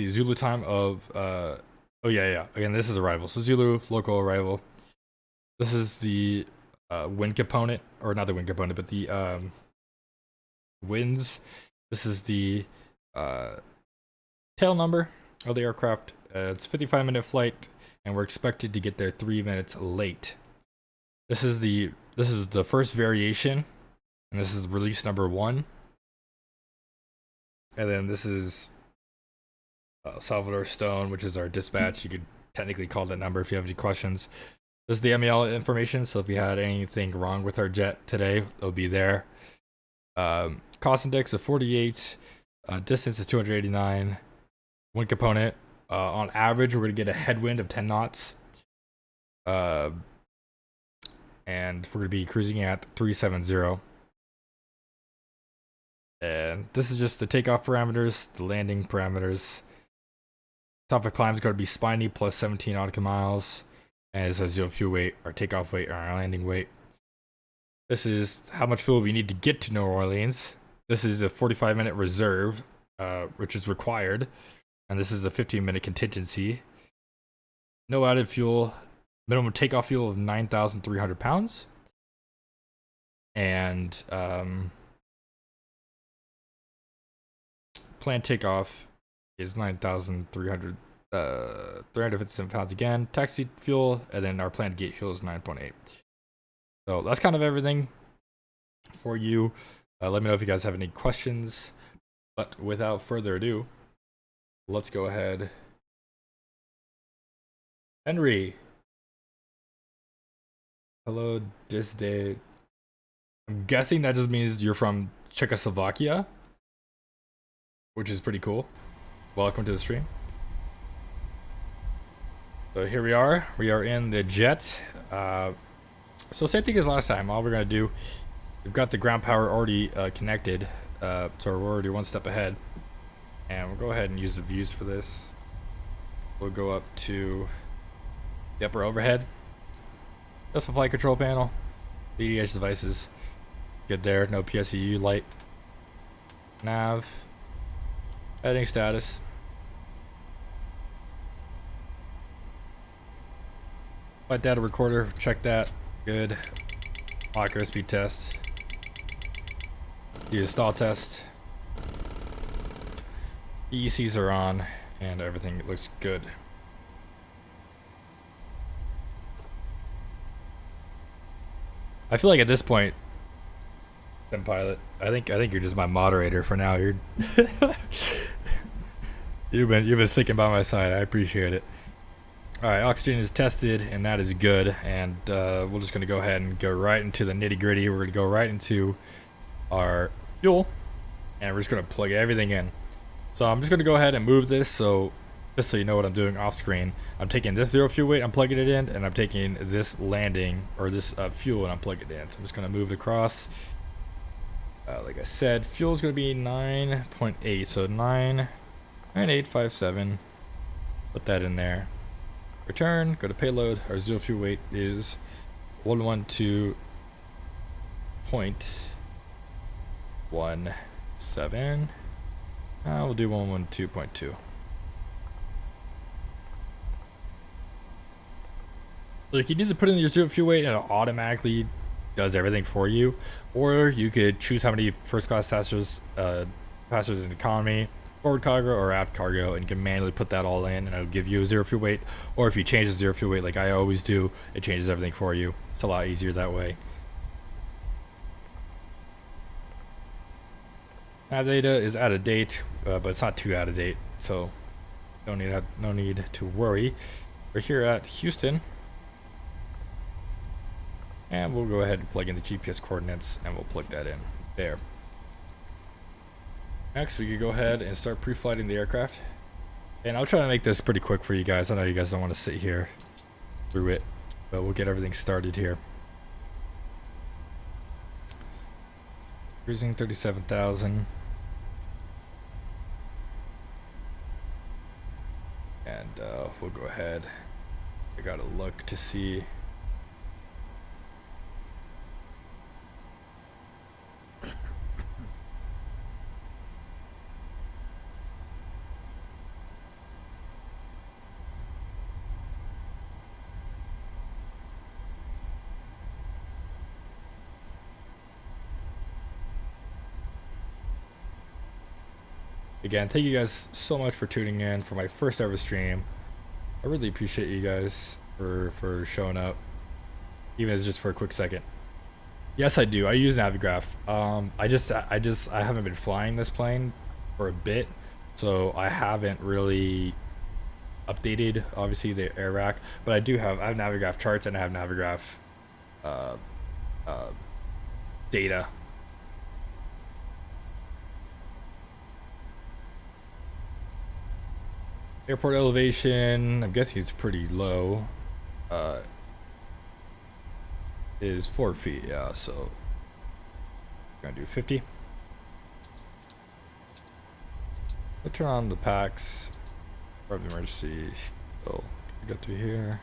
Zulu time of oh yeah. Again, this is arrival. So Zulu local arrival. This is the wind component, or not the wind component, but the winds. This is the tail number of the aircraft. It's a 55-minute flight, and we're expected to get there 3 minutes late. This is the first variation, and this is release number 1. And then this is Salvador Stone, which is our dispatch. You could technically call that number if you have any questions. This is the MEL information, so if you had anything wrong with our jet today, it'll be there. Cost index of 48, distance of 289, wind component. On average, we're going to get a headwind of 10 knots. And we're going to be cruising at 370. And this is just the takeoff parameters, the landing parameters. Top of climb is going to be spiny plus 17 nautical miles. And it says zero fuel weight, our takeoff weight, or our landing weight. This is how much fuel we need to get to New Orleans. This is a 45-minute reserve, which is required. And this is a 15-minute contingency. No added fuel. Minimum takeoff fuel of 9,300 pounds. And planned takeoff is 9,300 357 pounds again. Taxi fuel, and then our planned gate fuel is 9.8. So that's kind of everything for you. Let me know if you guys have any questions. But without further ado, let's go ahead. Henry. Hello, this day. I'm guessing that just means you're from Czechoslovakia, which is pretty cool. Welcome to the stream. So here we are. We are in the jet. So same thing as last time. All we're gonna do, we've got the ground power already connected, so we're already one step ahead. And we'll go ahead and use the views for this. We'll go up to the upper overhead. Just a flight control panel. Leading edge devices. Good there. No PSEU light. Nav. Heading status. Flight data recorder. Check that. Good. Lock airspeed test. Do a stall test. EECs are on and everything looks good. I feel like at this point, Sim Pilot, I think you're just my moderator for now. You're you've been sticking by my side. I appreciate it. All right, oxygen is tested and that is good. And we're just gonna go ahead and go right into the nitty gritty. We're gonna go right into our fuel, and we're just gonna plug everything in. So I'm just gonna go ahead and move this, so just so you know what I'm doing off screen. I'm taking this zero fuel weight, I'm plugging it in, and I'm taking this landing or this fuel and I'm plugging it in. So I'm just gonna move it across. Like I said, fuel is gonna be 9.8, so 9.857. Put that in there. Return, go to payload. Our zero fuel weight is 112.17. We'll do 112.2. Like, you need to put in your zero fuel weight and it automatically does everything for you, or you could choose how many first class passengers in economy, forward cargo, or aft cargo, and you can manually put that all in and it'll give you a zero fuel weight. Or if you change the zero fuel weight like I always do, it changes everything for you. It's a lot easier that way. Nav data is out of date, but it's not too out of date, so no need to worry. We're here at Houston, and we'll go ahead and plug in the GPS coordinates, and we'll plug that in there. Next, we could go ahead and start pre-flighting the aircraft, and I'll try to make this pretty quick for you guys. I know you guys don't want to sit here through it, but we'll get everything started here. Cruising 37,000. And we'll go ahead. I gotta look to see. Again, thank you guys so much for tuning in for my first ever stream. I really appreciate you guys for showing up, even if it's just for a quick second. Yes, I do. I use Navigraph. I haven't been flying this plane for a bit, so I haven't really updated obviously the air rack. But I have Navigraph charts and I have Navigraph data. Airport elevation, I'm guessing it's pretty low. Is 4 feet, yeah, so we're gonna do 50. Let's turn on the packs for the emergency. So we got to here.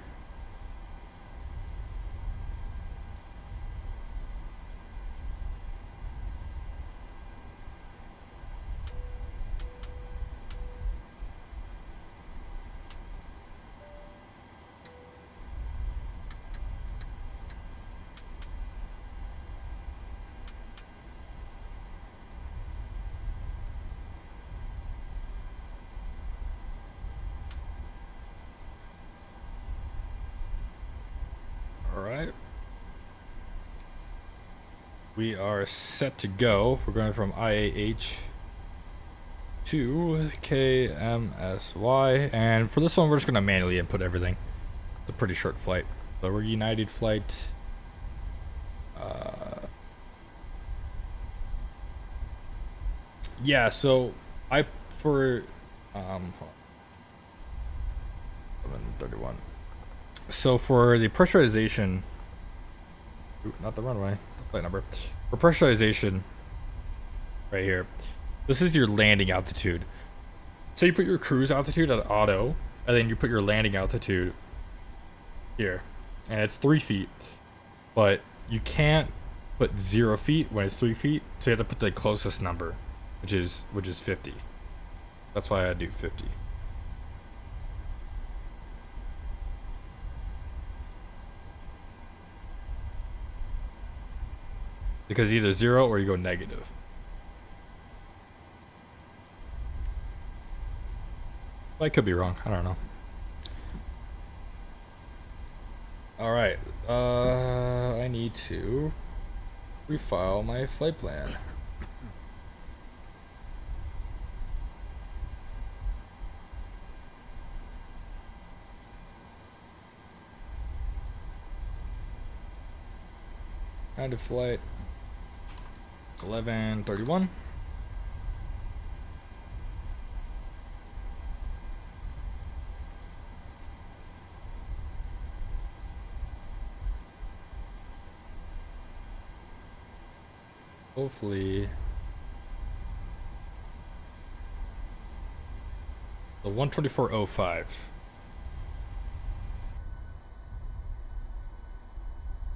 Alright. We are set to go. We're going from IAH to KMSY. And for this one, we're just going to manually input everything. It's a pretty short flight. So we're United flight. Yeah, so for 11:31. So for the pressurization, not the runway, flight number. For pressurization, right here, this is your landing altitude. So you put your cruise altitude at auto, and then you put your landing altitude here, and it's 3 feet. But you can't put 0 feet when it's 3 feet, so you have to put the closest number, which is 50. That's why I do 50. Because either 0 or you go negative. I could be wrong. I don't know. Alright. I need to refile my flight plan. Kind of flight 1131. Hopefully the 124.05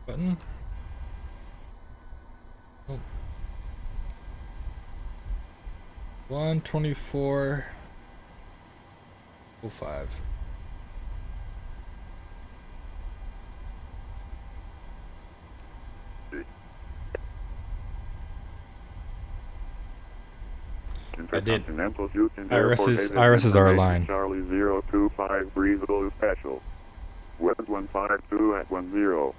button. Oh. 124.05. I did. Iris is our line. Charlie 025 breathable special. Wind 152 at 10.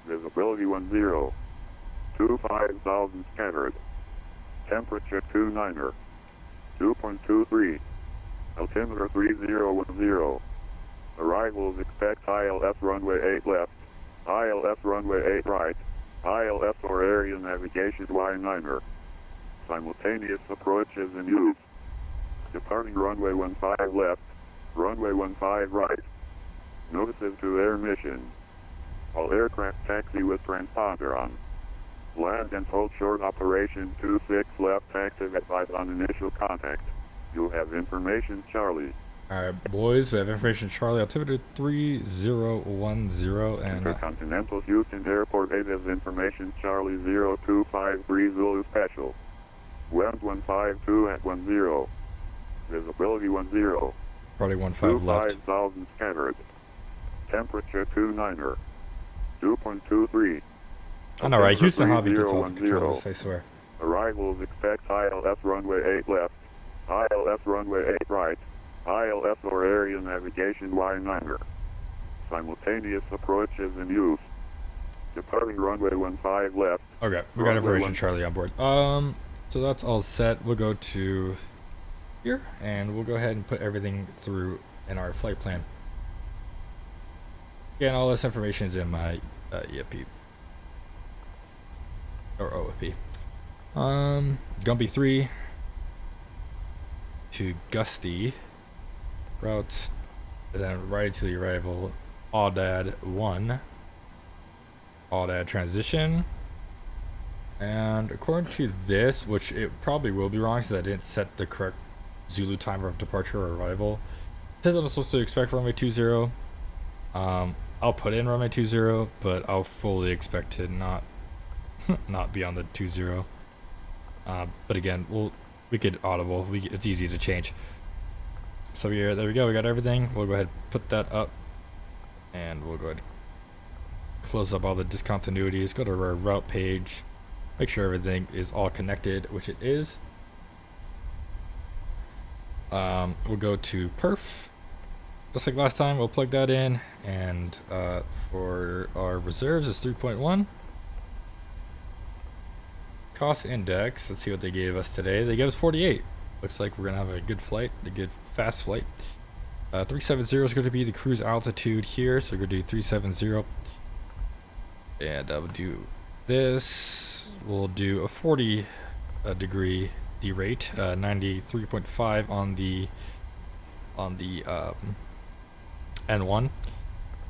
Visibility 10. 25,000 scattered. Temperature 29er. 2.23. Altimeter 3010. Arrivals expect ILS runway 8 left. ILS runway 8 right. ILS or area navigation Y9er. Simultaneous approach is in use. Departing runway 15 left, runway 15 right. Notices to air mission. All aircraft taxi with transponder on. Land and hold short operation 26 left active advise on initial contact. You'll have information Charlie. Alright boys, we have information Charlie, altimeter 3010 and Intercontinental Houston Airport 8 has information Charlie 025 Breeze Zulu Special. Wind 152 at 10. Visibility 10. Probably 15 left. 25,000 scattered. Temperature 29er. 2.23. I know, right? Houston Hobby gets all the controls, I swear. Arrivals expect ILS runway 8 left. ILS runway 8 right. ILS or area navigation Y9er. Simultaneous approach is in use. Departing runway 15 left. Okay, we got information Charlie on board. So that's all set. We'll go to here and we'll go ahead and put everything through in our flight plan. Again, all this information is in my EFP or OFP. Gumby 3 to Gusty routes, and then right to the arrival. Audad 1, Audad transition. And according to this, which it probably will be wrong because I didn't set the correct Zulu timer of departure or arrival, it says I'm supposed to expect runway 20. I'll put in runway 20, but I'll fully expect to not be on the 20. But again, we could audible. It's easy to change. So there we go. We got everything. We'll go ahead and put that up, and we'll go ahead and close up all the discontinuities. Go to our route page. Make sure everything is all connected, which it is. We'll go to perf. Just like last time, we'll plug that in. And for our reserves, it's 3.1. Cost index, let's see what they gave us today. They gave us 48. Looks like we're going to have a good flight, a good fast flight. 370 is going to be the cruise altitude here. So we're going to do 370. And we'll do this. We'll do a 40 degree derate, 93.5 on the N1.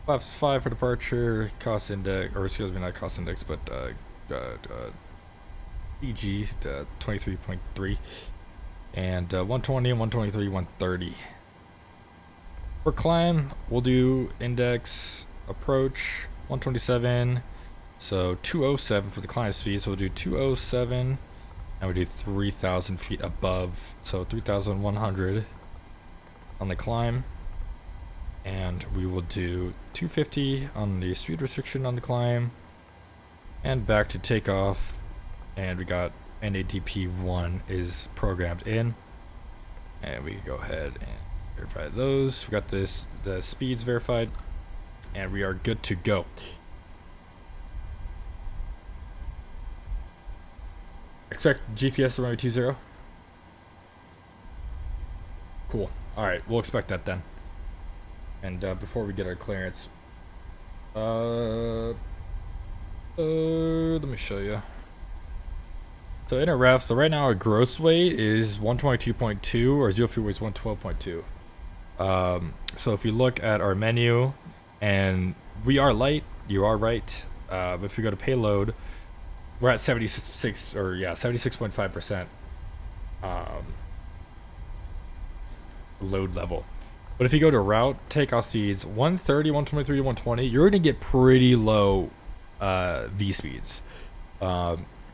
Flaps 5 for departure, cost index, or excuse me, not cost index, but DG 23.3, and 120, 123, 130. For climb, we'll do index approach 127, so 207 for the climb speed, so we'll do 207, and we do 3,000 feet above, so 3,100 on the climb. And we will do 250 on the speed restriction on the climb, and back to takeoff. And we got NADP1 is programmed in, and we can go ahead and verify those. We got the speeds verified, and we are good to go. Expect GPS to runway 20. Cool. All right, we'll expect that then. And before we get our clearance, let me show you. So in our ref, so right now our gross weight is 122.2, or zero fuel weight is 112.2. So if you look at our menu, and we are light, you are right. But if you go to payload, we're at 76.5% load level. But if you go to route, takeoff speeds 130, 123, 120, you're gonna get pretty low V speeds.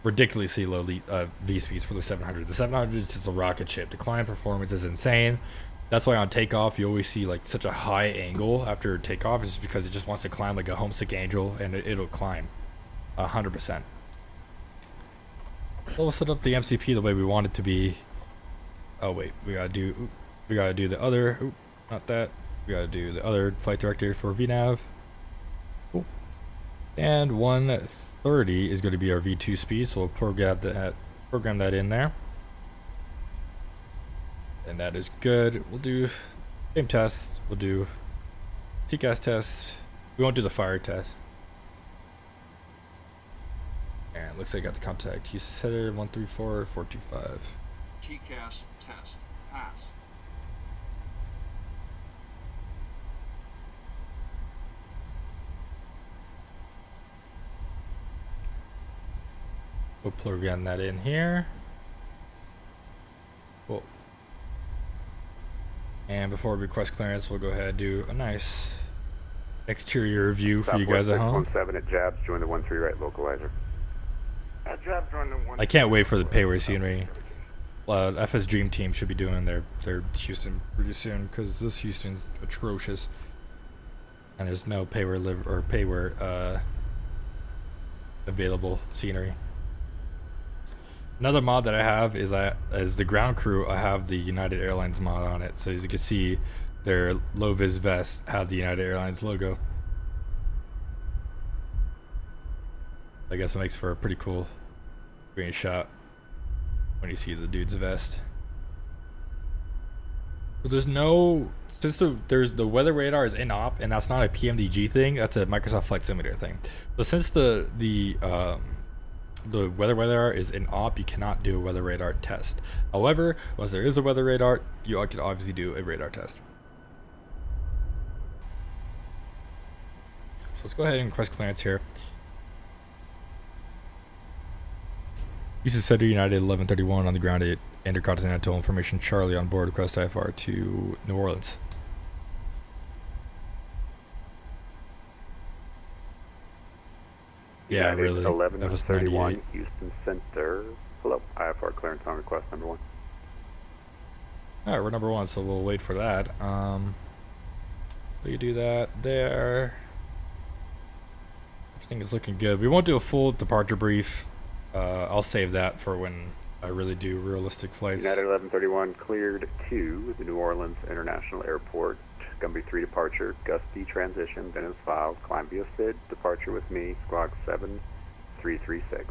Ridiculously low V speeds for the 700. The 700 is just a rocket ship. The climb performance is insane. That's why on takeoff you always see like such a high angle after takeoff, is because it just wants to climb like a homesick angel, and it'll climb 100%. We'll set up the MCP the way we want it to be. Oh wait, we gotta do the other. Oop, not that. We gotta do the other flight director for VNAV. Cool. And 130 is going to be our V2 speed, so we'll program that in there. And that is good. We'll do same test. We'll do TCAS test. We won't do the fire test. And looks like I got the contact. Houston header 134-425. TCAS test. Pass. We'll program that in here. Cool. And before we request clearance, we'll go ahead and do a nice exterior view for you guys at home. 17 at Jabs, join the 13 right localizer. Jabs, join the 1. I can't wait for the payway scenery. FS Dream Team should be doing their Houston pretty soon, because this Houston's atrocious, and there's no payware available scenery. Another mod that I have is as the ground crew, I have the United Airlines mod on it. So as you can see, their low vis vests have the United Airlines logo. I guess it makes for a pretty cool green shot when you see the dude's vest. So there's no, since the weather radar is in-op, and that's not a PMDG thing, that's a Microsoft Flight Simulator thing. So since the weather radar is in-op, you cannot do a weather radar test. However, once there is a weather radar, you can obviously do a radar test. So let's go ahead and request clearance here. Houston Center United 1131 on the ground at Intercontinental Information Charlie on board, request IFR to New Orleans. Yeah, really. 1131 Houston Center. Hello, IFR clearance on request number 1. Alright, we're number 1, so we'll wait for that. We do that there. Everything is looking good. We won't do a full departure brief. I'll save that for when I really do realistic flights. United 1131 cleared to the New Orleans International Airport. Gumby 3 departure, gusty transition, then is filed, climb via SID, departure with me, squawk 7336.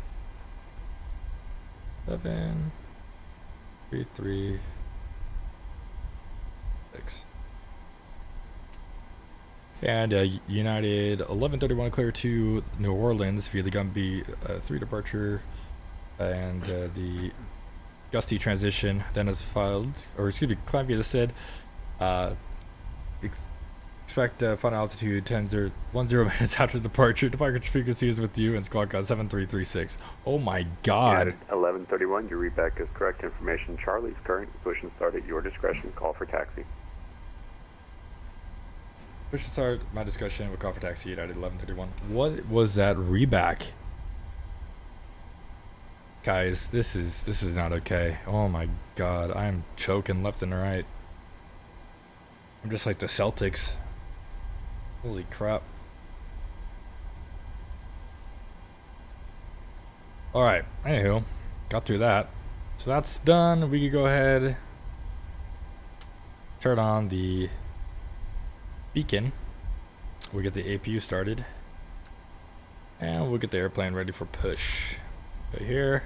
7336. And United 1131 clear to New Orleans via the Gumby 3 departure, and the gusty transition then is filed, or excuse me, climb via the SID. Expect final altitude 10 minutes after departure. Departure frequency is with you and squawk code 7336. Oh my god. At 11:31, your readback is correct information. Charlie's current push and start at your discretion. Call for taxi. Push and start my discretion. We'll call for taxi at 11:31. What was that reback? Guys, this is not okay. Oh my god, I'm choking left and right. I'm just like the Celtics. Holy crap. Alright, anywho, got through that. So that's done. We can go ahead, turn on the beacon. We'll get the APU started. And we'll get the airplane ready for push. Right here.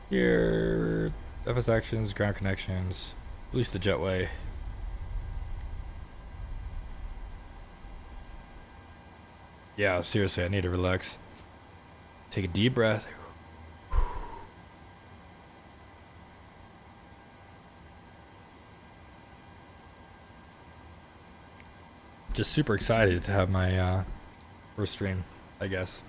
Here. FS actions, ground connections. Release the jetway. Yeah, seriously, I need to relax. Take a deep breath. Just super excited to have my first stream, I guess.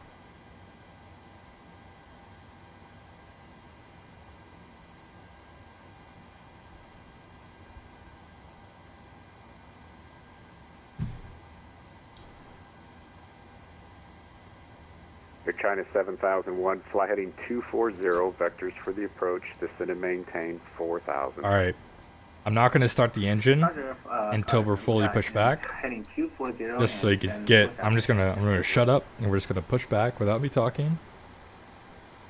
Air China 7001, fly heading 240, vectors for the approach, descend and maintain 4000. Alright. I'm not going to start the engine until we're fully pushed back. Just so you can get, I'm gonna shut up and we're just gonna push back without me talking.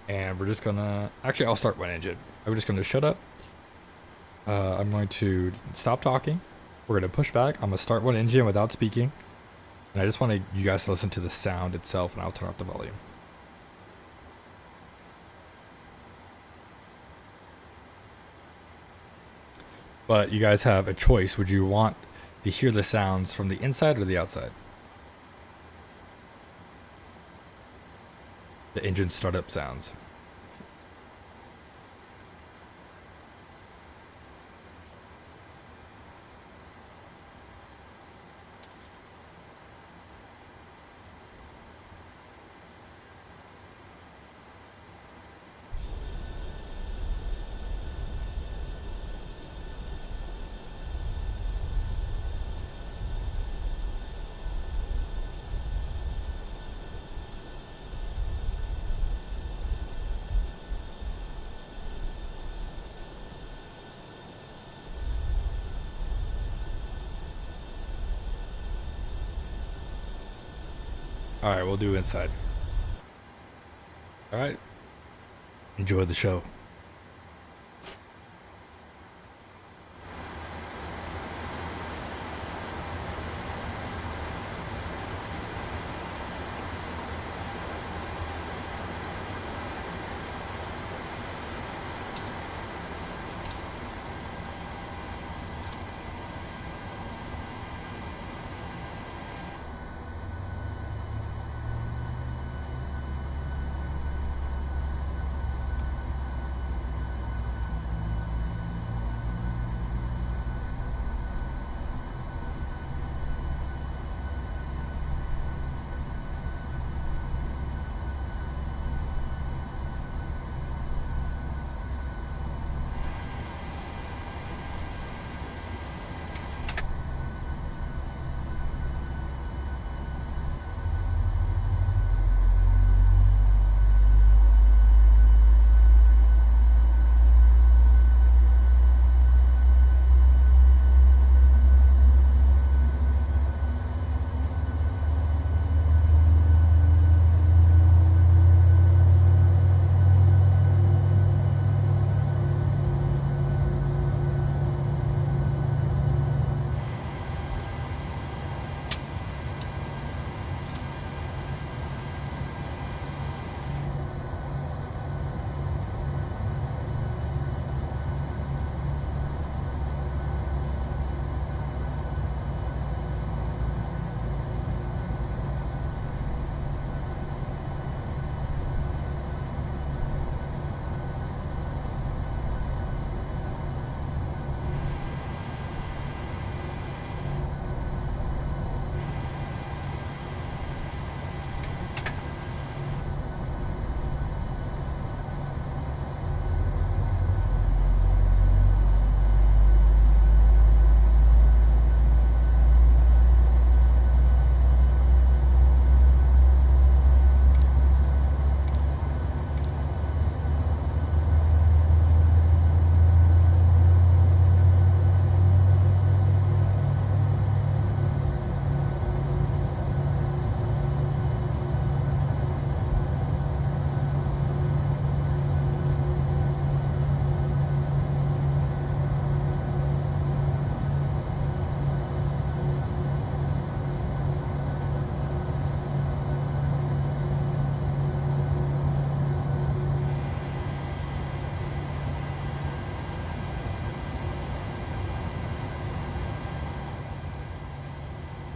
And we're just gonna, actually I'll start one engine. I'm just gonna shut up. I'm going to stop talking. We're gonna push back. I'm gonna start one engine without speaking. And I just want you guys to listen to the sound itself, and I'll turn off the volume. But you guys have a choice. Would you want to hear the sounds from the inside or the outside? The engine startup sounds. Alright, we'll do inside. Alright. Enjoy the show.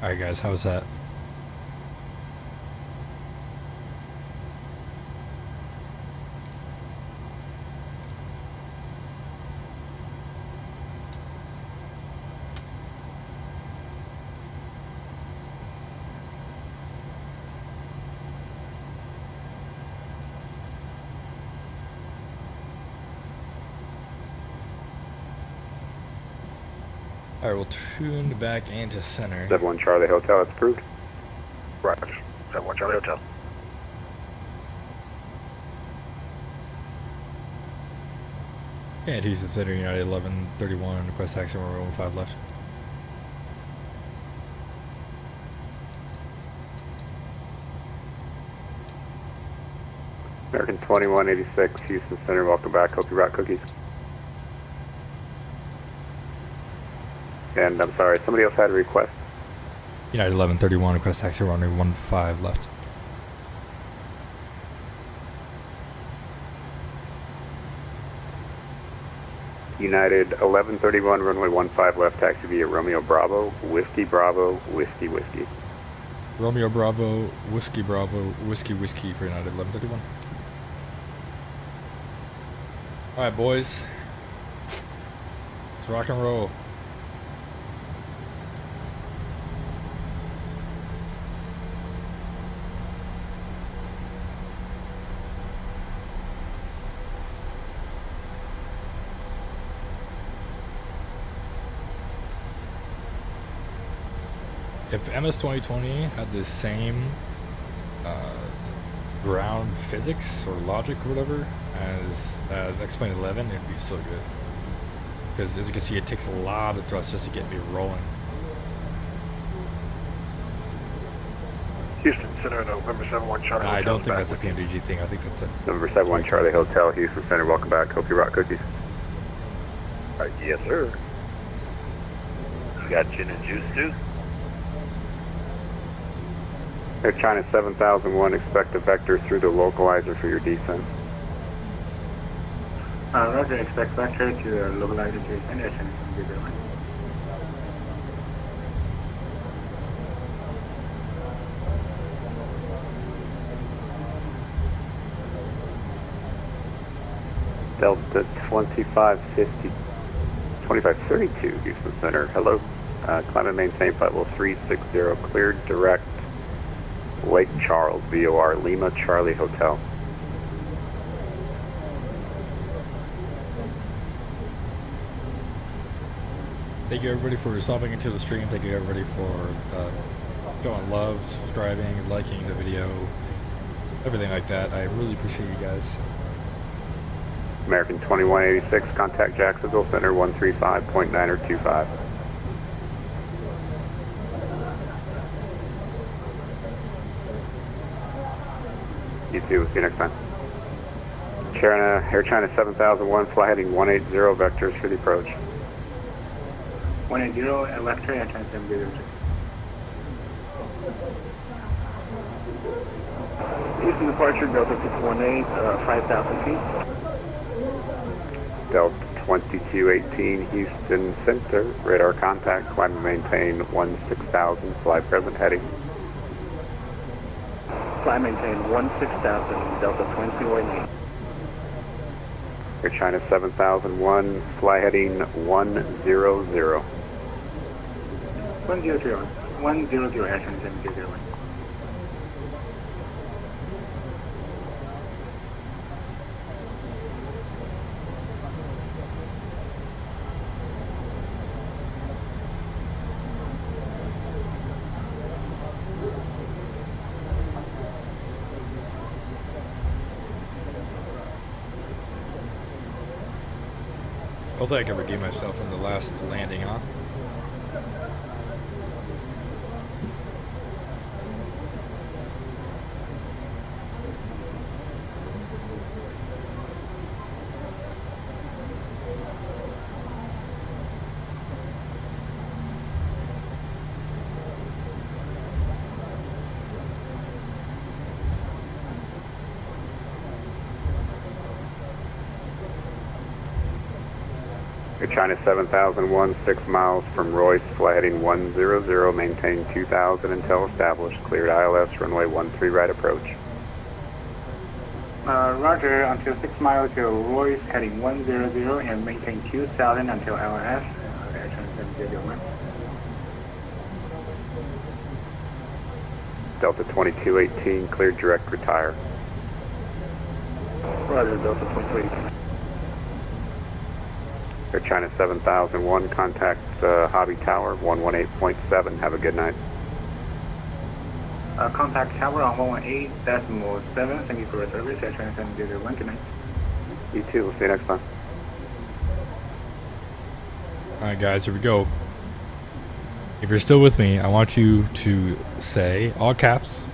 Alright guys, how's that? Alright, we'll tune back into center. 71 Charlie Hotel, it's approved. Roger. 71 Charlie Hotel. And Houston Center, United 1131, request taxi runway 15 left. American 2186, Houston Center, welcome back. Hope you brought cookies. And I'm sorry, somebody else had a request. United 1131, request taxi runway 15 left. United 1131, runway 15 left, taxi via Romeo Bravo, Whiskey Bravo, Whiskey Whiskey. Romeo Bravo, Whiskey Whiskey for United 1131. Alright boys, let's rock and roll. If MS 2020 had the same ground physics or logic or whatever as X-Plane 11, it'd be so good. Because as you can see, it takes a lot of thrust just to get me rolling. Houston Center, November 71 Charlie. I don't think that's a PMDG thing. I think that's a... November 71 Charlie Hotel, Houston Center, welcome back. Hope you brought cookies. Yes, sir. Got gin and juice, too? Air China 7001, expect a vector through the localizer for your descent. Roger, expect vector to the localizer to destination. Delta 2532, Houston Center, hello. Climb and maintain flight level 360, cleared direct Lake Charles, VOR, Lima Charlie Hotel. Thank you everybody for stopping into the stream. Thank you everybody for showing love, subscribing, liking the video, everything like that. I really appreciate you guys. American 2186, contact Jacksonville Center 135.925. You too, we'll see you next time. Air China 7001, fly heading 180, vectors for the approach. 180 and vector, Air China 7002. Houston departure, Delta 618, 5,000 feet. Delta 2218, Houston Center, radar contact, climb and maintain 16,000, fly present heading. Fly maintain 16,000, Delta 2218. Air China 7001, fly heading 100. 100, 100, Air China 7001. Hopefully I can redeem myself in the last landing, huh? Air China 7001, 6 miles from Royce, fly heading 100, maintain 2000 until established, cleared ILS, runway 13 right approach. Roger, until 6 miles to Royce, heading 100 and maintain 2000 until LS. Air China 7001. Delta 2218, cleared direct retire. Roger, Delta 2218. Air China 7001, contact Hobby Tower 118.7. Have a good night. Contact tower on 118.7. Thank you for your service. Air China 7001. Good night. You too. We'll see you next time. Alright guys, here we go. If you're still with me, I want you to say, all caps,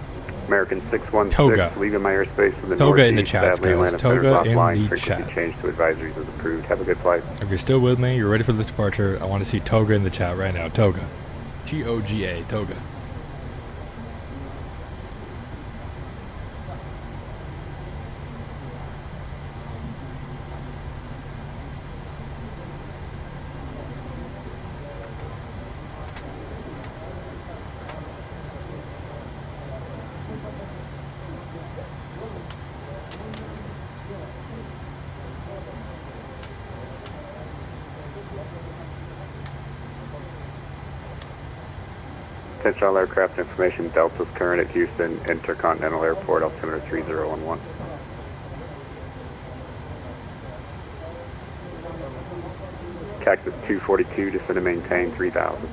American 616, Toga. leaving my airspace from the Toga northeast. in the chat, Sadly, guys. Atlanta Toga Center's in offline. the Frequency chat. change to advisories is approved. Have a good flight. If you're still with me, you're ready for this departure, I want to see Toga in the chat right now. Toga. T-O-G-A, Toga. Attention all aircraft information. Delta's current at Houston Intercontinental Airport, altimeter 3011. Cactus 242, descend and maintain 3000.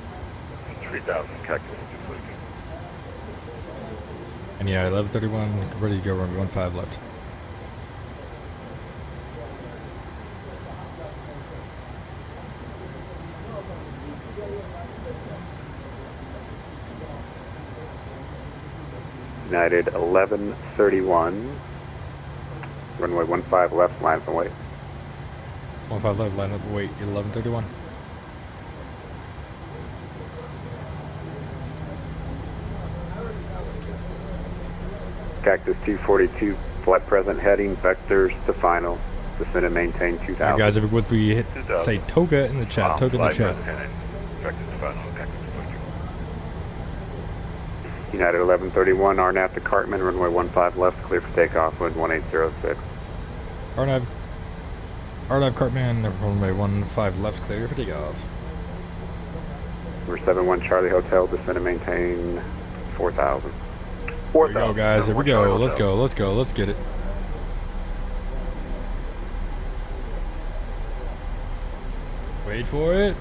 3000, Cactus 242. And yeah, 1131, ready to go, run 15 left. United 1131, runway 15 left, line up and wait. 15 left, line up, wait, 1131. Cactus 242, flight present heading, vectors to final, descend and maintain 2000. Alright guys, if would we hit, say Toga in the chat, Toga in the chat. United 1131, RNAV to Cartman, runway 15 left, clear for takeoff, wind 1806. RNAV Cartman, runway 15 left, clear for takeoff. Number 71 Charlie Hotel, descend and maintain 4000. Here we go guys, here we go, let's go, let's get it. Wait for it.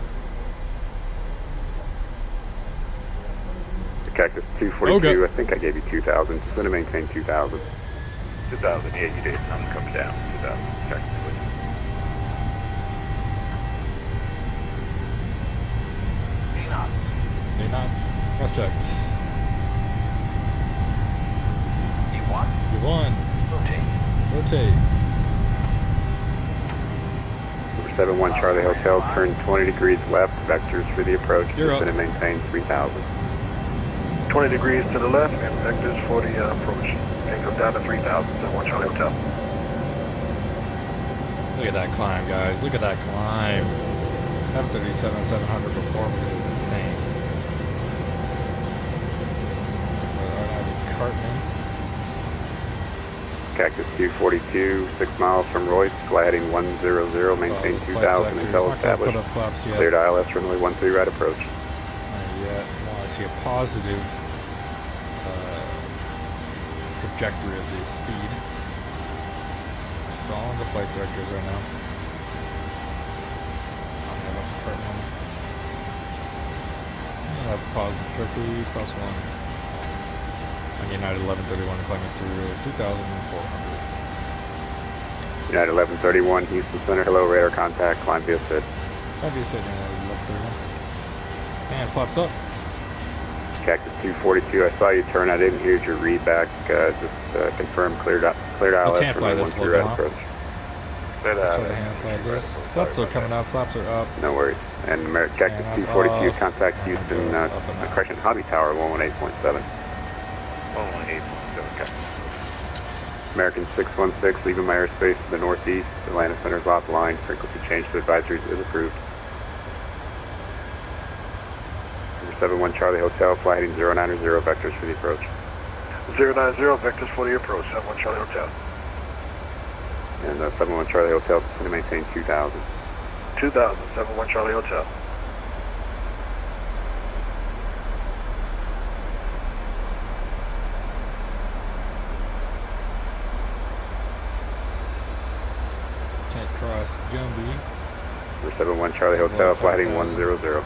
Cactus 242, I think I gave you 2000, descend and maintain 2000. 2000, yeah, you did. I'm coming down. 2000, Cactus 242. 8 knots. 8 knots, cross checked. E1. E1. Rotate. Number 71 Charlie Hotel, turn 20 degrees left, vectors for the approach, You're descend up. and maintain 3000. 20 degrees to the left and vectors for the approach. And go down to 3000, so watch Charlie Hotel. Look at that climb, guys. Look at that climb. 737-700 performance is insane. Cartman. Cactus 242, 6 miles from Royce, fly heading 100, maintain 2000 until established. Put up flaps yet. Cleared ILS, runway 13 right approach. Not yet. I want to see a positive trajectory of the speed. Following the flight directors right now. I'm going to look for Cartman. That's positive trajectory, +1. On United 1131 climbing through 2,400. United 1131, Houston Center, hello, radar contact, climb via SID. Climb via SID, United 1131. And flaps up. Cactus 242, I saw you turn, I didn't hear your read back, just confirm cleared ILS, Let's hand fly runway this 13 little right bit, approach. Let's try to hand fly this. Flaps are coming up, flaps are up. No worries. And Cactus And that's 242, off. contact Houston, Up and out. correction, Hobby Tower 118.7. 118.7, Cactus. American 616, leaving my airspace to the northeast, Atlanta Center's offline, frequency change to advisories is approved. 71 Charlie Hotel, fly heading 090 vectors for the approach. 090 vectors for the approach, 71 Charlie Hotel. And 71 Charlie Hotel, descend and maintain 2000. 2000, 71 Charlie Hotel. Can't cross Gumby. Number 71 Charlie Hotel, fly heading 100.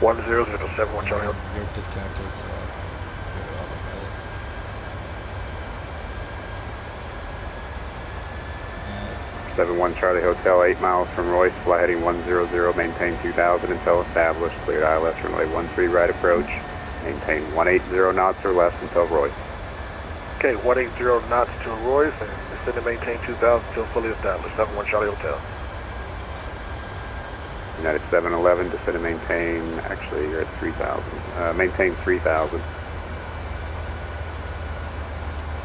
100, 71 Charlie Hotel. You're disconnected, so get it all together. 71 Charlie Hotel, 8 miles from Royce, fly heading 100, maintain 2000 until established, cleared ILS runway 13 right approach, maintain 180 knots or less until Royce. Okay, 180 knots to Royce, and descend and maintain 2000 until fully established, 71 Charlie Hotel. United 711, descend and maintain, actually you're at 3000, maintain 3000.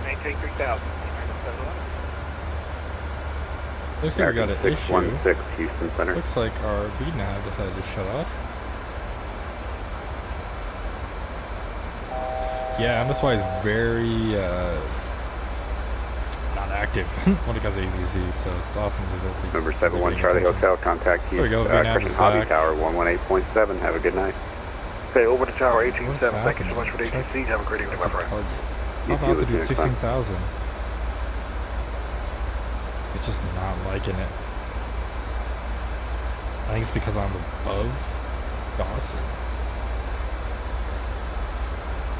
Maintain 3000. Looks like we got an issue. 616 Houston Center. Looks like our VNAV decided to shut off. Yeah, MSY is very not active when it comes to AVZ, so it's awesome to Number 71 Charlie Hotel, contact There we Houston, go, VNAV Crescent is Hobby back. Tower 118.7. Have a good night. Okay, over to Tower What's 187. Thank you so happening? much for the ATC. Have a great evening, my friend. You How too, about to do Lieutenant Clem. 16,000? It's just not liking it. I think it's because I'm above Dawson.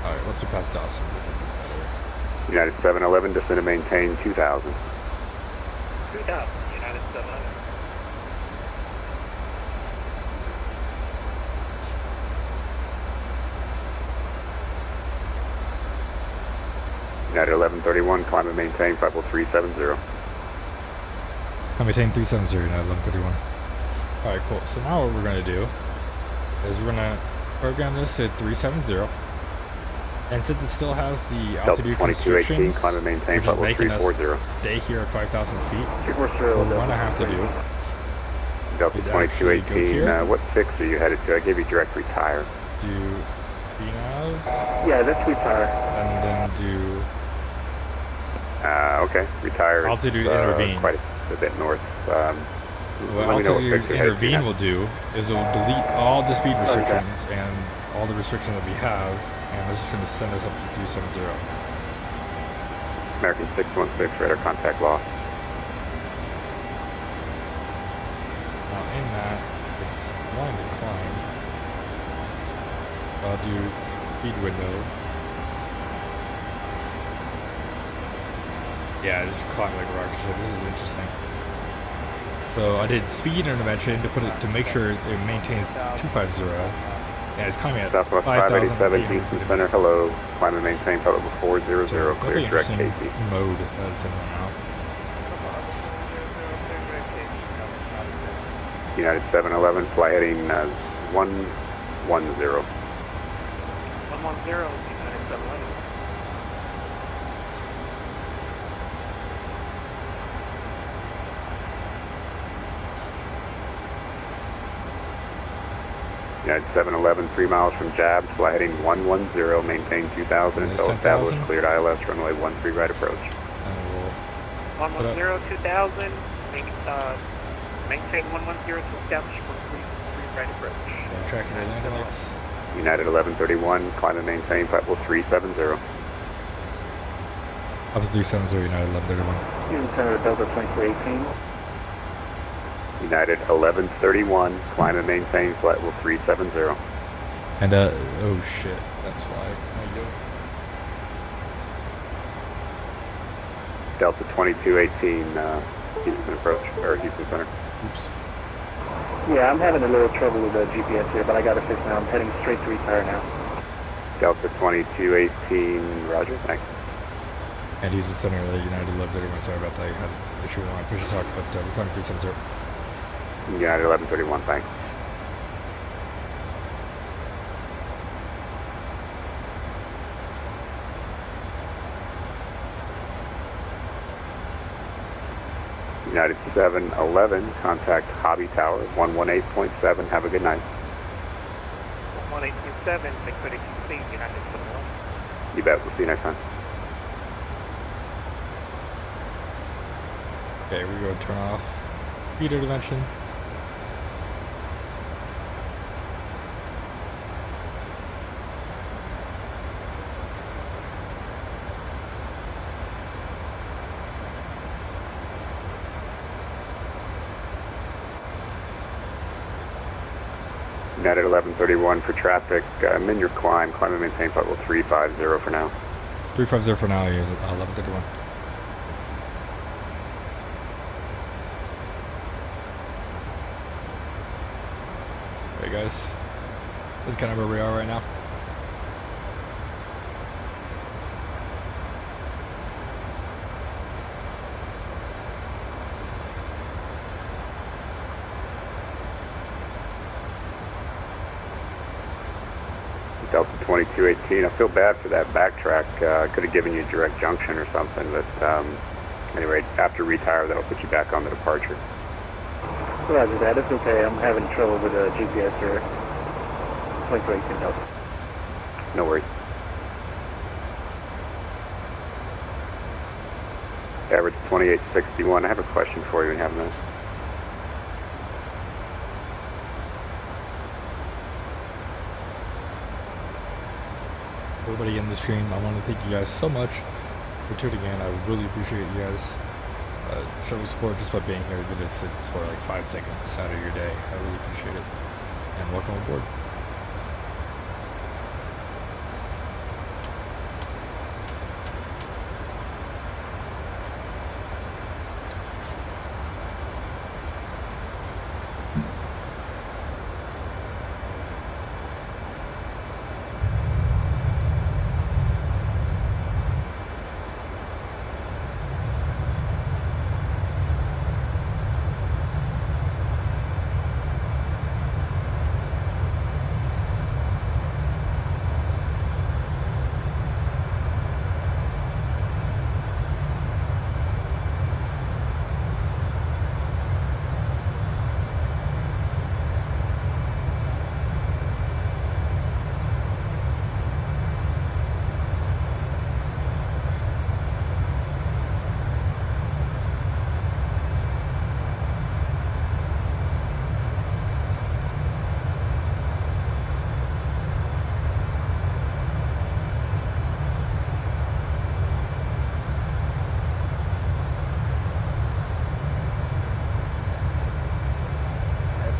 Alright, once we pass Dawson, we can do better. United 711, descend and maintain 2000. 3000, United 711. United 1131, climb and maintain, flight level 370. I maintain 370, now 1131. Alright, cool. So now what we're going to do is we're going to program this at 370. And since it still has the altitude 2218, constrictions, climb and maintain, which is flight level making us 340. stay here at 5,000 feet, what Zero, we're going to have to do Delta is actually go 2218, here. what fix are you headed to? I gave you direct retire. do VNAV, Yeah, that's retire. and then do Okay, retire. altitude intervene. Quite a bit north. What let me know what altitude fix you're headed to intervene now. will do is it will delete all the speed restrictions and all the restrictions that we have, and it's just going to send us up to 370. American 616, radar contact lost. Now in that, it's wanting to climb. I'll do speed window. Yeah, just climb like a rocket ship. This is interesting. So I did speed intervention to make sure it maintains 250. Yeah, it's climbing at Southwest 587, Houston Center, hello. Climb and maintain, flight level 400, So clear very direct interesting KC. mode that it's in right now. United 711, fly heading 110. 110, United 711. United 711, 3 miles from Jabs, fly heading 110, maintain 2000 And until 10,000? established, cleared ILS, runway 13 right approach. And we'll 110, 2000, maintain 110 to establish 13 right approach. tracking our landing lights. United 1131, climb and maintain, flight level 370. Up to 370, United 1131. Houston Center, Delta 2218. United 1131, climb and maintain, flight level 370. And oh shit, that's why. How you doing? Delta 2218, Houston approach, or Houston Center. Oops. Yeah, I'm having a little trouble with the GPS here, but I got it fixed now. I'm heading straight to retire now. Delta 2218, roger, thanks. And Houston Center, United 1131. Sorry about that. I had an issue with my push to talk, but we're climbing 370. United 1131, thanks. United 711, contact Hobby Tower 118.7. Have a good night. 118.7, 1827, liquid complete, United 21. You bet. We'll see you next time. Okay, we're going to turn off speed intervention. United 1131 for traffic. I'm in your climb and maintain level 350 for now. 350 for now, you're 1131. Hey guys, this is kind of where we are right now. Delta 2218. I feel bad for that backtrack. Could have given you a direct junction or something, but anyway, after retire, that'll put you back on the departure. Roger that. It's okay. I'm having trouble with the GPS here. 2218 Delta. No worries. Average 2861. I have a question for you. We have a minute. Everybody in the stream, I want to thank you guys so much for tuning in. I really appreciate you guys showing support just by being here, even if it's for like 5 seconds out of your day. I really appreciate it. And welcome aboard.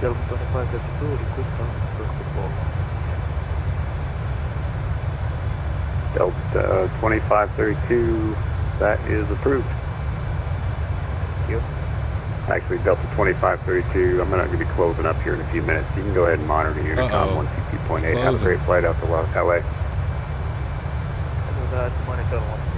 Delta 2532, request football. Delta 2532, that is approved. Thank you. Actually, Delta 2532, I'm going to be closing up here in a few minutes. You can go ahead and monitor Unicom 122.8. Have a great flight out to LA. That was 2718.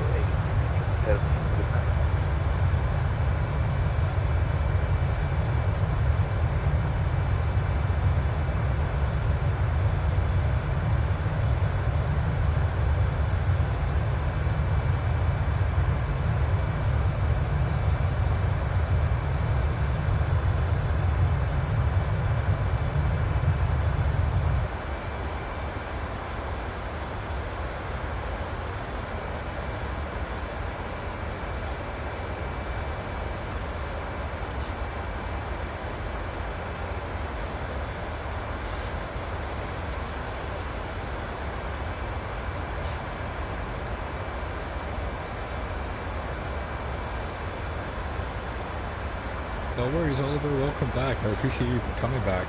No worries, Oliver. Welcome back. I appreciate you for coming back.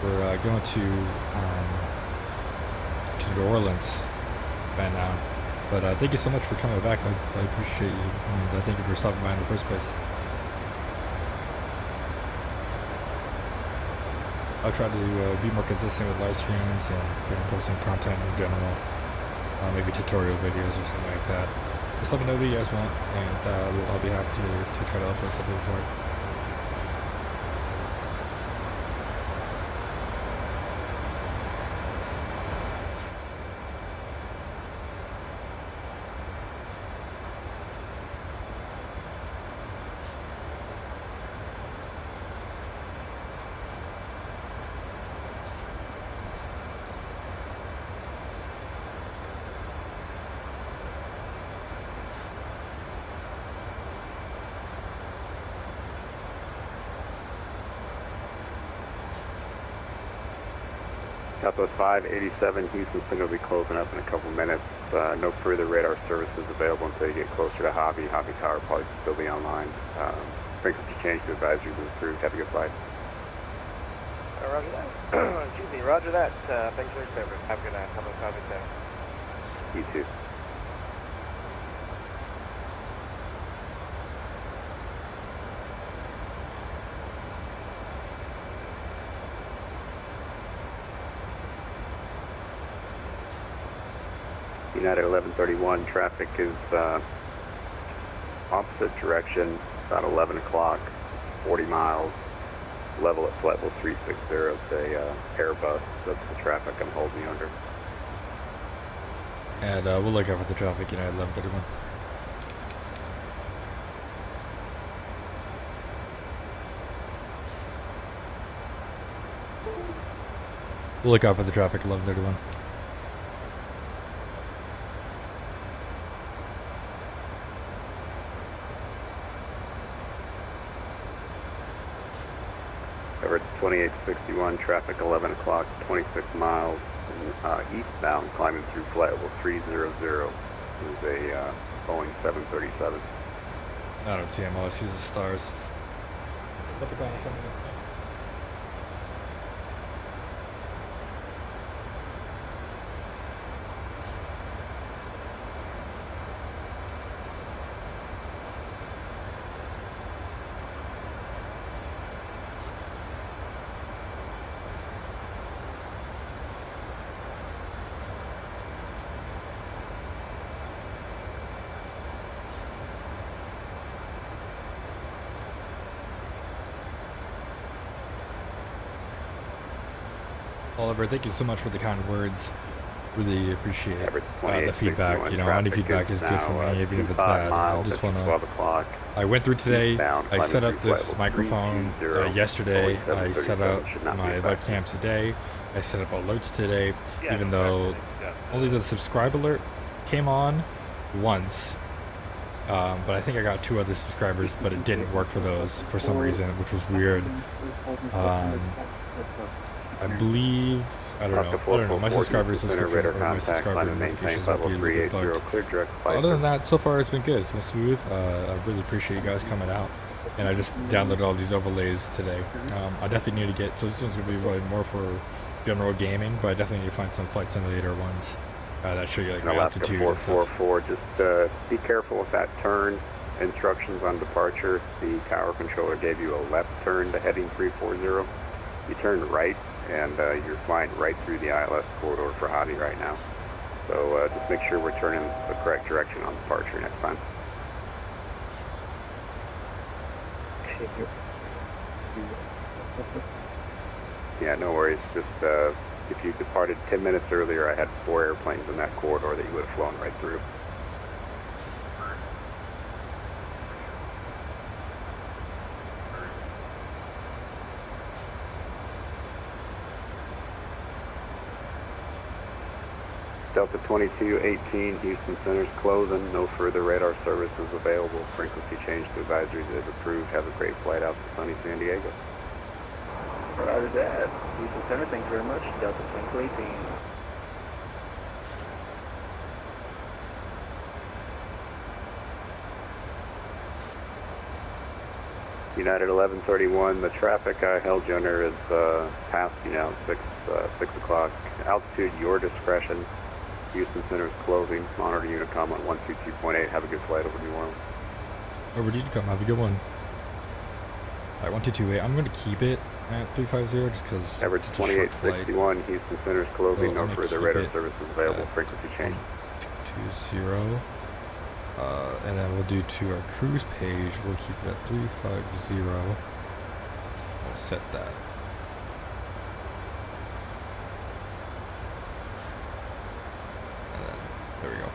We're going to New Orleans right now. But thank you so much for coming back. I appreciate you. And thank you for stopping by in the first place. I'll try to be more consistent with live streams and posting content in general. Maybe tutorial videos or something like that. Just let me know what you guys want, and I'll be happy to try to upload something for it. Southwest 587, Houston Center will be closing up in a couple minutes. No further radar services available until you get closer to Hobby. Hobby Tower will probably still be online. Frequency change to advisories is approved. Have a good flight. Roger that. Excuse me, roger that. Thanks for your service. Have a good night. Have a Hobby Tower. You too. United 1131, traffic is opposite direction, about 11 o'clock, 40 miles, level at flight level 360, it's a Airbus, that's the traffic I'm holding you under. And we'll look out for the traffic, United 1131. We'll look out for the traffic, 1131. Over 2861, traffic 11 o'clock, 26 miles, eastbound, climbing through flight level 300. This is a Boeing 737. I don't see him, all I see is the stars. Oliver, thank you so much for the kind words. Really appreciate the feedback. You know, any feedback is good for me, even if it's bad. I just want to. I went through today. I set up this microphone yesterday. I set up my webcam today. I set up alerts today, even though only the subscribe alert came on once. But I think I got 2 other subscribers, but it didn't work for those for some reason, which was weird. I believe, I don't know, my subscribers subscription, my subscriber notifications will be a little bit bugged. Other than that, so far it's been good, it's been smooth. I really appreciate you guys coming out, and I just downloaded all these overlays today. I definitely need to get, so this one's going to be really more for general gaming, but I definitely need to find some flight simulator ones that show you like altitude and stuff. 444, just be careful with that turn. Instructions on departure, the tower controller gave you a left turn to heading 340. You turned right, and you're flying right through the ILS corridor for Hobby right now. So just make sure we're turning the correct direction on departure next time. Yeah, no worries. Just if you departed 10 minutes earlier, I had 4 airplanes in that corridor that you would have flown right through. Delta 2218, Houston Center's closing. No further radar services available. Frequency change to advisories is approved. Have a great flight out to sunny San Diego. Roger that. Houston Center, thank you very much. Delta 2218. United 1131, the traffic I held you under is past you now, 6 o'clock. Altitude, your discretion. Houston Center is closing. Monitor Unicom on 122.8. Have a good flight over New Orleans. Over to Unicom. Have a good one. Alright, 1228. I'm going to keep it at 350 just because Average 2861. Houston Center is closing. No further radar services available. Frequency change. 220. And then we'll do to our cruise page. We'll keep it at 350. We'll set that. There we go.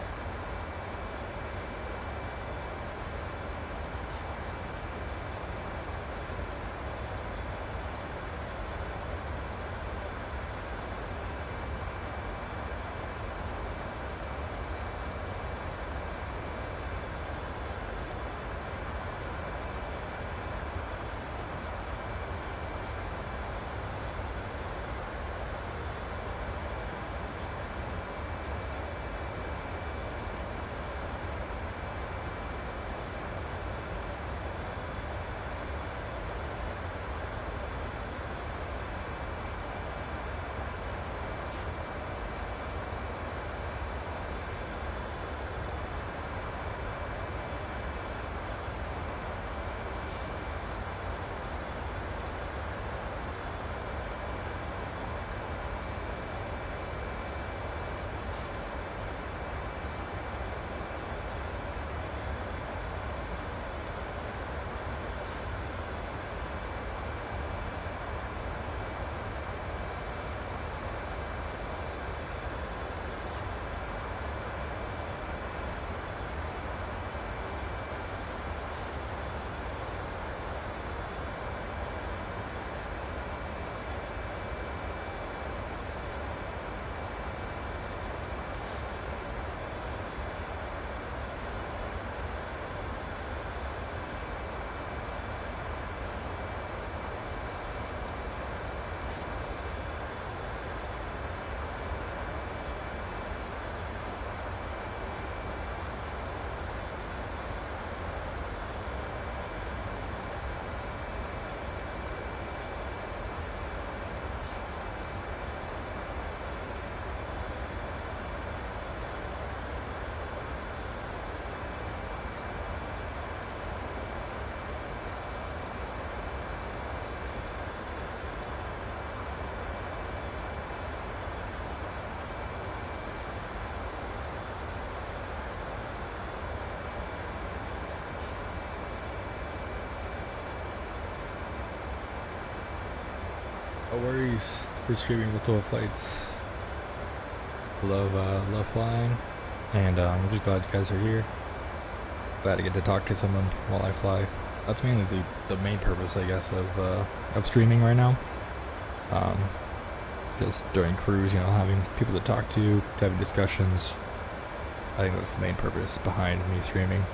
worries. Free streaming multiple flights. Love flying, and I'm just glad you guys are here. Glad to get to talk to someone while I fly. That's mainly the main purpose, I guess, of streaming right now. Just during cruise, having people to talk to having discussions. I think that's the main purpose behind me streaming.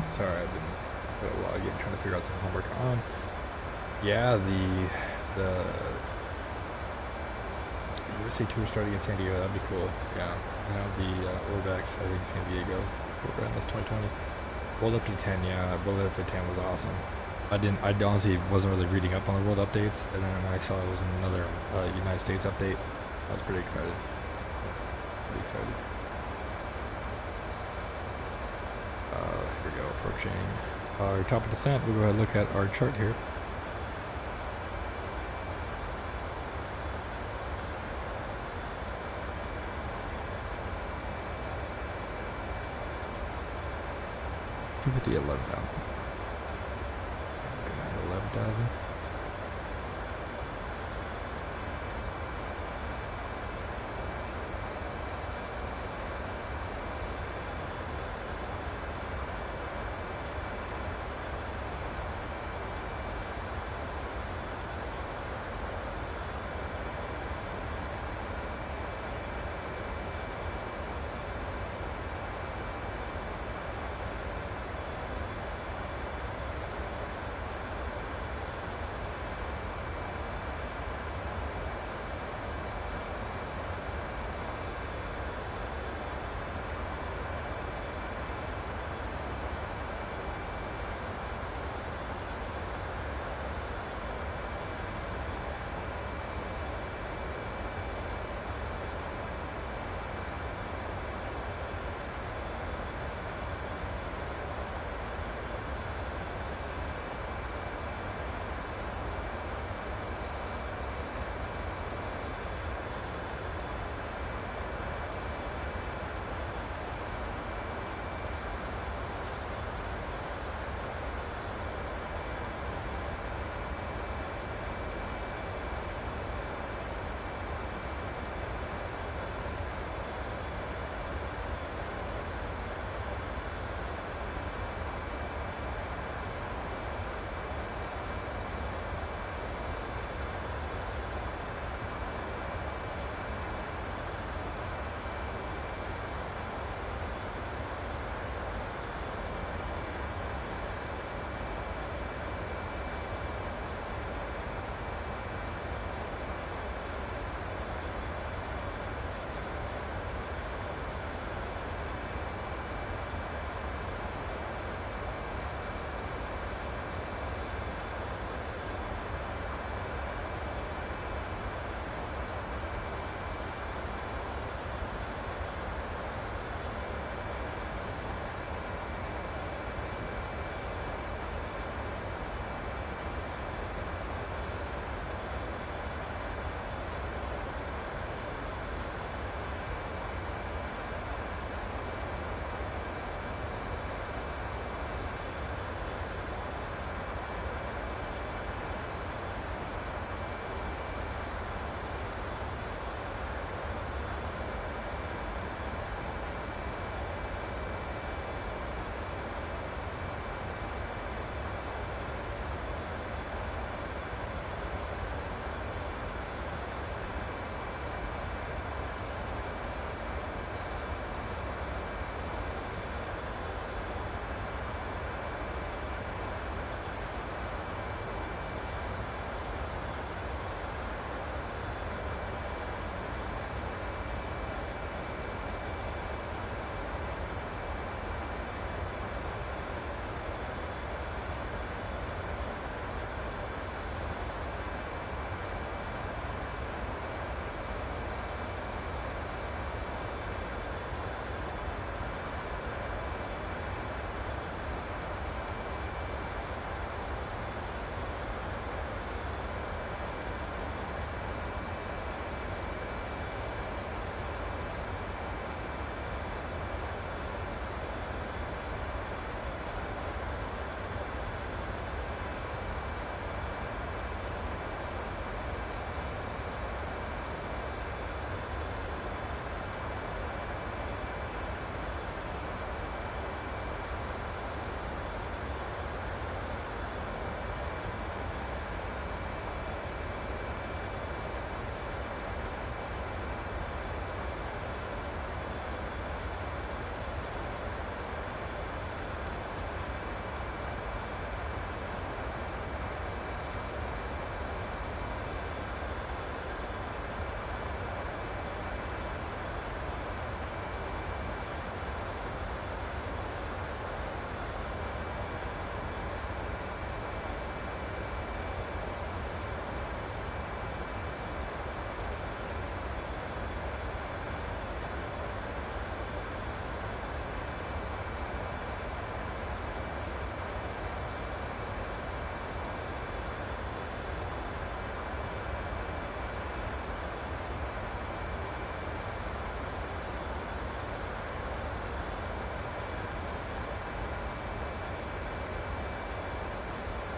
Sorry, I've been a log in trying to figure out some homework. Yeah, the USA tour starting in San Diego, that'd be cool. Yeah, the Orbex, I think San Diego program was 2020. World Update 10, yeah, World Update 10 was awesome. I honestly wasn't really reading up on the world updates, and then I saw it was another United States update. I was pretty excited. Pretty excited. Here we go, approaching our top of descent. We'll go ahead and look at our chart here. Give it the 11,000. 11,000.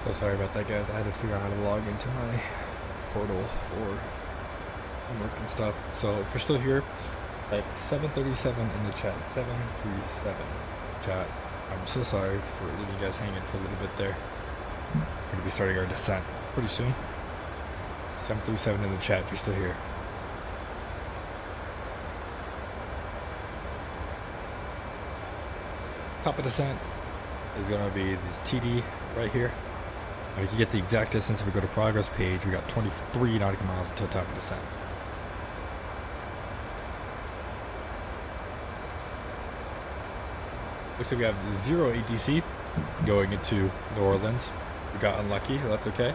So sorry about that, guys. I had to figure out how to log into my portal for homework and stuff. So if you're still here, like 737 in the chat. 737 chat. I'm so sorry for leaving you guys hanging for a little bit there. We're gonna be starting our descent pretty soon. 737 in the chat if you're still here. Top of descent is gonna be this TD right here. And we can get the exact distance if we go to progress page. We got 23 nautical miles until top of descent. Looks like we have 0 ATC going into New Orleans. We got unlucky, but that's okay.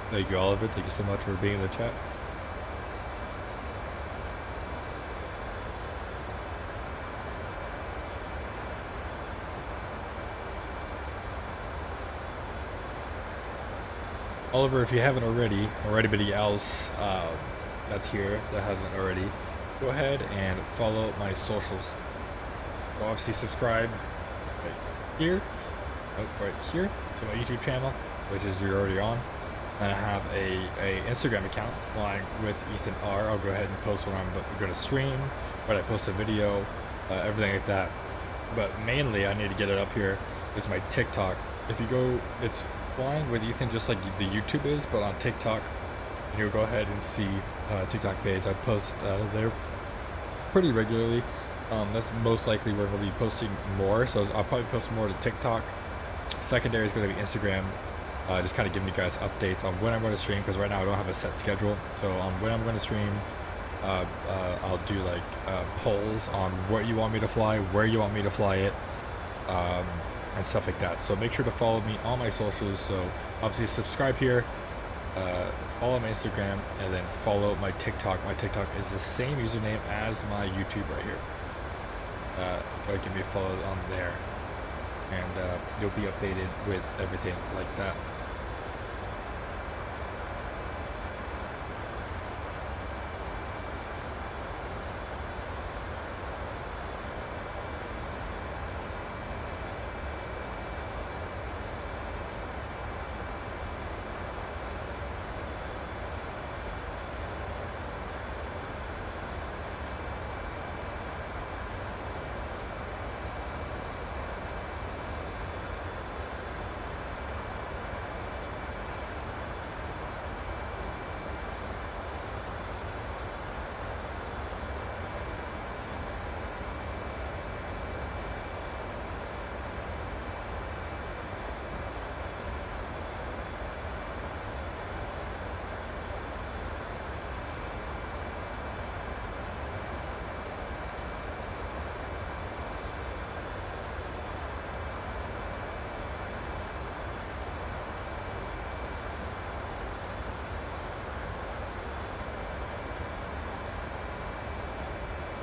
Thank you, Oliver. Thank you so much for being in the chat. Oliver, if you haven't already, or anybody else that's here that hasn't already, go ahead and follow my socials. So obviously subscribe right here, right here to my YouTube channel, which is you're already on. And I have a Instagram account, Flying with Ethan R. I'll go ahead and post when I'm going to stream, when I post a video, everything like that. But mainly, I need to get it up here, is my TikTok. If you go, it's Flying with Ethan, just like the YouTube is, but on TikTok. And you'll go ahead and see TikTok page. I post there pretty regularly. That's most likely where we'll be posting more. So I'll probably post more to TikTok. Secondary is going to be Instagram. Just kind of giving you guys updates on when I'm going to stream, because right now I don't have a set schedule. So on when I'm going to stream, I'll do like polls on what you want me to fly, where you want me to fly it, and stuff like that. So make sure to follow me on my socials. So obviously subscribe here, follow my Instagram, and then follow my TikTok. My TikTok is the same username as my YouTube right here. Go ahead, give me a follow on there, and you'll be updated with everything like that.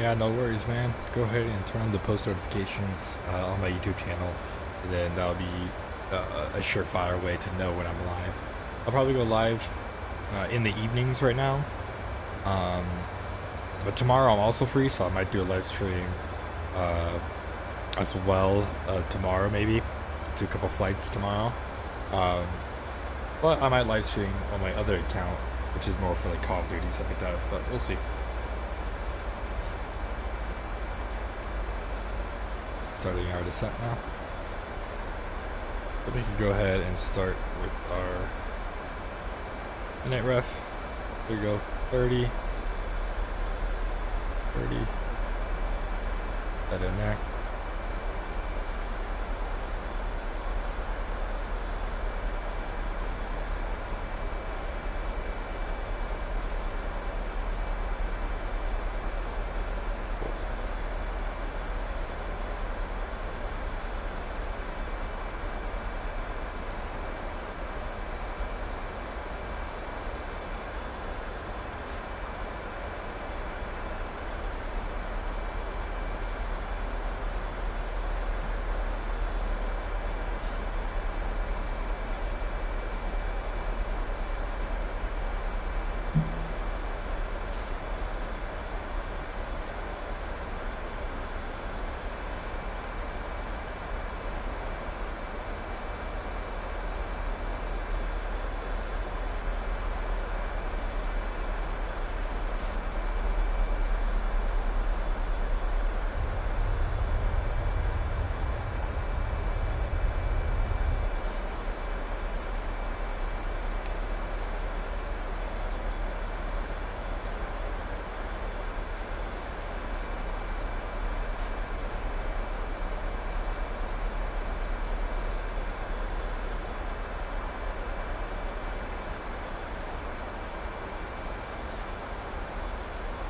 Yeah, no worries, man. Go ahead and turn on the post notifications on my YouTube channel, and then that'll be a surefire way to know when I'm live. I'll probably go live in the evenings right now, but tomorrow I'm also free, so I might do a live stream as well tomorrow, maybe do a couple flights tomorrow. But I might live stream on my other account, which is more for like Call of Duty, stuff like that, but we'll see. Starting our descent now. So we can go ahead and start with our init ref. Here we go, 30. That in there.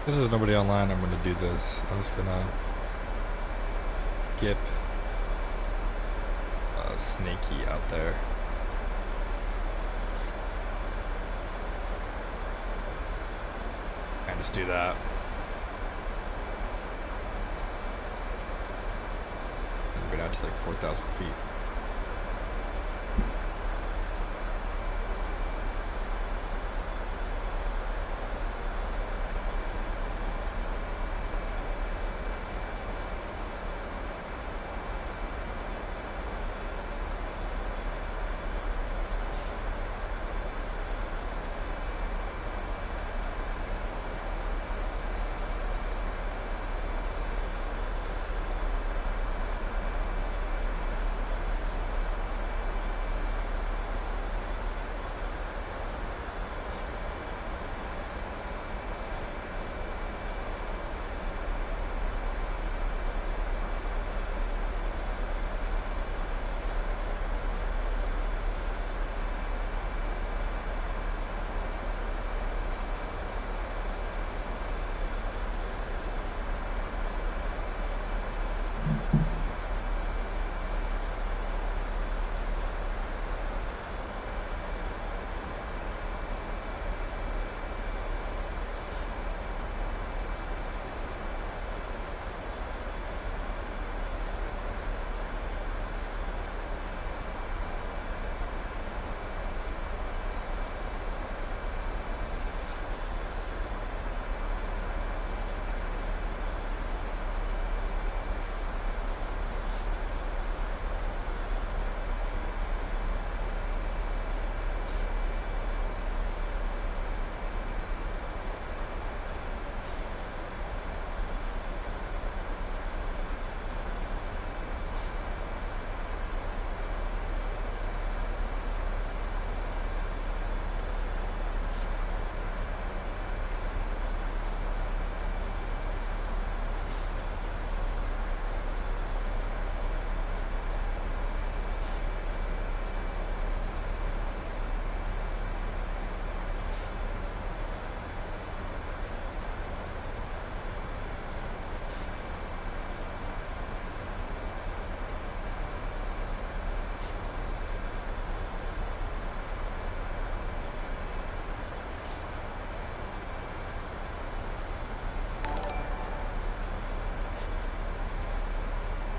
This is nobody online. I'm gonna do this. I'm just gonna skip Snaky out there. And just do that. And go down to like 4,000 feet.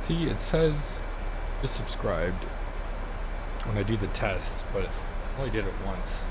See, it says just subscribed when I do the test, but I only did it once.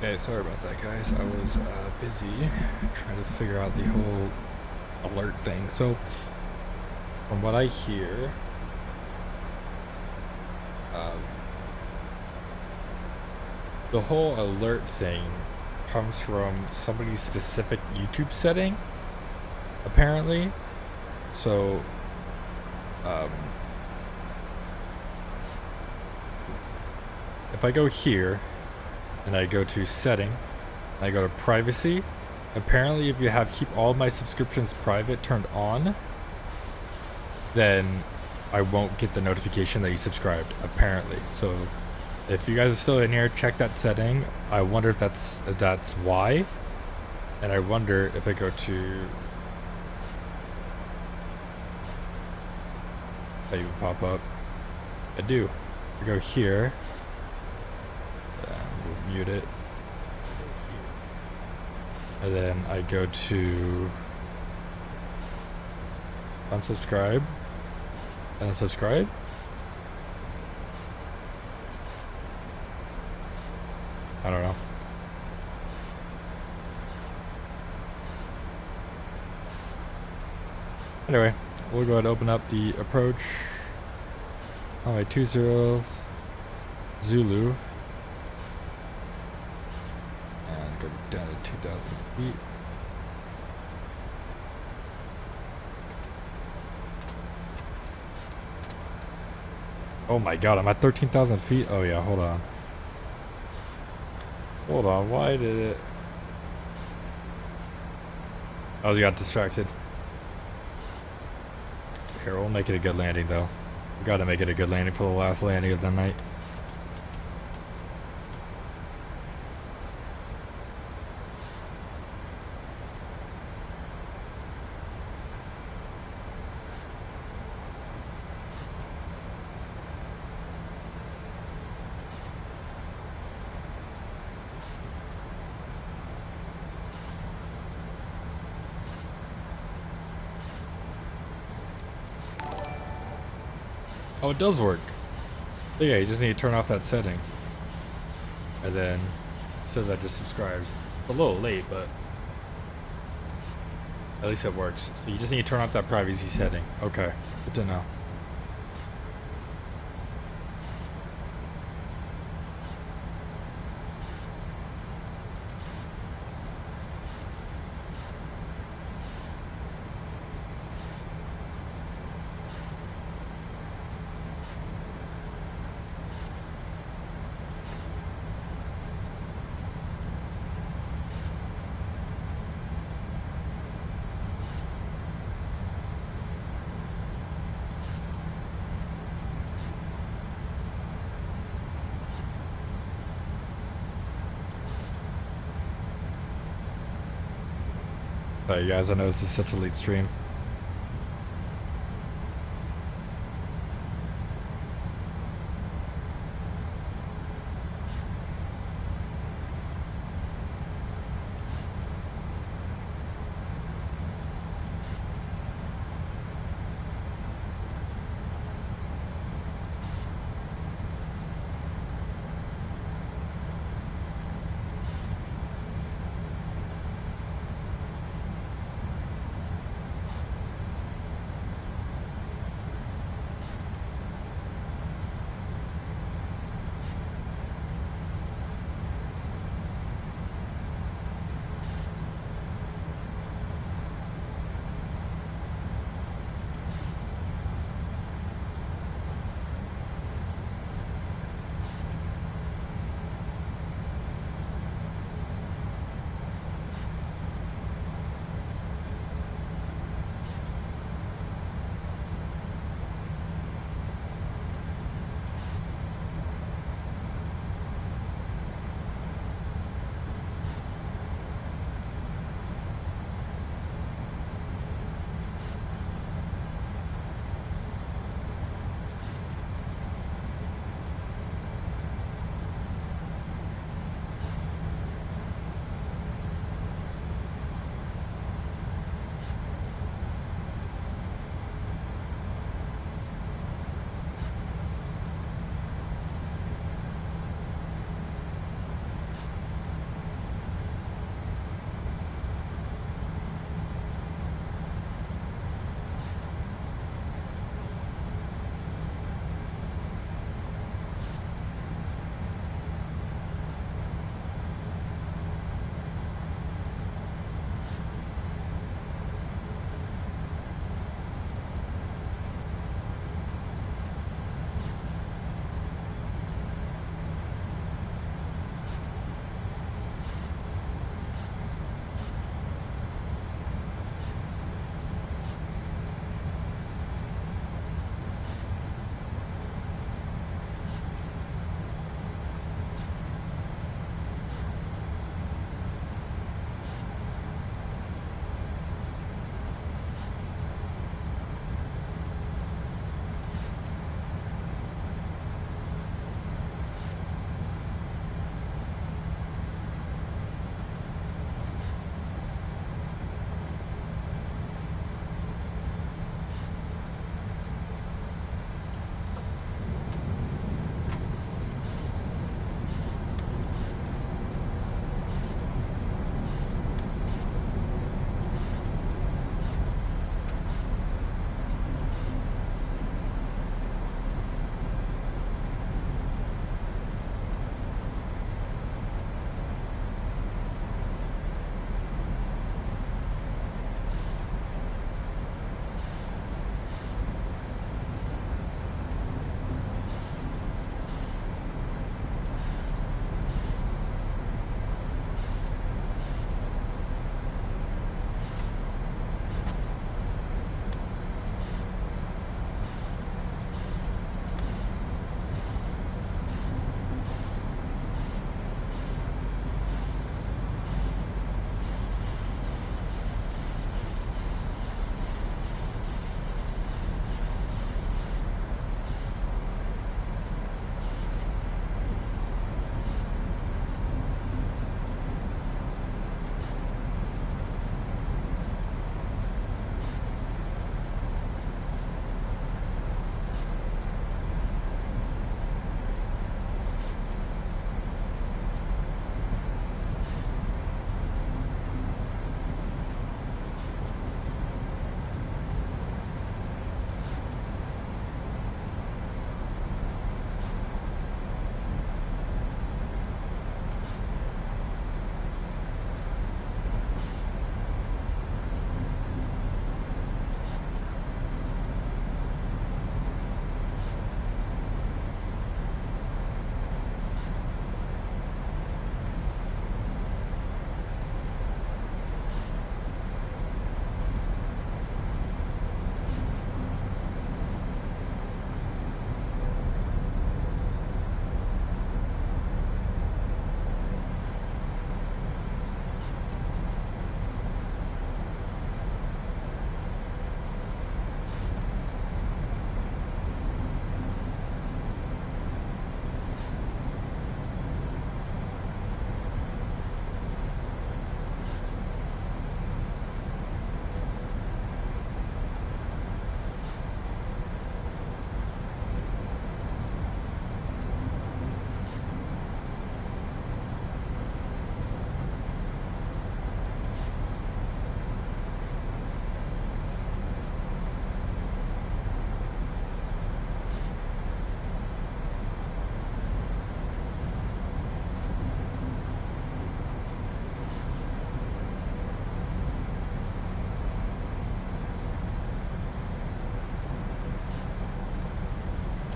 Hey, sorry about that, guys. I was busy trying to figure out the whole alert thing. So, from what I hear, the whole alert thing comes from somebody's specific YouTube setting, apparently. So, if I go here and I go to setting, and I go to privacy, apparently if you have keep all my subscriptions private turned on, then I won't get the notification that you subscribed, apparently. So if you guys are still in here, check that setting. I wonder if that's why. And I wonder if I go to, I even pop up. I do. I go here. We'll mute it. And then I go to unsubscribe. Unsubscribe. I don't know. Anyway, we'll go ahead and open up the approach. Alright, 20 Zulu. And go down to 2,000 feet. Oh my god, I'm at 13,000 feet? Oh yeah, hold on. Hold on, why did it... Oh, you got distracted. Here, we'll make it a good landing though. We gotta make it a good landing for the last landing of the night. Oh, it does work. So yeah, you just need to turn off that setting. And then it says I just subscribed. It's a little late, but at least it works. So you just need to turn off that privacy setting. Okay, good to know. Sorry guys, I know this is such a late stream.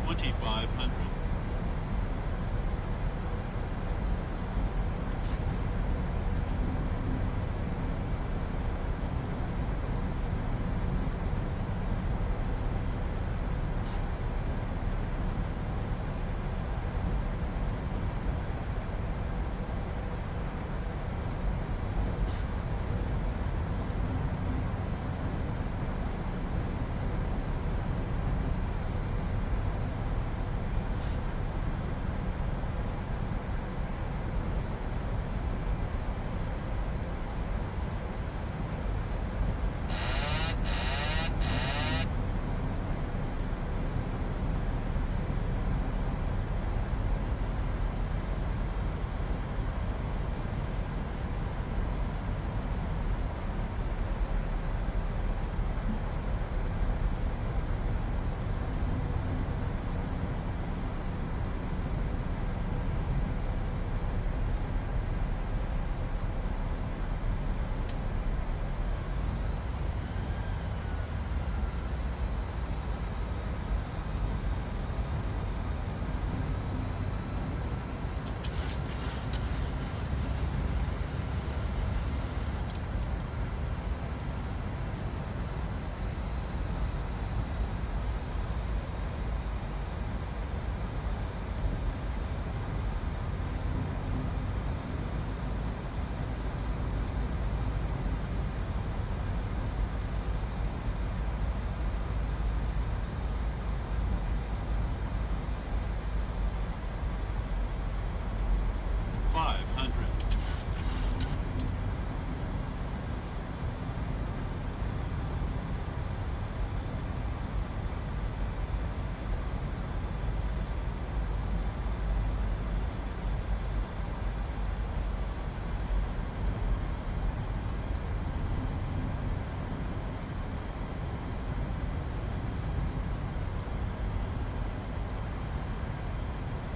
2500.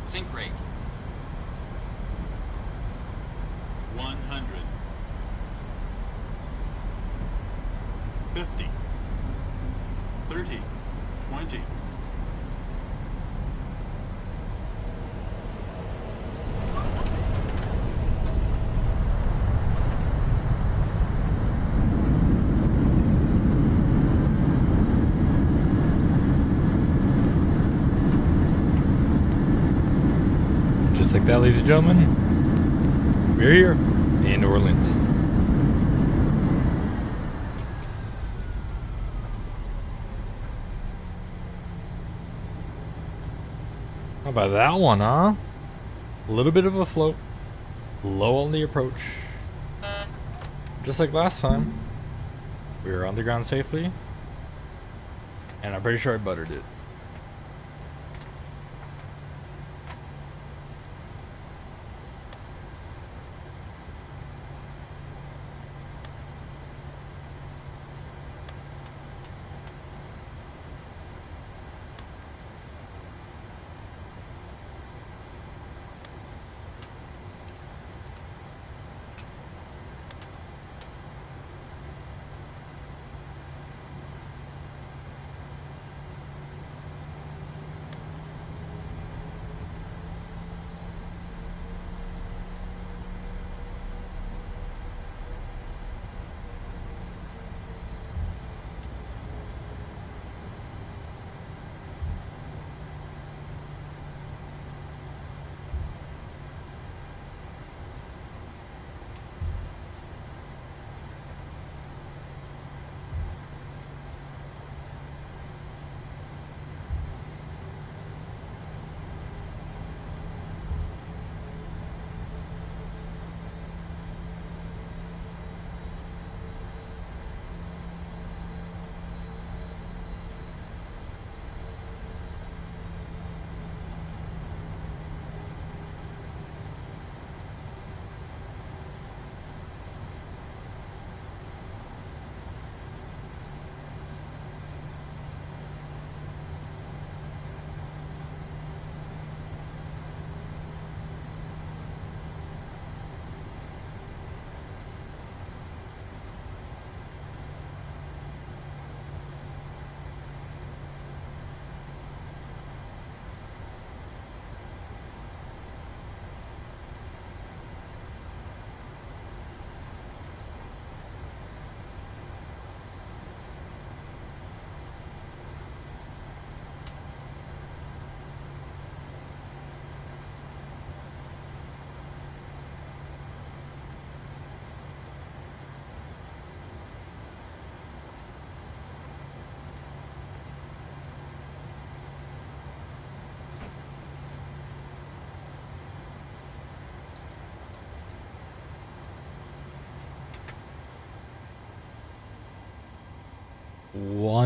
Sync rate. 100. 50. 30. 20. Just like that, ladies and gentlemen, we're here in New Orleans. How about that one, huh? A little bit of a float, low on the approach. Just like last time, we were on the ground safely, and I'm pretty sure I buttered it.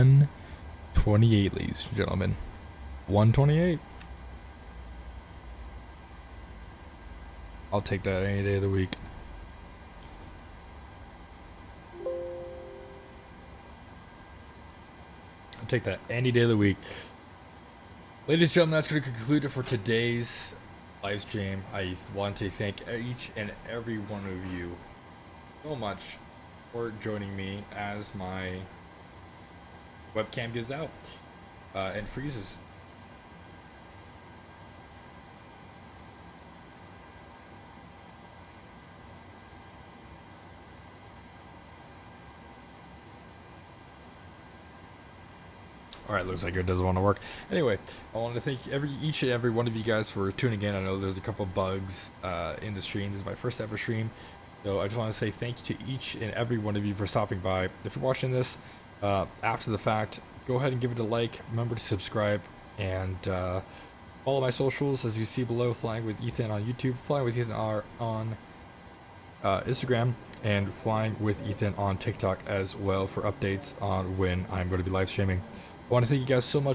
128, ladies and gentlemen. 128. I'll take that any day of the week. I'll take that any day of the week. Ladies and gentlemen, that's going to conclude it for today's live stream. I want to thank each and every one of you so much for joining me as my webcam gives out and freezes. Alright, looks like it doesn't want to work. Anyway, I want to thank each and every one of you guys for tuning in. I know there's a couple bugs in the stream. This is my first ever stream. So I just want to say thank you to each and every one of you for stopping by. If you're watching this after the fact, go ahead and give it a like. Remember to subscribe and follow my socials as you see below. Flying with Ethan on YouTube, Flying with Ethan on Instagram, and Flying with Ethan on TikTok as well for updates on when I'm going to be live streaming. I want to thank you guys so much